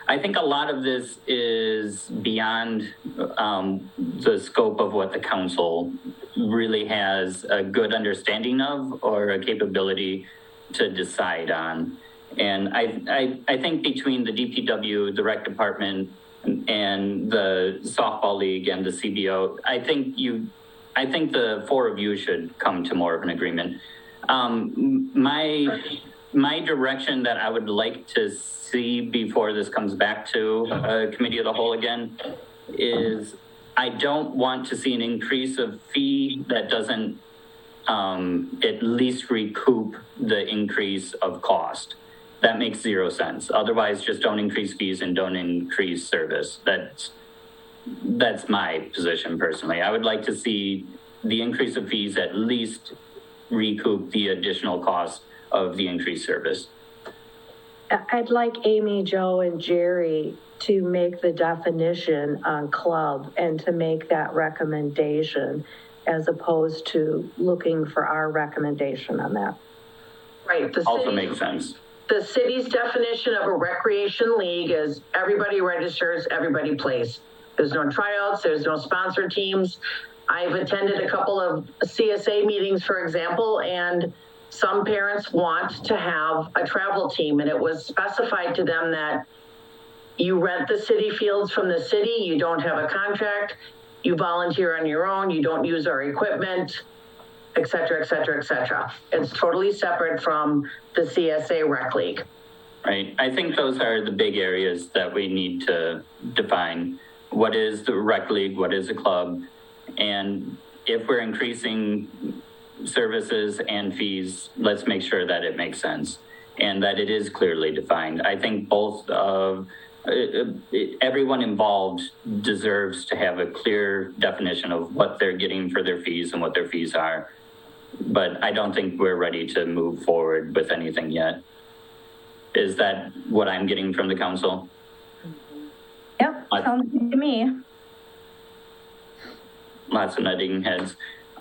I think a lot of this is beyond the scope of what the council really has a good understanding of or a capability to decide on. And I think between the DPW, the rec department, and the softball league and the CBO, I think the four of you should come to more of an agreement. My direction that I would like to see before this comes back to a committee of the whole again is I don't want to see an increase of fee that doesn't at least recoup the increase of cost. That makes zero sense. Otherwise, just don't increase fees and don't increase service. That's my position personally. I would like to see the increase of fees at least recoup the additional cost of the increased service. I'd like Amy, Joe, and Jerry to make the definition on club and to make that recommendation as opposed to looking for our recommendation on that. Right. Also makes sense. The city's definition of a recreation league is everybody registers, everybody plays. There's no tryouts, there's no sponsor teams. I've attended a couple of CSA meetings, for example, and some parents want to have a travel team, and it was specified to them that you rent the city fields from the city, you don't have a contract, you volunteer on your own, you don't use our equipment, et cetera, et cetera, et cetera. It's totally separate from the CSA Rec League. Right. I think those are the big areas that we need to define. What is the rec league? What is a club? And if we're increasing services and fees, let's make sure that it makes sense and that it is clearly defined. I think both of everyone involved deserves to have a clear definition of what they're getting for their fees and what their fees are. But I don't think we're ready to move forward with anything yet. Is that what I'm getting from the council? Yep, sounds good to me. Lots of nodding heads.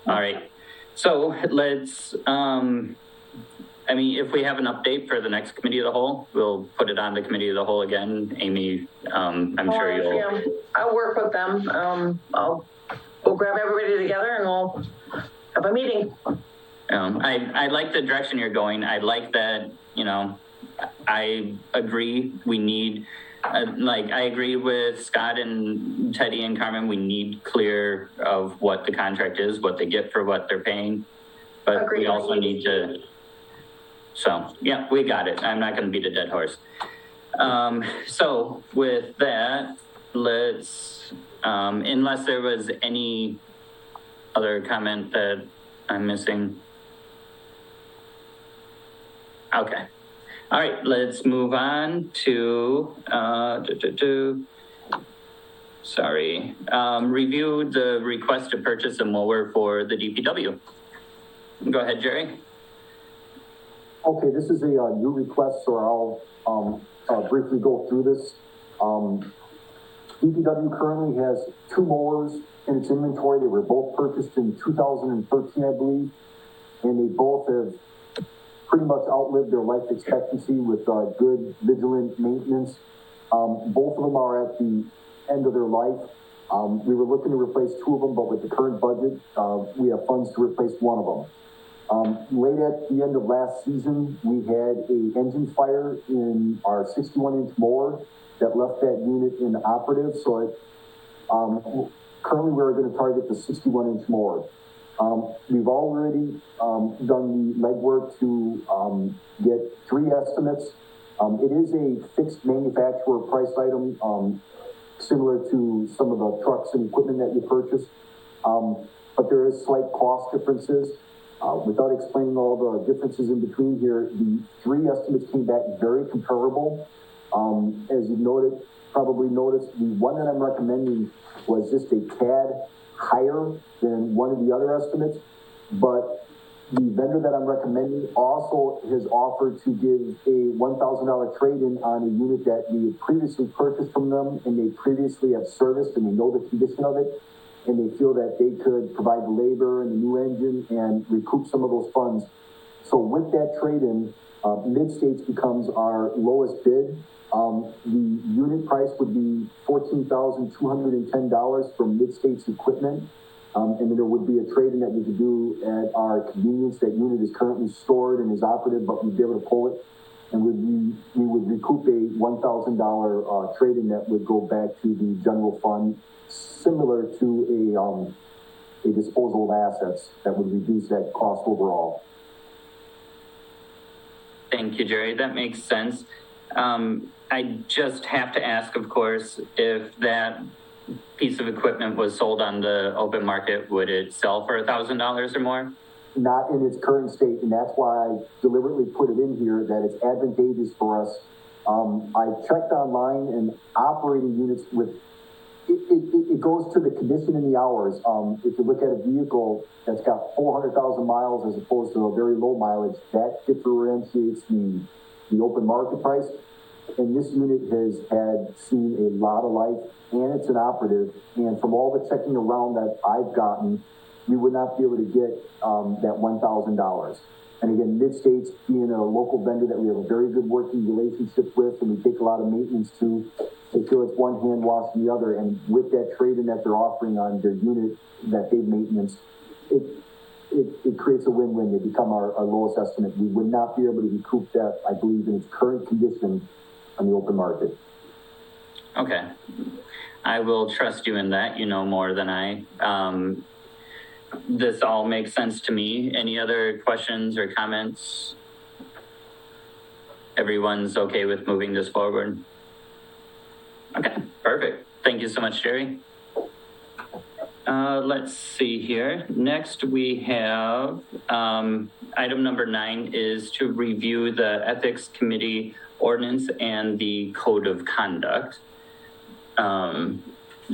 All right. So let's, I mean, if we have an update for the next committee of the whole, we'll put it on the committee of the whole again. Amy, I'm sure you'll. I'll work with them. We'll grab everybody together and we'll have a meeting. I like the direction you're going. I like that, you know, I agree we need, I agree with Scott and Teddy and Carmen. We need clear of what the contract is, what they get for what they're paying. But Agreed. We also need to, so yeah, we got it. I'm not going to beat a dead horse. So with that, let's, unless there was any other comment that I'm missing. Okay. All right, let's move on to, review the request to purchase a mower for the DPW. Go ahead, Jerry. Okay, this is a new request, so I'll briefly go through this. DPW currently has 2 mowers in its inventory. They were both purchased in 2013, I believe, and they both have pretty much outlived their life expectancy with good, vigilant maintenance. Both of them are at the end of their life. We were looking to replace 2 of them, but with the current budget, we have funds to replace 1 of them. Late at the end of last season, we had an engine fire in our 61-inch mower that left that unit inoperative. So it, currently we're going to target the 61-inch mower. We've already done the legwork to get 3 estimates. It is a fixed manufacturer price item, similar to some of the trucks and equipment that you purchase. But there is slight cost differences. Without explaining all the differences in between here, the 3 estimates came back very comparable. As you probably noticed, the one that I'm recommending was just a tad higher than one of the other estimates, but The vendor that I'm recommending also has offered to give a $1,000 trade-in on a unit that we had previously purchased from them and they previously have serviced and we know the condition of it. And they feel that they could provide the labor and the new engine and recoup some of those funds. So with that trade-in, Mid-States becomes our lowest bid. The unit price would be $14,210 from Mid-States equipment. And then there would be a trade-in that we could do at our convenience. That unit is currently stored and is operative, but we'd be able to pull it. And we would recoup a $1,000 trade-in that would go back to the general fund, similar to a disposal of assets that would reduce that cost overall. Thank you, Jerry. That makes sense. I just have to ask, of course, if that piece of equipment was sold on the open market, would it sell for $1,000 or more? Not in its current state, and that's why I deliberately put it in here, that it's advantageous for us. I checked online and operating units with, it goes to the condition and the hours. If you look at a vehicle that's got 400,000 miles as opposed to a very low mileage, that differentiates the open market price. And this unit has seen a lot of life, and it's an operative. And from all the checking around that I've gotten, we would not be able to get that $1,000. And again, Mid-States being a local vendor that we have a very good working relationship with, and we take a lot of maintenance to, they feel it's one hand washing the other. And with that trade-in that they're offering on their unit that they maintenance, it creates a win-win. They become our lowest estimate. We would not be able to recoup that, I believe, in its current condition on the open market. Okay. I will trust you in that. You know more than I. This all makes sense to me. Any other questions or comments? Everyone's okay with moving this forward? Okay, perfect. Thank you so much, Jerry. Let's see here. Next, we have item number 9 is to review the Ethics Committee ordinance and the Code of Conduct.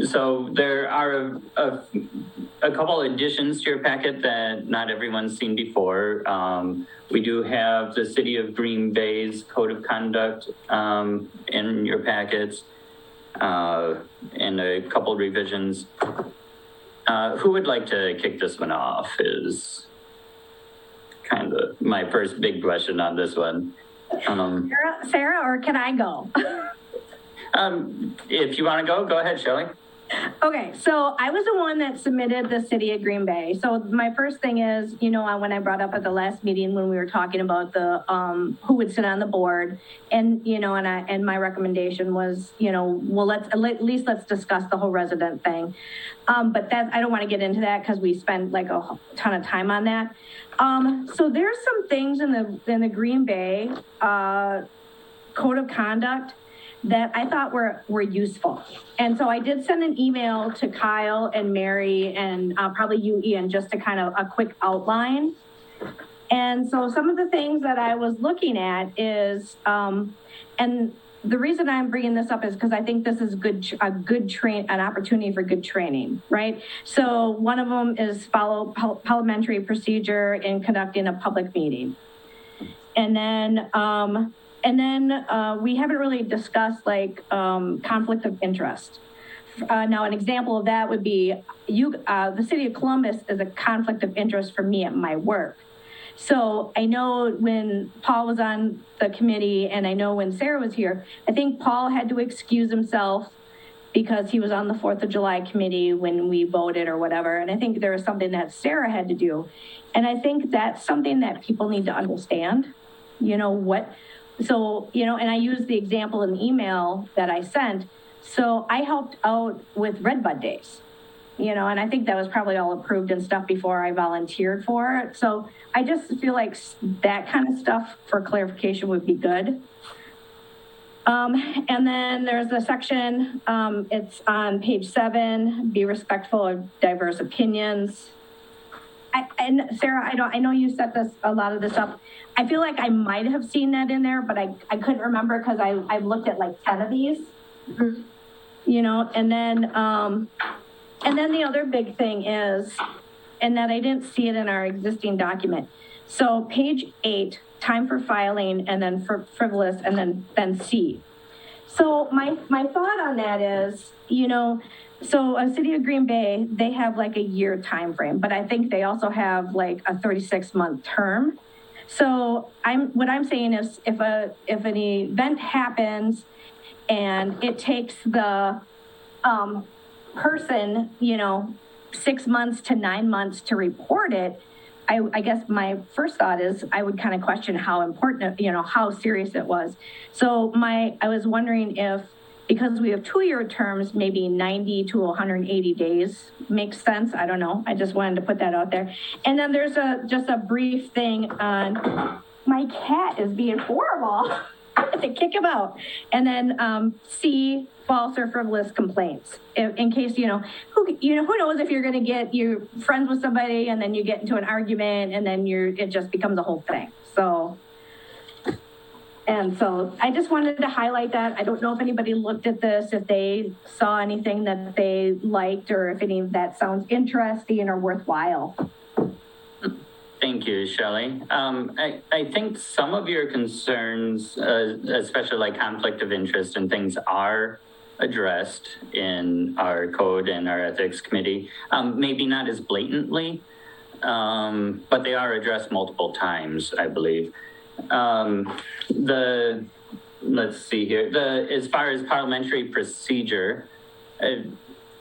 So there are a couple additions to your packet that not everyone's seen before. We do have the City of Green Bay's Code of Conduct in your packets and a couple revisions. Who would like to kick this one off is kind of my first big question on this one. Sarah, or can I go? If you want to go ahead, Shelley. Okay, so I was the one that submitted the City of Green Bay. So my first thing is, when I brought up at the last meeting when we were talking about the who would sit on the board, and and my recommendation was, well, let's discuss the whole resident thing. But that I don't want to get into that because we spent like a ton of time on that. So there's some things in the Green Bay Code of Conduct that I thought were useful. And so I did send an email to Kyle and Mary and probably you, Ian, just to kind of a quick outline. And so some of the things that I was looking at is, and the reason I'm bringing this up is because I think this is an opportunity for good training, right? So one of them is follow parliamentary procedure in conducting a public meeting. And then we haven't really discussed conflict of interest. Now, an example of that would be the City of Columbus is a conflict of interest for me at my work. So I know when Paul was on the committee and I know when Sarah was here, I think Paul had to excuse himself because he was on the 4th of July committee when we voted or whatever. And I think there was something that Sarah had to do. And I think that's something that people need to understand, So, and I used the example in the email that I sent. So I helped out with Red Bud Days, and I think that was probably all approved and stuff before I volunteered for it. So I just feel like that kind of stuff for clarification would be good. And then there's the section, it's on page 7, be respectful of diverse opinions. And Sarah, I know you set a lot of this up. I feel like I might have seen that in there, but I couldn't remember because I've looked at like 10 of these, and then the other big thing is, and that I didn't see it in our existing document. So page 8, time for filing, and then for frivolous, and then C. So my thought on that is, so a city of Green Bay, they have like a year time frame, but I think they also have like a 36-month term. So what I'm saying is if an event happens and it takes the person, 6 months to 9 months to report it, I guess my first thought is I would kind of question how important, how serious it was. So I was wondering if, because we have 2-year terms, maybe 90 to 180 days makes sense. I don't know. I just wanted to put that out there. And then there's just a brief thing on my cat is being horrible. I have to kick him out. And then C, false or frivolous complaints. In case, who knows if you're going to you're friends with somebody and then you get into an argument and then it just becomes a whole thing. So I just wanted to highlight that. I don't know if anybody looked at this, if they saw anything that they liked, or if any of that sounds interesting or worthwhile. Thank you, Shelley. I think some of your concerns, especially like conflict of interest and things, are addressed in our code and our ethics committee. Maybe not as blatantly, but they are addressed multiple times, I believe. Let's see here. As far as parliamentary procedure,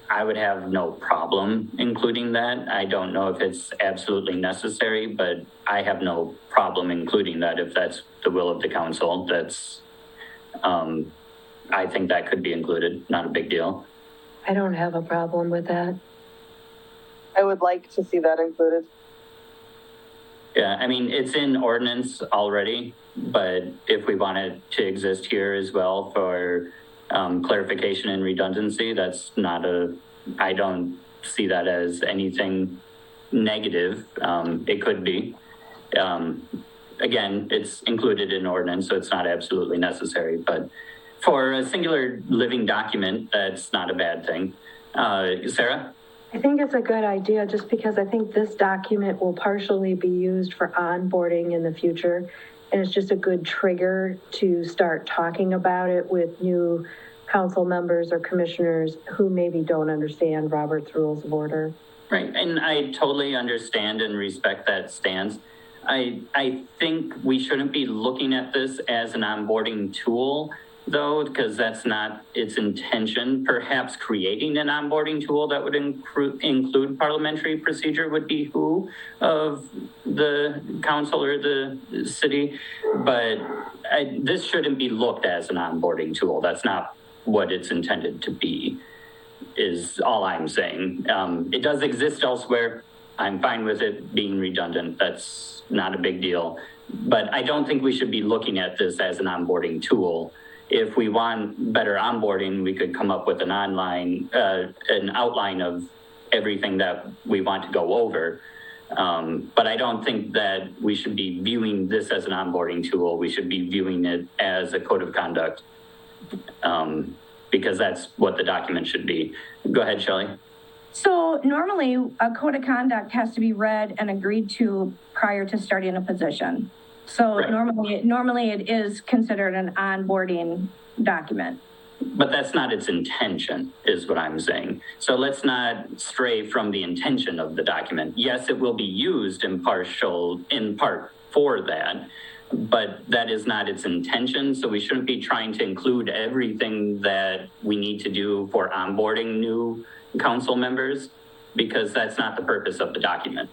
I would have no problem including that. I don't know if it's absolutely necessary, but I have no problem including that if that's the will of the council. I think that could be included, not a big deal. I don't have a problem with that. I would like to see that included. Yeah, I mean, it's in ordinance already, but if we want it to exist here as well for clarification and redundancy, I don't see that as anything negative. It could be. Again, it's included in ordinance, so it's not absolutely necessary, but for a singular living document, that's not a bad thing. Sarah? I think it's a good idea just because I think this document will partially be used for onboarding in the future. And it's just a good trigger to start talking about it with new council members or commissioners who maybe don't understand Robert's Rules of Order. Right, and I totally understand and respect that stance. I think we shouldn't be looking at this as an onboarding tool, though, because that's not its intention. Perhaps creating an onboarding tool that would include parliamentary procedure would behoove of the council or the city, but this shouldn't be looked as an onboarding tool. That's not what it's intended to be, is all I'm saying. It does exist elsewhere. I'm fine with it being redundant. That's not a big deal. But I don't think we should be looking at this as an onboarding tool. If we want better onboarding, we could come up with an outline of everything that we want to go over. But I don't think that we should be viewing this as an onboarding tool. We should be viewing it as a code of conduct, because that's what the document should be. Go ahead, Shelley. So normally a code of conduct has to be read and agreed to prior to starting a position. So right. Normally it is considered an onboarding document. But that's not its intention, is what I'm saying. So let's not stray from the intention of the document. Yes, it will be used in part for that, but that is not its intention. So we shouldn't be trying to include everything that we need to do for onboarding new council members, because that's not the purpose of the document.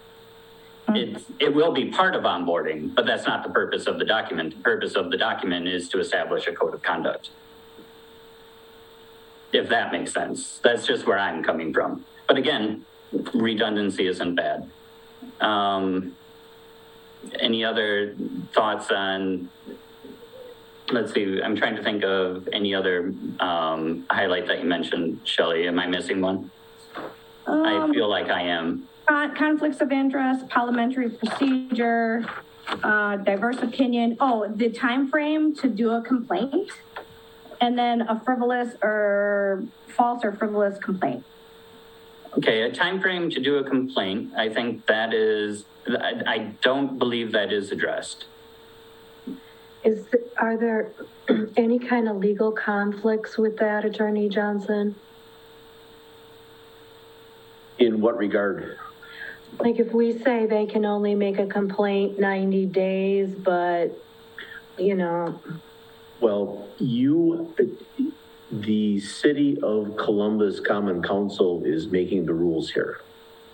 It will be part of onboarding, but that's not the purpose of the document. The purpose of the document is to establish a code of conduct. If that makes sense. That's just where I'm coming from. But again, redundancy isn't bad. Any other thoughts on, let's see, I'm trying to think of any other highlight that you mentioned, Shelley. Am I missing one? I feel like I am. Conflicts of interest, parliamentary procedure, diverse opinion. Oh, the time frame to do a complaint, and then a frivolous or false or frivolous complaint. Okay, a time frame to do a complaint, I think that is, I don't believe that is addressed. Are there any kind of legal conflicts with that, Attorney Johnson? In what regard? Like if we say they can only make a complaint 90 days, but, you know. Well, the City of Columbus Common Council is making the rules here.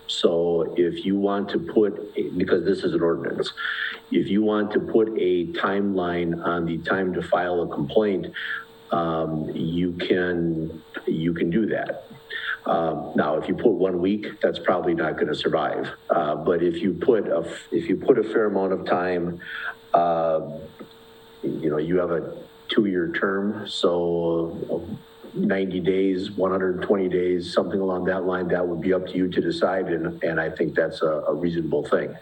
So if you want to put, because this is an ordinance, if you want to put a timeline on the time to file a complaint, you can do that. Now, if you put 1 week, that's probably not going to survive. But if you put a fair amount of time, you have a 2-year term, so 90 days, 120 days, something along that line, that would be up to you to decide, and I think that's a reasonable thing.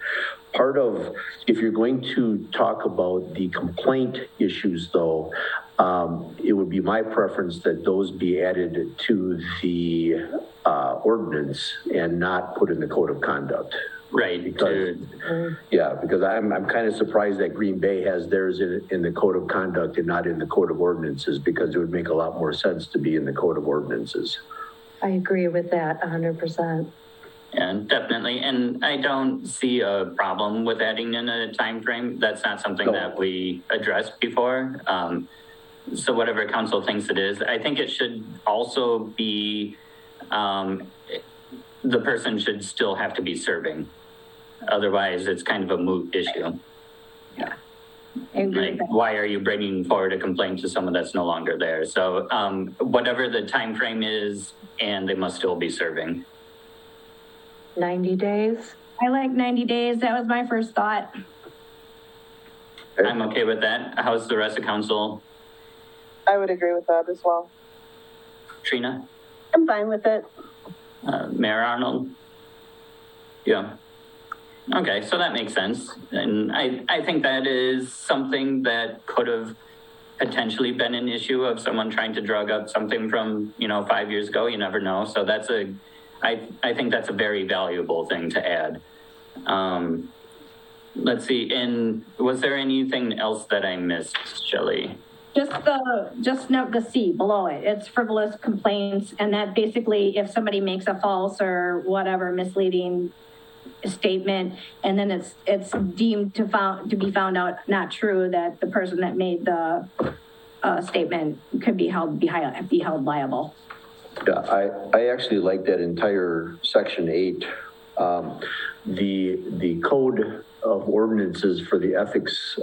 Part of, if you're going to talk about the complaint issues though, it would be my preference that those be added to the ordinance and not put in the code of conduct. Right. Because, because I'm kind of surprised that Green Bay has theirs in the code of conduct and not in the code of ordinances, because it would make a lot more sense to be in the code of ordinances. I agree with that 100%. And definitely, and I don't see a problem with adding in a time frame. That's not something that we addressed before. So whatever council thinks it is, I think it should also be, the person should still have to be serving. Otherwise, it's kind of a moot issue. Yeah. Like, why are you bringing forward a complaint to someone that's no longer there? So whatever the time frame is, and they must still be serving. 90 days? I like 90 days. That was my first thought. I'm okay with that. How's the rest of council? I would agree with that as well. Trina? I'm fine with it. Mayor Arnold? Yeah. Okay, so that makes sense. And I think that is something that could have potentially been an issue of someone trying to drug up something from, 5 years ago. You never know. So that's I think that's a very valuable thing to add. Let's see, and was there anything else that I missed, Shelley? Just note the C below it. It's frivolous complaints, and that basically, if somebody makes a false or whatever misleading statement, and then it's deemed to be found out not true, that the person that made the statement could be held liable. Yeah, I actually like that entire section 8. The code of ordinances for the ethics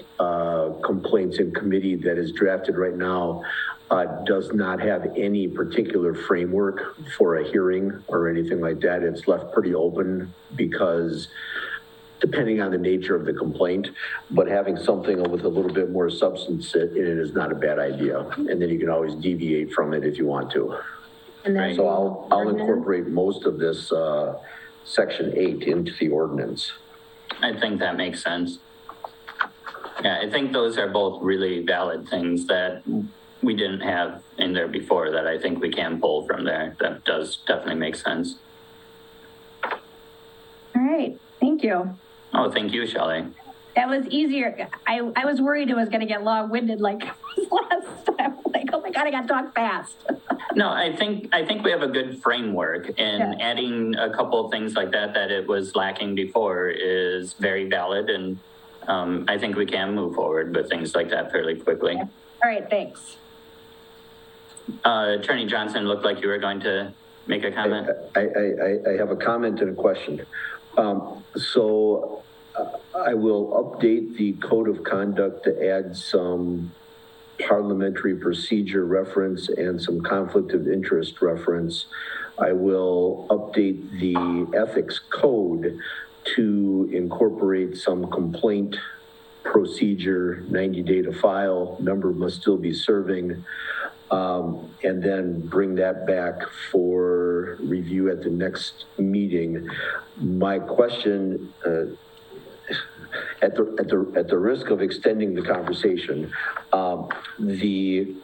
complaints in committee that is drafted right now does not have any particular framework for a hearing or anything like that. It's left pretty open because depending on the nature of the complaint, but having something with a little bit more substance in it is not a bad idea. And then you can always deviate from it if you want to. And so I'll incorporate most of this section 8 into the ordinance. I think that makes sense. Yeah, I think those are both really valid things that we didn't have in there before that I think we can pull from there. That does definitely make sense. All right, thank you. Oh, thank you, Shelley. That was easier. I was worried it was going to get long-winded like last time. Like, oh my God, I got to talk fast. No, I think we have a good framework, and adding a couple of things like that it was lacking before is very valid, and I think we can move forward with things like that fairly quickly. Okay. All right, thanks. Attorney Johnson looked like you were going to make a comment. I have a comment and a question. So I will update the code of conduct to add some parliamentary procedure reference and some conflict of interest reference. I will update the ethics code to incorporate some complaint procedure, 90 day to file, member must still be serving, and then bring that back for review at the next meeting. My question, at the risk of extending the conversation, the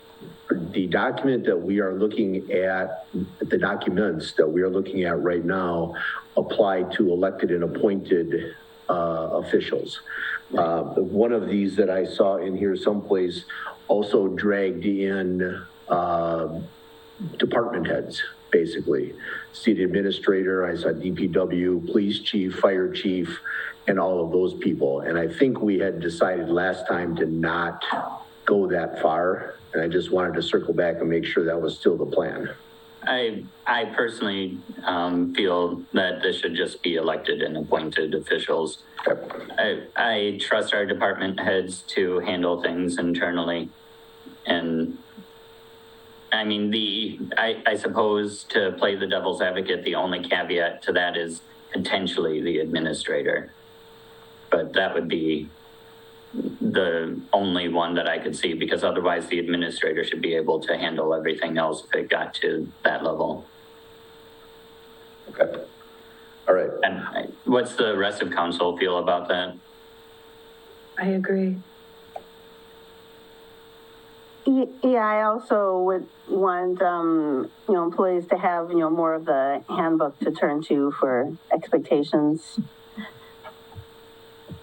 the document that we are looking at, the documents that we are looking at right now apply to elected and appointed officials. One of these that I saw in here someplace also dragged in department heads, basically. City administrator, I saw DPW, police chief, fire chief, and all of those people. And I think we had decided last time to not go that far. And I just wanted to circle back and make sure that was still the plan. I personally feel that this should just be elected and appointed officials. I trust our department heads to handle things internally. And I mean, I suppose, to play the devil's advocate, the only caveat to that is potentially the administrator. But that would be the only one that I could see, because otherwise the administrator should be able to handle everything else if it got to that level. Okay. All right. And what's the rest of council feel about that? I agree. Yeah, I also would want, employees to have, more of the handbook to turn to for expectations.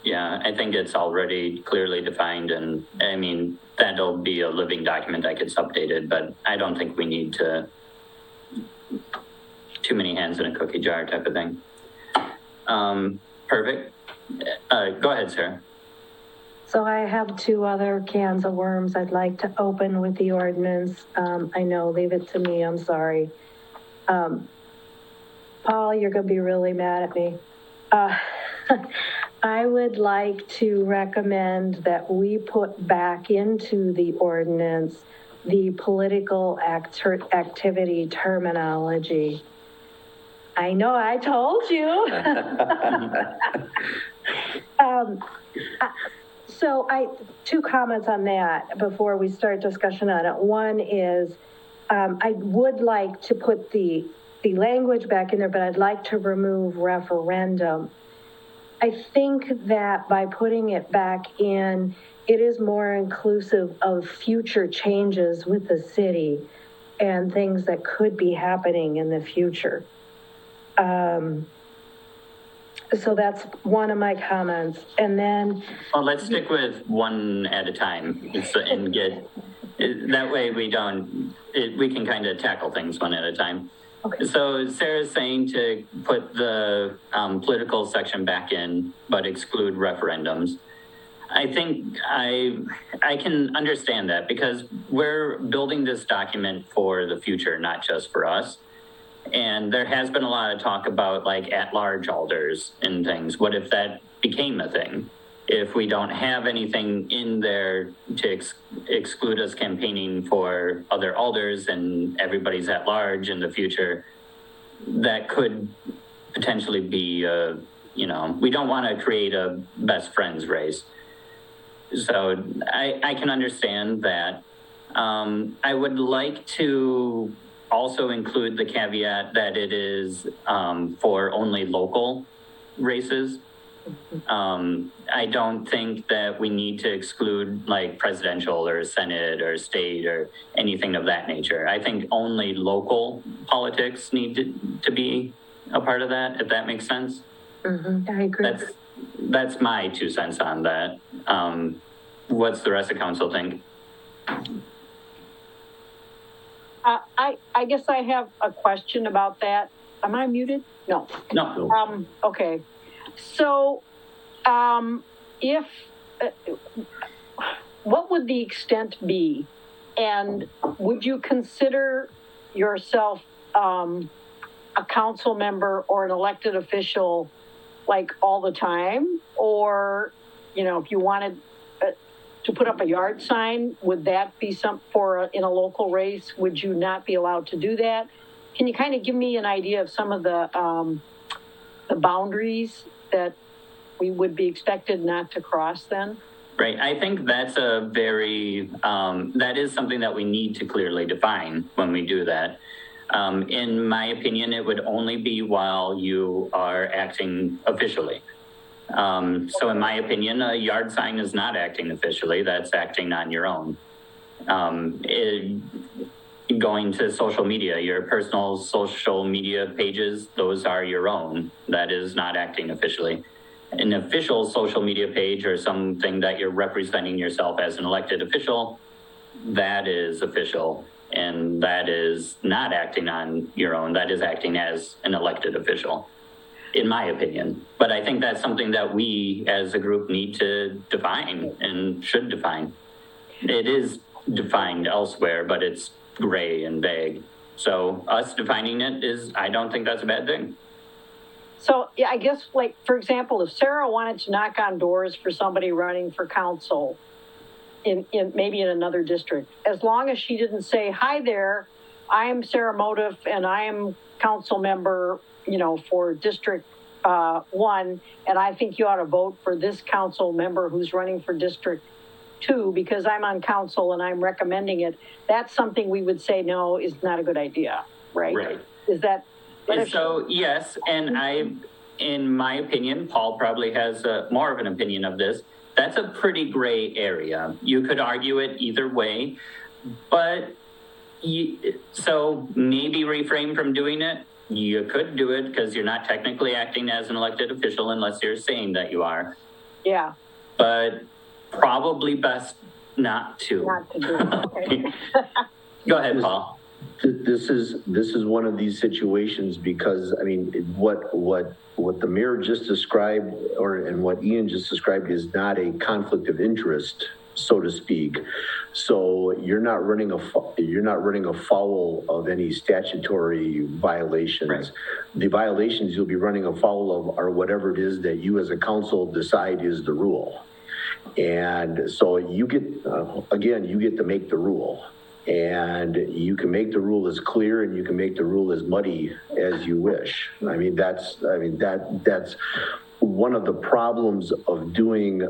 Yeah, I think it's already clearly defined, and I mean, that'll be a living document that gets updated, but I don't think we need to, too many hands in a cookie jar type of thing. Perfect. Go ahead, Sarah. So I have two other cans of worms I'd like to open with the ordinance. I know, leave it to me, I'm sorry. Paul, you're gonna be really mad at me. I would like to recommend that we put back into the ordinance the political activity terminology. I know, I told you. So two comments on that before we start discussion on it. One is, I would like to put the language back in there, but I'd like to remove referendum. I think that by putting it back in, it is more inclusive of future changes with the city and things that could be happening in the future. So that's one of my comments. And then... Well, let's stick with one at a time and get, that way we can kind of tackle things one at a time. Okay. So Sarah's saying to put the political section back in, but exclude referendums. I think I can understand that, because we're building this document for the future, not just for us. And there has been a lot of talk about like at-large alders and things. What if that became a thing? If we don't have anything in there to exclude us campaigning for other alders and everybody's at large in the future, that could potentially be, we don't want to create a best friends race. So I can understand that. I would like to also include the caveat that it is for only local races. I don't think that we need to exclude like presidential or Senate or state or anything of that nature. I think only local politics need to be a part of that, if that makes sense. Mm-hmm. I agree. That's my 2 cents on that. What's the rest of council think? I guess I have a question about that. Am I muted? No. No. Okay. So, what would the extent be? And would you consider yourself, a council member or an elected official, like all the time? Or, if you wanted to put up a yard sign, would that be in a local race? Would you not be allowed to do that? Can you kind of give me an idea of some of the boundaries that we would be expected not to cross then? Right. I think that's that is something that we need to clearly define when we do that. In my opinion, it would only be while you are acting officially. So in my opinion, a yard sign is not acting officially, that's acting on your own. Going to social media, your personal social media pages, those are your own. That is not acting officially. An official social media page or something that you're representing yourself as an elected official, that is official. And that is not acting on your own. That is acting as an elected official, in my opinion. But I think that's something that we as a group need to define and should define. It is defined elsewhere, but it's gray and vague. So us defining it is, I don't think that's a bad thing. So, yeah, I guess, like, for example, if Sarah wanted to knock on doors for somebody running for council in maybe in another district, as long as she didn't say, hi there, I am Sarah Motiff and I am council member, for District 1, and I think you ought to vote for this council member who's running for District 2 because I'm on council and I'm recommending it, that's something we would say, no, is not a good idea, right? Right. Is that... So, yes, and in my opinion, Paul probably has more of an opinion of this. That's a pretty gray area. You could argue it either way, but so maybe refrain from doing it. You could do it because you're not technically acting as an elected official unless you're saying that you are. Yeah. But probably best not to. Not to do it, okay. Go ahead, Paul. This is one of these situations because, I mean, what the mayor just described and what Ian just described is not a conflict of interest, so to speak. So you're not running afoul of any statutory violations. Right. The violations you'll be running afoul of are whatever it is that you as a council decide is the rule. And so you get, again, you get to make the rule. And you can make the rule as clear and you can make the rule as muddy as you wish. That's one of the problems of doing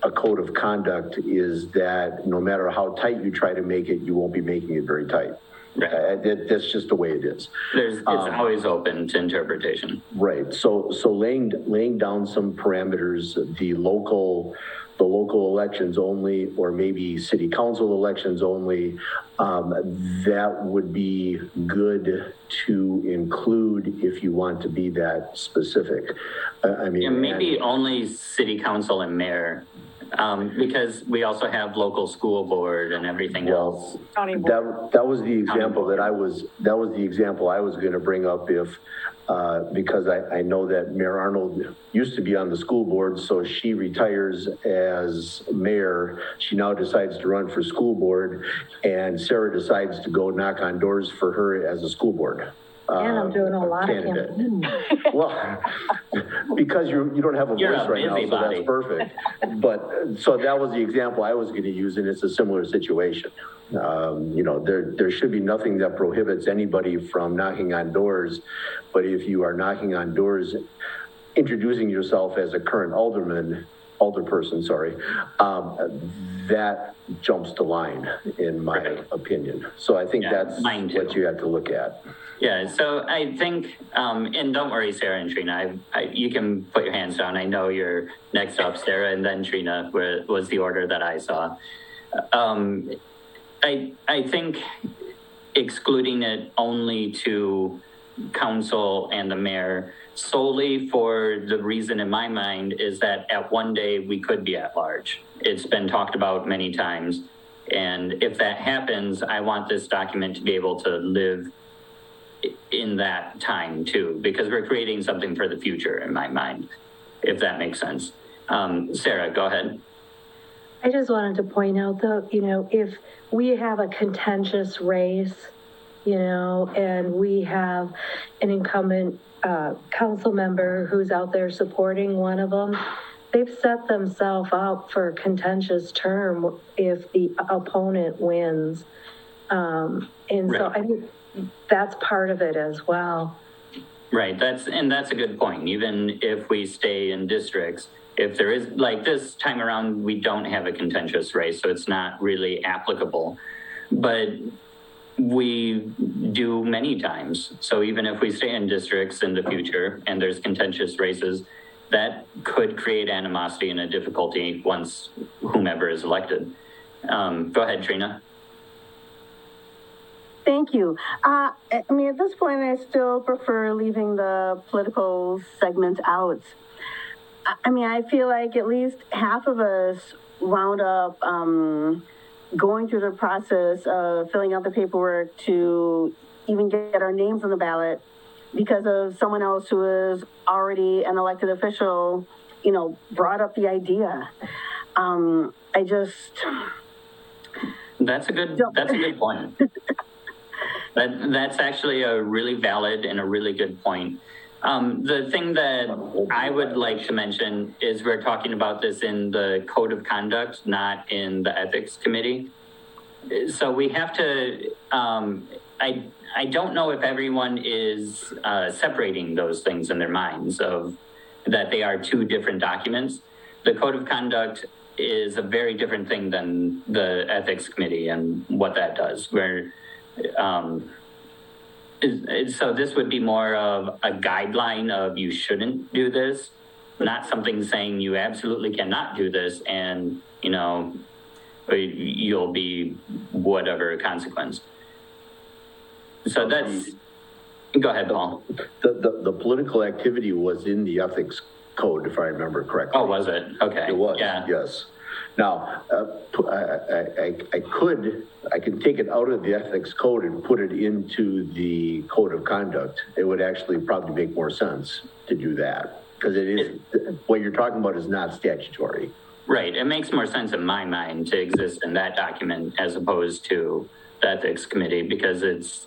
a code of conduct is that no matter how tight you try to make it, you won't be making it very tight. Right. That's just the way it is. It's always open to interpretation. Right. So laying down some parameters, the local elections only, or maybe city council elections only, that would be good to include if you want to be that specific. Maybe only city council and mayor, because we also have local school board and everything else. That was the example I was going to bring up because I know that Mayor Arnold used to be on the school board, so she retires as mayor. She now decides to run for school board, and Sarah decides to go knock on doors for her as a school board. And I'm doing a lot of campaigning. Well, because you don't have a voice right now, so that's perfect. But so that was the example I was going to use, and it's a similar situation. There should be nothing that prohibits anybody from knocking on doors, but if you are knocking on doors, introducing yourself as a current alderperson, that jumps the line, in my opinion. So I think that's what you have to look at. Yeah, so I think, and don't worry, Sarah and Trina, you can put your hands down. I know you're next up, Sarah, and then Trina was the order that I saw. I think excluding it only to council and the mayor solely for the reason in my mind is that at one day we could be at large. It's been talked about many times. And if that happens, I want this document to be able to live in that time too, because we're creating something for the future in my mind, if that makes sense. Sarah, go ahead. I just wanted to point out though, if we have a contentious race, and we have an incumbent council member who's out there supporting one of them, they've set themselves up for a contentious term if the opponent wins. So I think that's part of it as well. Right, that's a good point. Even if we stay in districts, if there is, like this time around, we don't have a contentious race, so it's not really applicable. But we do many times. So even if we stay in districts in the future and there's contentious races, that could create animosity and a difficulty once whomever is elected. Go ahead, Trina. Thank you. I mean, at this point, I still prefer leaving the political segment out. I mean, I feel like at least half of us wound up going through the process of filling out the paperwork to even get our names on the ballot because of someone else who is already an elected official, you know, brought up the idea. I just... That's a good point. That's actually a really valid and a really good point. The thing that I would like to mention is we're talking about this in the code of conduct, not in the ethics committee. So we have to, I don't know if everyone is separating those things in their minds of that they are two different documents. The code of conduct is a very different thing than the ethics committee and what that does, where so this would be more of a guideline of you shouldn't do this, not something saying you absolutely cannot do this and, you know, you'll be whatever consequence. So that's, go ahead, Paul. The political activity was in the ethics code, if I remember correctly. Oh, was it? Okay. It was, yeah. Yes. Now, I can take it out of the ethics code and put it into the code of conduct. It would actually probably make more sense to do that because it is, what you're talking about is not statutory. Right. It makes more sense in my mind to exist in that document as opposed to the ethics committee because it's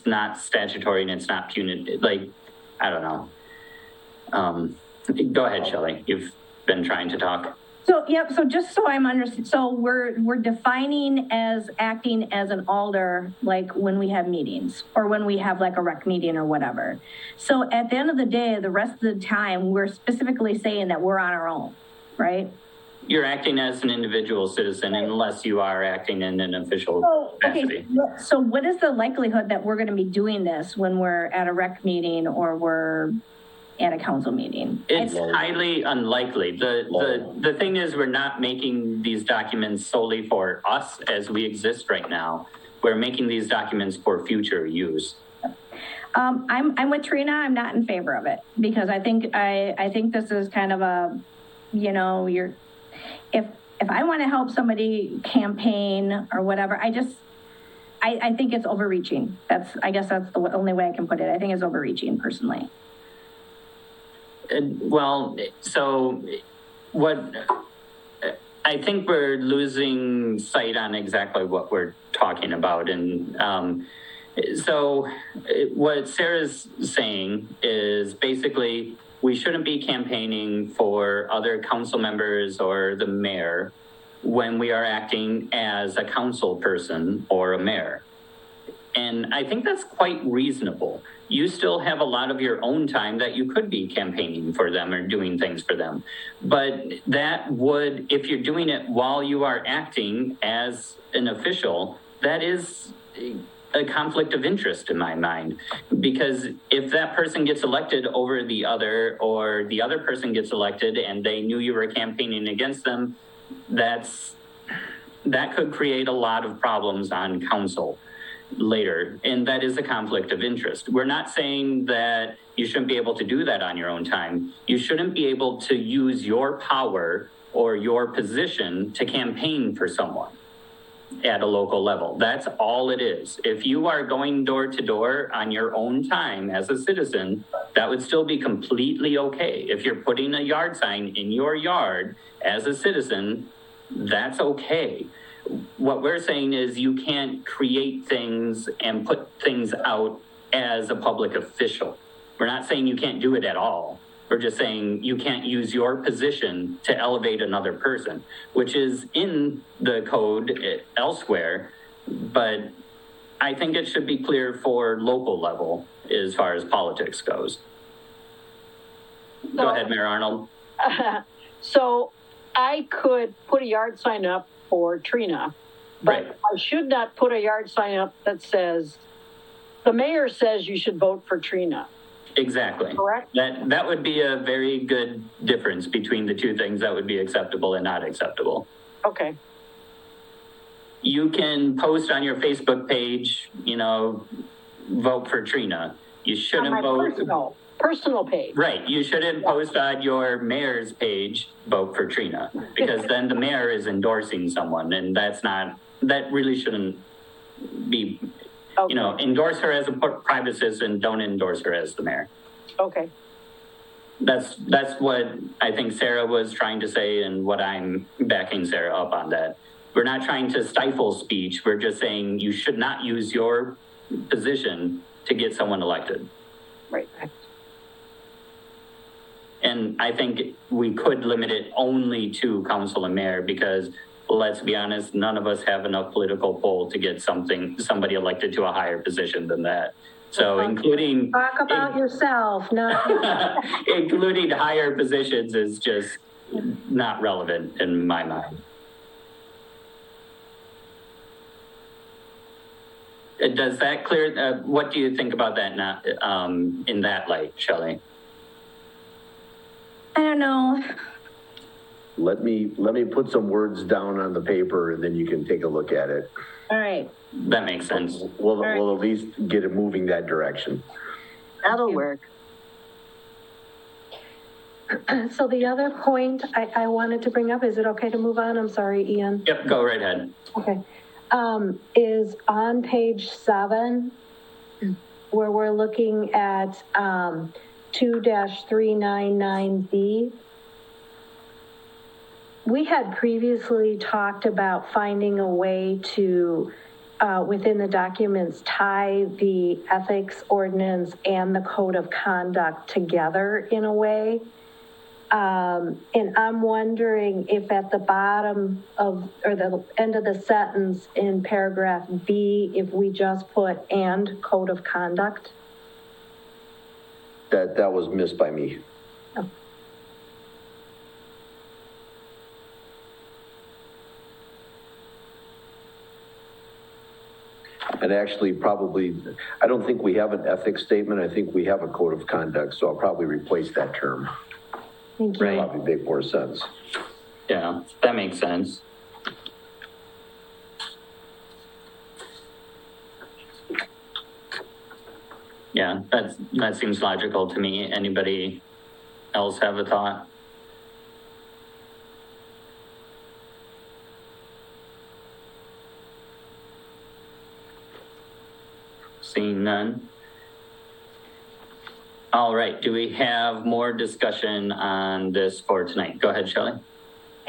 not statutory and it's not punitive. Like, I don't know. Go ahead, Shelley. You've been trying to talk. So, yep, so just so I'm understanding, so we're defining as acting as an alder, like when we have meetings or when we have like a rec meeting or whatever. So at the end of the day, the rest of the time, we're specifically saying that we're on our own, right? You're acting as an individual citizen unless you are acting in an official capacity. Okay, so what is the likelihood that we're going to be doing this when we're at a rec meeting or we're at a council meeting? It's highly unlikely. The thing is, we're not making these documents solely for us as we exist right now. We're making these documents for future use. I'm with Trina. I'm not in favor of it because I think this is kind of a, you know, if I want to help somebody campaign or whatever, I think it's overreaching. I guess that's the only way I can put it. I think it's overreaching personally. Well, so what I think we're losing sight on exactly what we're talking about. And so what Sarah's saying is basically we shouldn't be campaigning for other council members or the mayor when we are acting as a council person or a mayor. And I think that's quite reasonable. You still have a lot of your own time that you could be campaigning for them or doing things for them. But that would, if you're doing it while you are acting as an official, that is a conflict of interest in my mind. Because if that person gets elected over the other, or the other person gets elected and they knew you were campaigning against them, that could create a lot of problems on council later, and that is a conflict of interest. We're not saying that you shouldn't be able to do that on your own time. You shouldn't be able to use your power or your position to campaign for someone at a local level. That's all it is. If you are going door to door on your own time as a citizen, that would still be completely okay. If you're putting a yard sign in your yard as a citizen, that's okay. What we're saying is you can't create things and put things out as a public official. We're not saying you can't do it at all. We're just saying you can't use your position to elevate another person, which is in the code elsewhere. But I think it should be clear for local level as far as politics goes. Go ahead, Mayor Arnold. So I could put a yard sign up for Trina, but right. I should not put a yard sign up that says, the mayor says you should vote for Trina. Exactly. Correct? That would be a very good difference between the two things that would be acceptable and not acceptable. Okay. you can post on your Facebook page, you know, vote for Trina. You shouldn't On my vote. personal page. Right, you shouldn't post on your mayor's page, vote for Trina, because then the mayor is endorsing someone, and that really shouldn't be, you know, endorse her as a private citizen, don't endorse her as the mayor. Okay. That's what I think Sarah was trying to say, and what I'm backing Sarah up on that. We're not trying to stifle speech, we're just saying you should not use your position to get someone elected. Right. And I think we could limit it only to council and mayor, because let's be honest, none of us have enough political pull to get somebody elected to a higher position than that. So including... Talk about yourself, not... including higher positions is just not relevant in my mind. Does that clear, what do you think about that now, in that light, Shelley? I don't know. Let me put some words down on the paper and then you can take a look at it. All right. That makes sense. We'll at least get it moving that direction. That'll work. So the other point I wanted to bring up, is it okay to move on? I'm sorry, Ian. Yep, go right ahead. Okay. Is on page 7, where we're looking at 2-399B. We had previously talked about finding a way to, within the documents, tie the ethics ordinance and the code of conduct together in a way. And I'm wondering if at the bottom of, or the end of the sentence in paragraph B, if we just put "and code of conduct." That was missed by me. Oh. And actually, probably, I don't think we have an ethics statement. I think we have a code of conduct, so I'll probably replace that term. Thank you. Right. Probably make more sense. Yeah, that makes sense. Yeah, that seems logical to me. Anybody else have a thought? Seeing none. All right, do we have more discussion on this for tonight? Go ahead, Shelley.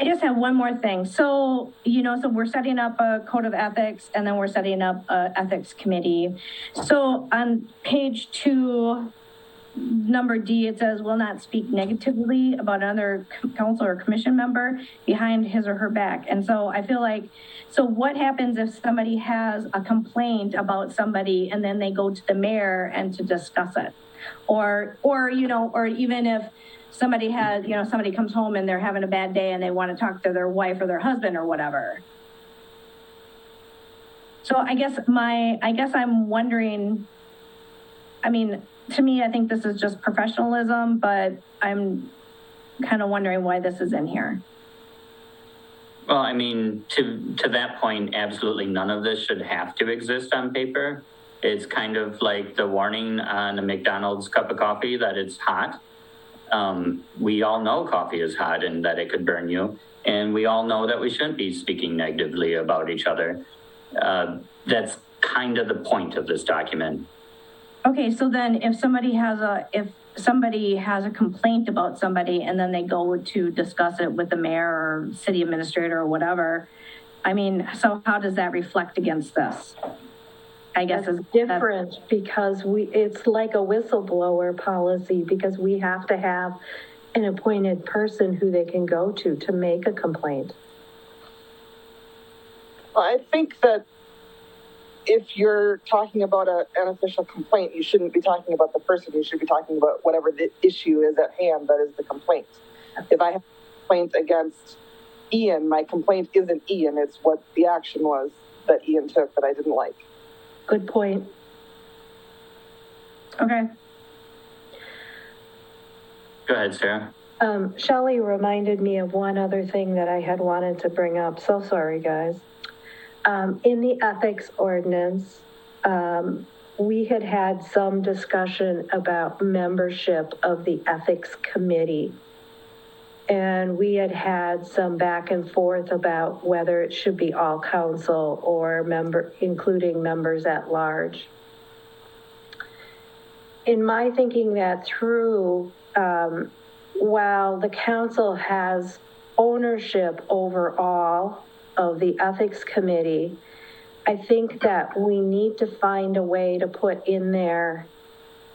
I just have one more thing. So, so we're setting up a code of ethics, and then we're setting up a ethics committee. So on page 2, number D, it says will not speak negatively about another council or commission member behind his or her back. And so I feel like, so what happens if somebody has a complaint about somebody and then they go to the mayor and to discuss it? Or even if somebody has, somebody comes home and they're having a bad day and they want to talk to their wife or their husband or whatever. So I guess I'm wondering, to me, I think this is just professionalism, but I'm kind of wondering why this is in here. Well, to that point, absolutely none of this should have to exist on paper. It's kind of like the warning on a McDonald's cup of coffee that it's hot. We all know coffee is hot and that it could burn you. And we all know that we shouldn't be speaking negatively about each other. That's kind of the point of this document. Okay, so then if somebody has a complaint about somebody and then they go to discuss it with the mayor or city administrator or whatever, so how does that reflect against this? I guess it's different because it's like a whistleblower policy, because we have to have an appointed person who they can go to make a complaint. Well, I think that if you're talking about an official complaint, you shouldn't be talking about the person. You should be talking about whatever the issue is at hand that is the complaint. If I have a complaint against Ian, my complaint isn't Ian. It's what the action was that Ian took that I didn't like. Good point. Okay. Go ahead, Sarah. Shelley reminded me of one other thing that I had wanted to bring up. So sorry, guys. In the ethics ordinance, we had had some discussion about membership of the ethics committee. And we had had some back and forth about whether it should be all council or including members at large. In my thinking that through, while the council has ownership over all of the ethics committee, I think that we need to find a way to put in there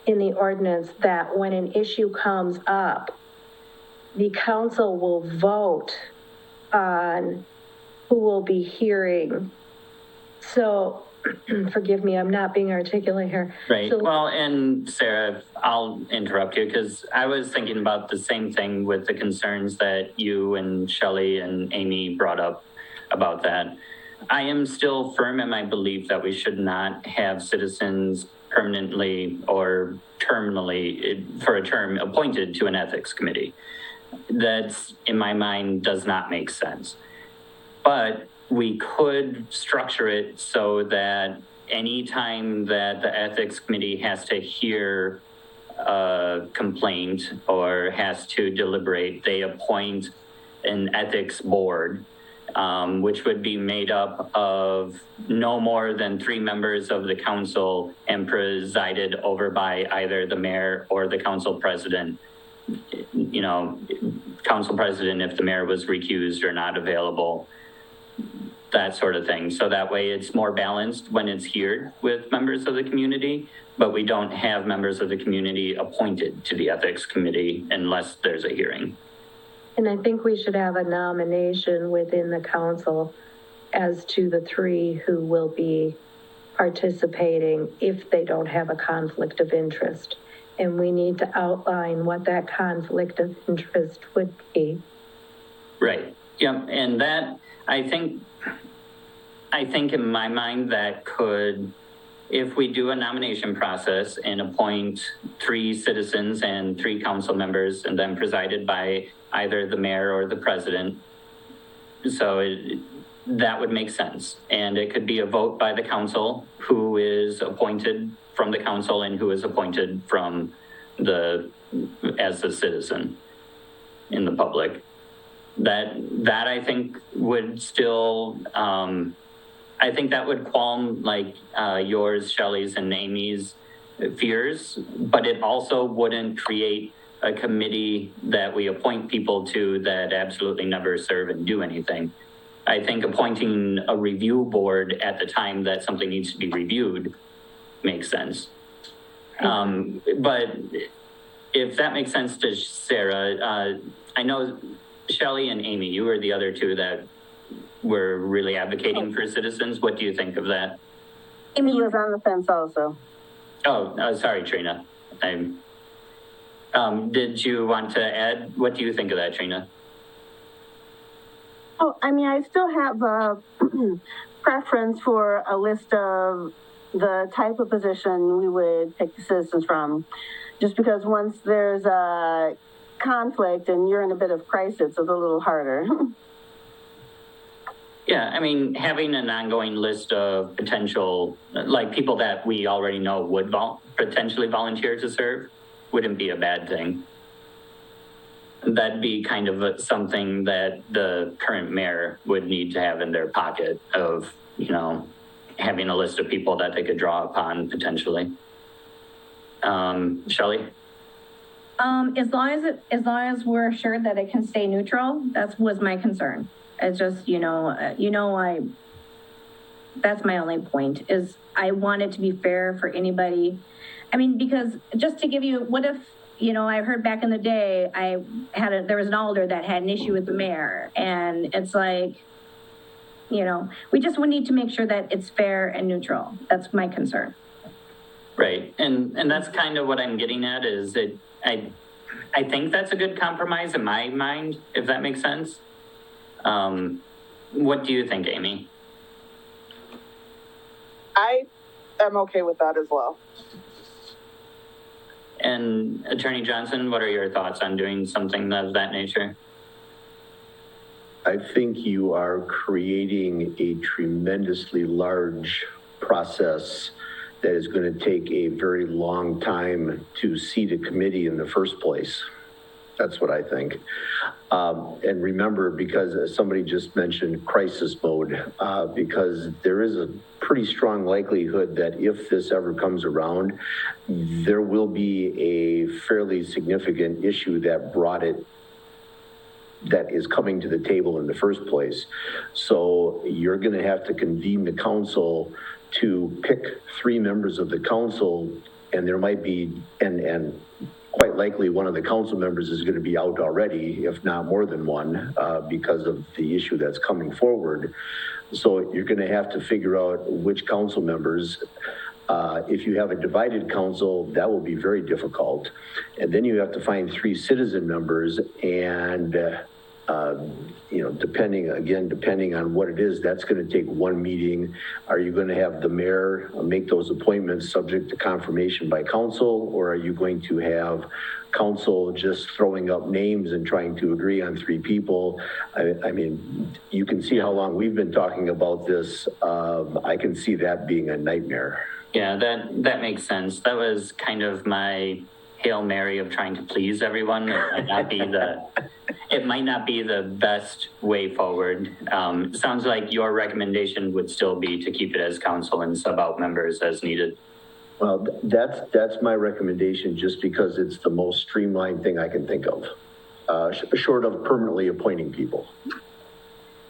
in the ordinance that when an issue comes up, the council will vote on who will be hearing. So, forgive me, I'm not being articulate here. Right. So, well, and Sarah, I'll interrupt you because I was thinking about the same thing with the concerns that you and Shelley and Amy brought up about that. I am still firm in my belief that we should not have citizens permanently or terminally for a term appointed to an ethics committee. That's, in my mind, does not make sense. But we could structure it so that anytime that the ethics committee has to hear a complaint or has to deliberate, they appoint an ethics board, which would be made up of no more than 3 members of the council and presided over by either the mayor or the council president. You know, council president if the mayor was recused or not available, that sort of thing. So that way it's more balanced when it's here with members of the community, but we don't have members of the community appointed to the ethics committee unless there's a hearing. and I think we should have a nomination within the council as to the 3 who will be participating if they don't have a conflict of interest. And we need to outline what that conflict of interest would be. Right. Yeah. And that, I think in my mind that could, if we do a nomination process and appoint 3 citizens and 3 council members and then presided by either the mayor or the president, so that would make sense. And it could be a vote by the council who is appointed from the council and who is appointed from as a citizen in the public. That I think would still, I think that would qualm like yours, Shelley's, and Amy's fears, but it also wouldn't create a committee that we appoint people to that absolutely never serve and do anything. I think appointing a review board at the time that something needs to be reviewed makes sense. But if that makes sense to Sarah, I know Shelley and Amy, you were the other 2 that were really advocating for citizens. What do you think of that? Amy was on the fence also. Oh, sorry, Trina. Did you want to add? What do you think of that, Trina? Oh, I mean, I still have a preference for a list of the type of position we would pick the citizens from. Just because once there's a conflict and you're in a bit of crisis, it's a little harder. Yeah, I mean, having an ongoing list of potential, like people that we already know would potentially volunteer to serve wouldn't be a bad thing. That'd be kind of something that the current mayor would need to have in their pocket of, you know, having a list of people that they could draw upon potentially. Shelley? As long as we're sure that it can stay neutral, that was my concern. It's just, that's my only point is I want it to be fair for anybody. I mean, because just to give you, what if, I heard back in the day, there was an alder that had an issue with the mayor, and it's like, we just would need to make sure that it's fair and neutral. That's my concern. Right. And that's kind of what I'm getting at is that I think that's a good compromise in my mind, if that makes sense. What do you think, Amy? I am okay with that as well. And Attorney Johnson, what are your thoughts on doing something of that nature? I think you are creating a tremendously large process that is going to take a very long time to seat a committee in the first place. That's what I think. And remember, because somebody just mentioned crisis mode, because there is a pretty strong likelihood that if this ever comes around, there will be a fairly significant issue that is coming to the table in the first place. So you're going to have to convene the council to pick 3 members of the council, and there might be, and quite likely one of the council members is going to be out already, if not more than one, because of the issue that's coming forward. So you're going to have to figure out which council members. If you have a divided council, that will be very difficult. And then you have to find 3 citizen members, and depending on what it is, that's going to take 1 meeting. Are you going to have the mayor make those appointments subject to confirmation by council, or are you going to have council just throwing up names and trying to agree on 3 people? I mean, you can see how long we've been talking about this. I can see that being a nightmare. Yeah, that makes sense. That was kind of my Hail Mary of trying to please everyone. It might not be the best way forward. Sounds like your recommendation would still be to keep it as council and sub out members as needed. Well, that's my recommendation, just because it's the most streamlined thing I can think of, short of permanently appointing people.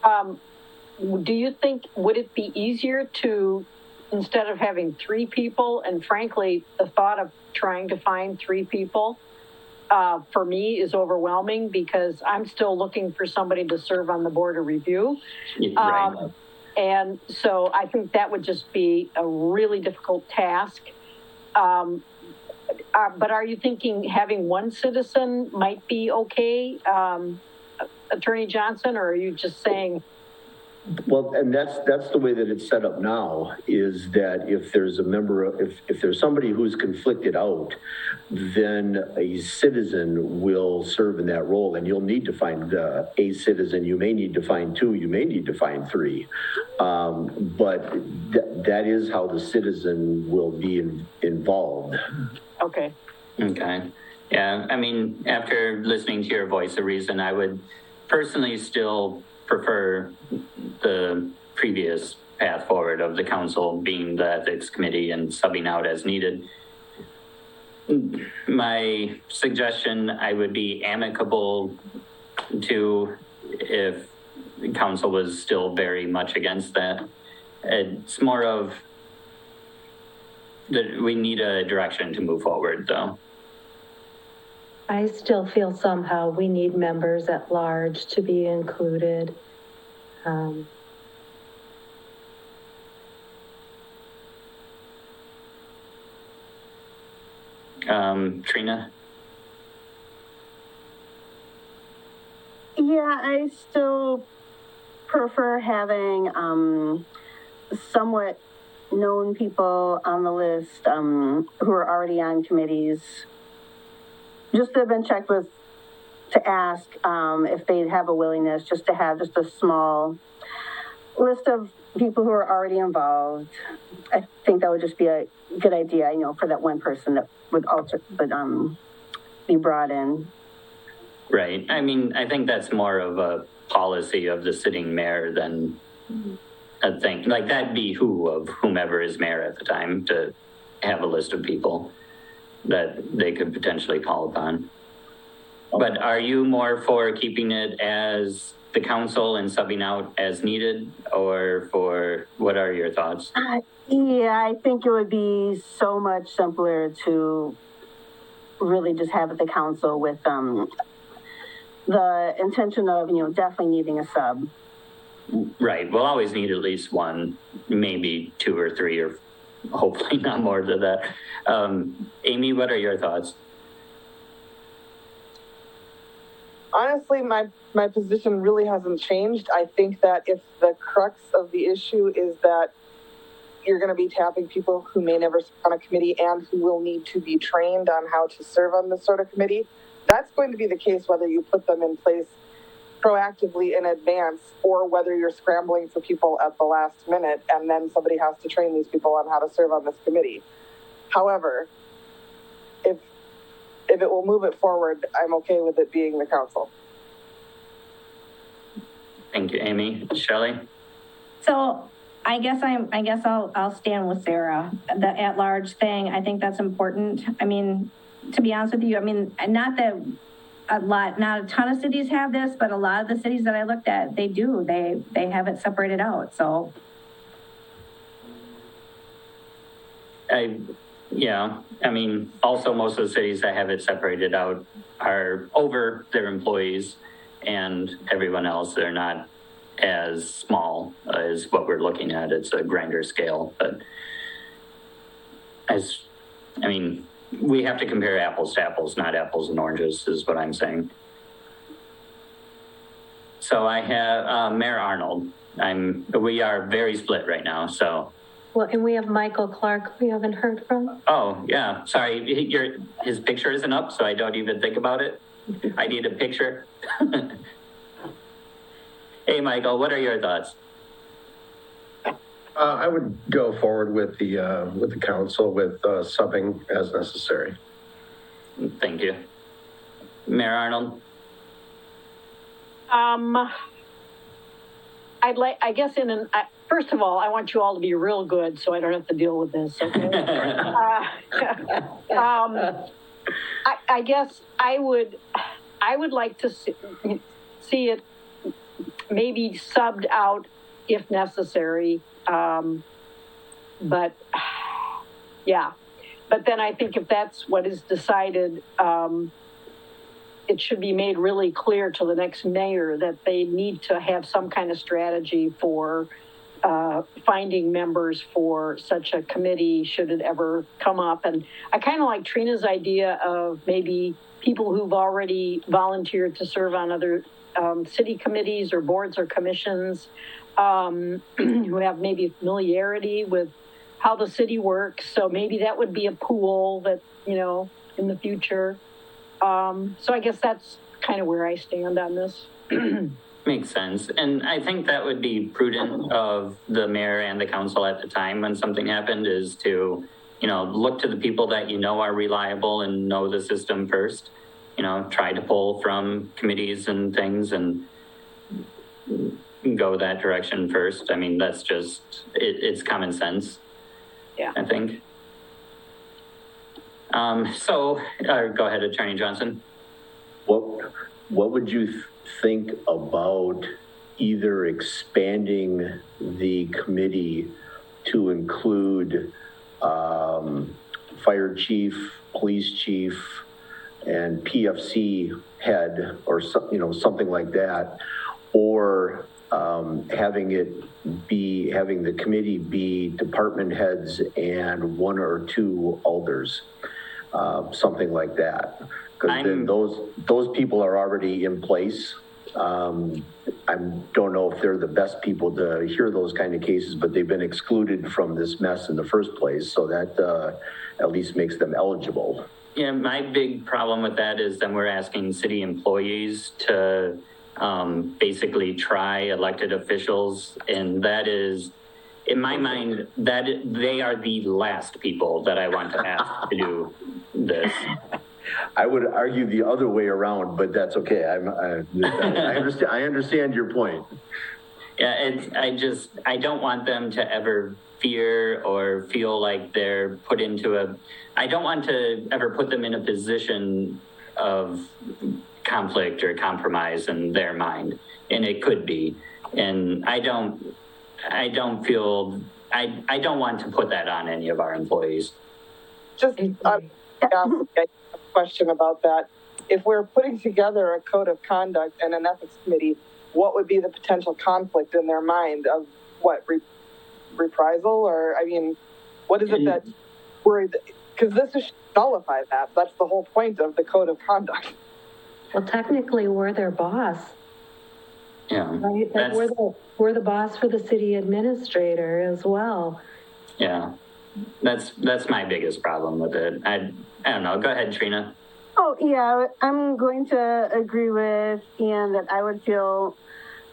Do you think, would it be easier to, instead of having 3 people, and frankly, the thought of trying to find 3 people, for me is overwhelming, because I'm still looking for somebody to serve on the board of review. Right. And so I think that would just be a really difficult task. But are you thinking having 1 citizen might be okay, Attorney Johnson, or are you just saying? Well, and that's the way that it's set up now, is that if there's a member, if there's somebody who's conflicted out, then a citizen will serve in that role, and you'll need to find a citizen. You may need to find 2, you may need to find 3. But that is how the citizen will be involved. Okay. Okay. Yeah, I mean, after listening to your voice of reason, I would personally still prefer the previous path forward of the council being the ethics committee and subbing out as needed. My suggestion, I would be amicable to, if the council was still very much against that. It's more of that we need a direction to move forward, though. I still feel somehow we need members at large to be included. Trina? Yeah, I still prefer having somewhat known people on the list who are already on committees, just to have been checked with, to ask if they'd have a willingness just to have just a small list of people who are already involved. I think that would just be a good idea, for that 1 person that would be brought in. Right. I mean, I think that's more of a policy of the sitting mayor than a thing. Like, that'd be of whomever is mayor at the time, to have a list of people that they could potentially call upon. But are you more for keeping it as the council and subbing out as needed, or what are your thoughts? Yeah, I think it would be so much simpler to really just have it the council with the intention of, definitely needing a sub. Right. We'll always need at least 1, maybe 2 or 3, or hopefully not more than that. Amy, what are your thoughts? Honestly, my position really hasn't changed. I think that if the crux of the issue is that you're going to be tapping people who may never serve on a committee and who will need to be trained on how to serve on this sort of committee, that's going to be the case whether you put them in place proactively in advance, or whether you're scrambling for people at the last minute and then somebody has to train these people on how to serve on this committee. However, if it will move it forward, I'm okay with it being the council. Thank you, Amy. Shelley? So I guess I'll stand with Sarah. The at-large thing, I think that's important. I mean, to be honest with you, I mean, not that not a ton of cities have this, but a lot of the cities that I looked at, they do. They have it separated out, so. Yeah, I mean, also most of the cities that have it separated out are over their employees, and everyone else, they're not as small as what we're looking at. It's a grander scale, but I mean, we have to compare apples to apples, not apples and oranges, is what I'm saying. So I have Mayor Arnold. We are very split right now, so. Well, and we have Michael Clark we haven't heard from. Oh, yeah, sorry, his picture isn't up, so I don't even think about it. I need a picture. Hey, Michael, what are your thoughts? I would go forward with the council with subbing as necessary. Thank you. Mayor Arnold? I guess first of all, I want you all to be real good so I don't have to deal with this, okay? I guess I would like to see it maybe subbed out if necessary. But yeah, but then I think if that's what is decided, it should be made really clear to the next mayor that they need to have some kind of strategy for finding members for such a committee should it ever come up. And I kind of like Trina's idea of maybe people who've already volunteered to serve on other city committees or boards or commissions, who have maybe familiarity with how the city works. So maybe that would be a pool that, in the future. So I guess that's kind of where I stand on this. Makes sense. And I think that would be prudent of the mayor and the council at the time when something happened, is to, look to the people that are reliable and know the system first. Try to pull from committees and things and go that direction first. I mean, that's just, it's common sense. Yeah. I think. So go ahead, Attorney Johnson. What would you think about either expanding the committee to include fire chief, police chief, and PFC head, or something like that, or having the committee be department heads and one or two alders, something like that. Because then those people are already in place. I don't know if they're the best people to hear those kind of cases, but they've been excluded from this mess in the first place, so that at least makes them eligible. Yeah, my big problem with that is then we're asking city employees to basically try elected officials, and that is, in my mind, that they are the last people that I want to ask to do this. I would argue the other way around, but that's okay. I understand your point. Yeah, I don't want them to ever fear or feel like they're put into I don't want to ever put them in a position of conflict or compromise in their mind, and it could be. And I don't want to put that on any of our employees. Just a question about that. If we're putting together a code of conduct and an ethics committee, what would be the potential conflict in their mind of what, reprisal? Or, I mean, what is it that we're, because this is nullify that. That's the whole point of the code of conduct. Well, technically, we're their boss. Yeah. Right? Like we're the boss for the city administrator as well. Yeah. That's my biggest problem with it. I don't know. Go ahead, Trina. Oh, yeah, I'm going to agree with Ian that I would feel,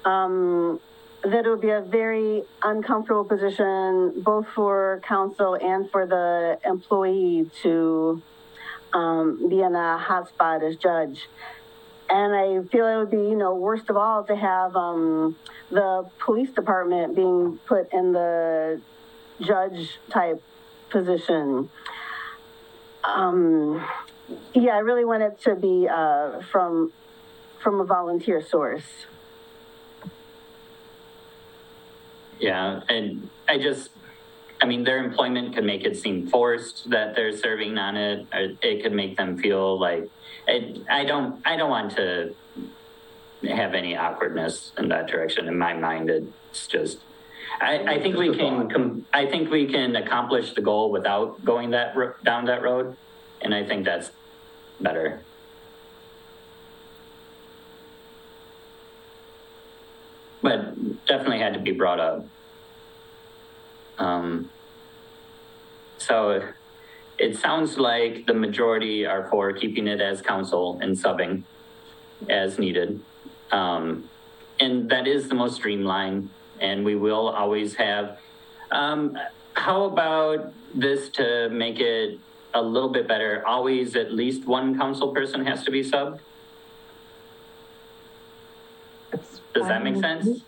that it would be a very uncomfortable position, both for council and for the employee to, be in a hot spot as judge. And I feel it would be, worst of all to have, the police department being put in the judge type position. Yeah, I really want it to be, from a volunteer source. Yeah, and I mean, their employment could make it seem forced that they're serving on it, or it could make them feel like, I don't want to have any awkwardness in that direction. In my mind, it's just, I think we can, I think we can accomplish the goal without going down that road, and I think that's better. But definitely had to be brought up. So it sounds like the majority are for keeping it as council and subbing as needed. And that is the most streamlined, and we will always have, how about this to make it a little bit better? Always at least one council person has to be subbed? Does that make sense?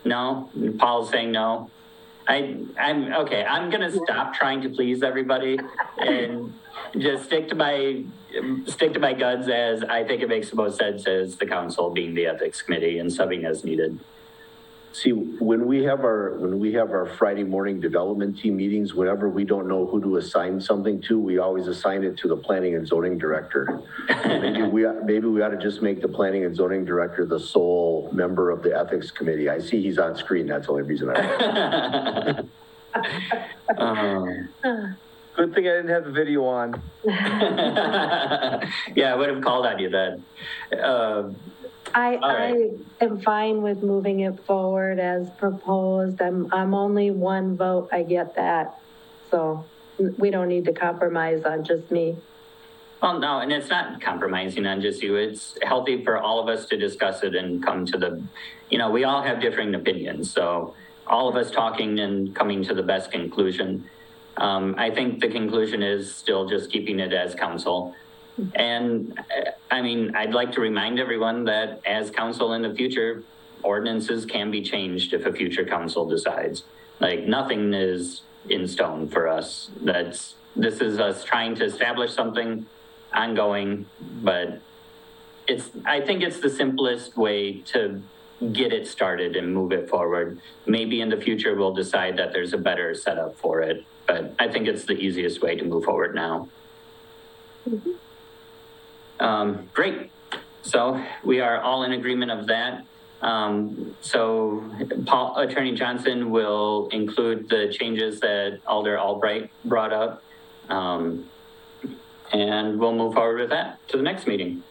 No? Paul's saying no? I'm okay. I'm gonna stop trying to please everybody and just stick to my guns, as I think it makes the most sense as the council being the ethics committee and subbing as needed. See, when we have our Friday morning development team meetings, whenever we don't know who to assign something to, we always assign it to the planning and zoning director. Maybe we ought to just make the planning and zoning director the sole member of the ethics committee. I see he's on screen. That's the only reason I. Good thing I didn't have the video on. Yeah, I would have called on you then. I am fine with moving it forward as proposed. I'm only one vote, I get that. So we don't need to compromise on just me. Well, no, and it's not compromising on just you. It's healthy for all of us to discuss it and come to the, we all have differing opinions. So all of us talking and coming to the best conclusion. I think the conclusion is still just keeping it as council. And I mean, I'd like to remind everyone that as council in the future, ordinances can be changed if a future council decides. Like, nothing is in stone for us. This is us trying to establish something ongoing, but I think it's the simplest way to get it started and move it forward. Maybe in the future we'll decide that there's a better setup for it, but I think it's the easiest way to move forward now. Mm-hmm. Great. So we are all in agreement of that. So Attorney Johnson will include the changes that Alder Albright brought up. And we'll move forward with that to the next meeting.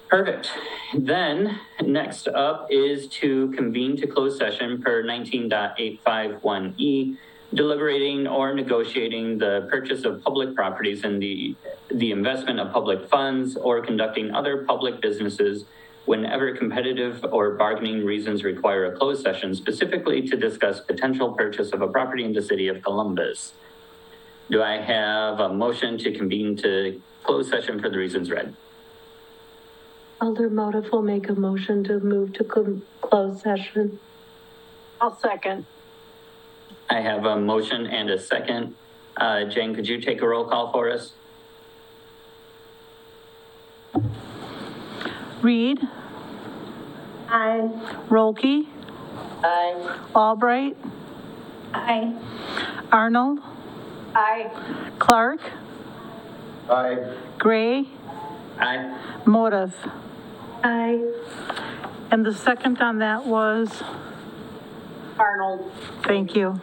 Perfect. Then next up is to convene to close session per 19.851E, deliberating or negotiating the purchase of public properties and the investment of public funds, or conducting other public businesses whenever competitive or bargaining reasons require a closed session, specifically to discuss potential purchase of a property in the city of Columbus. Do I have a motion to convene to closed session for the reasons read? Alder Motif will make a motion to move to closed session. I'll second. I have a motion and a second. Jane, could you take a roll call for us? Reed. Aye. Rolke. Aye. Albright. Aye. Arnold. Aye. Clark. Aye. Gray. Aye. Motif. Aye. And the second on that was? Arnold. Thank you.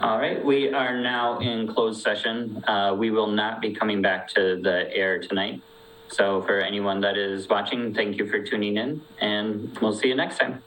All right, we are now in closed session. We will not be coming back to the air tonight. So for anyone that is watching, thank you for tuning in, and we'll see you next time.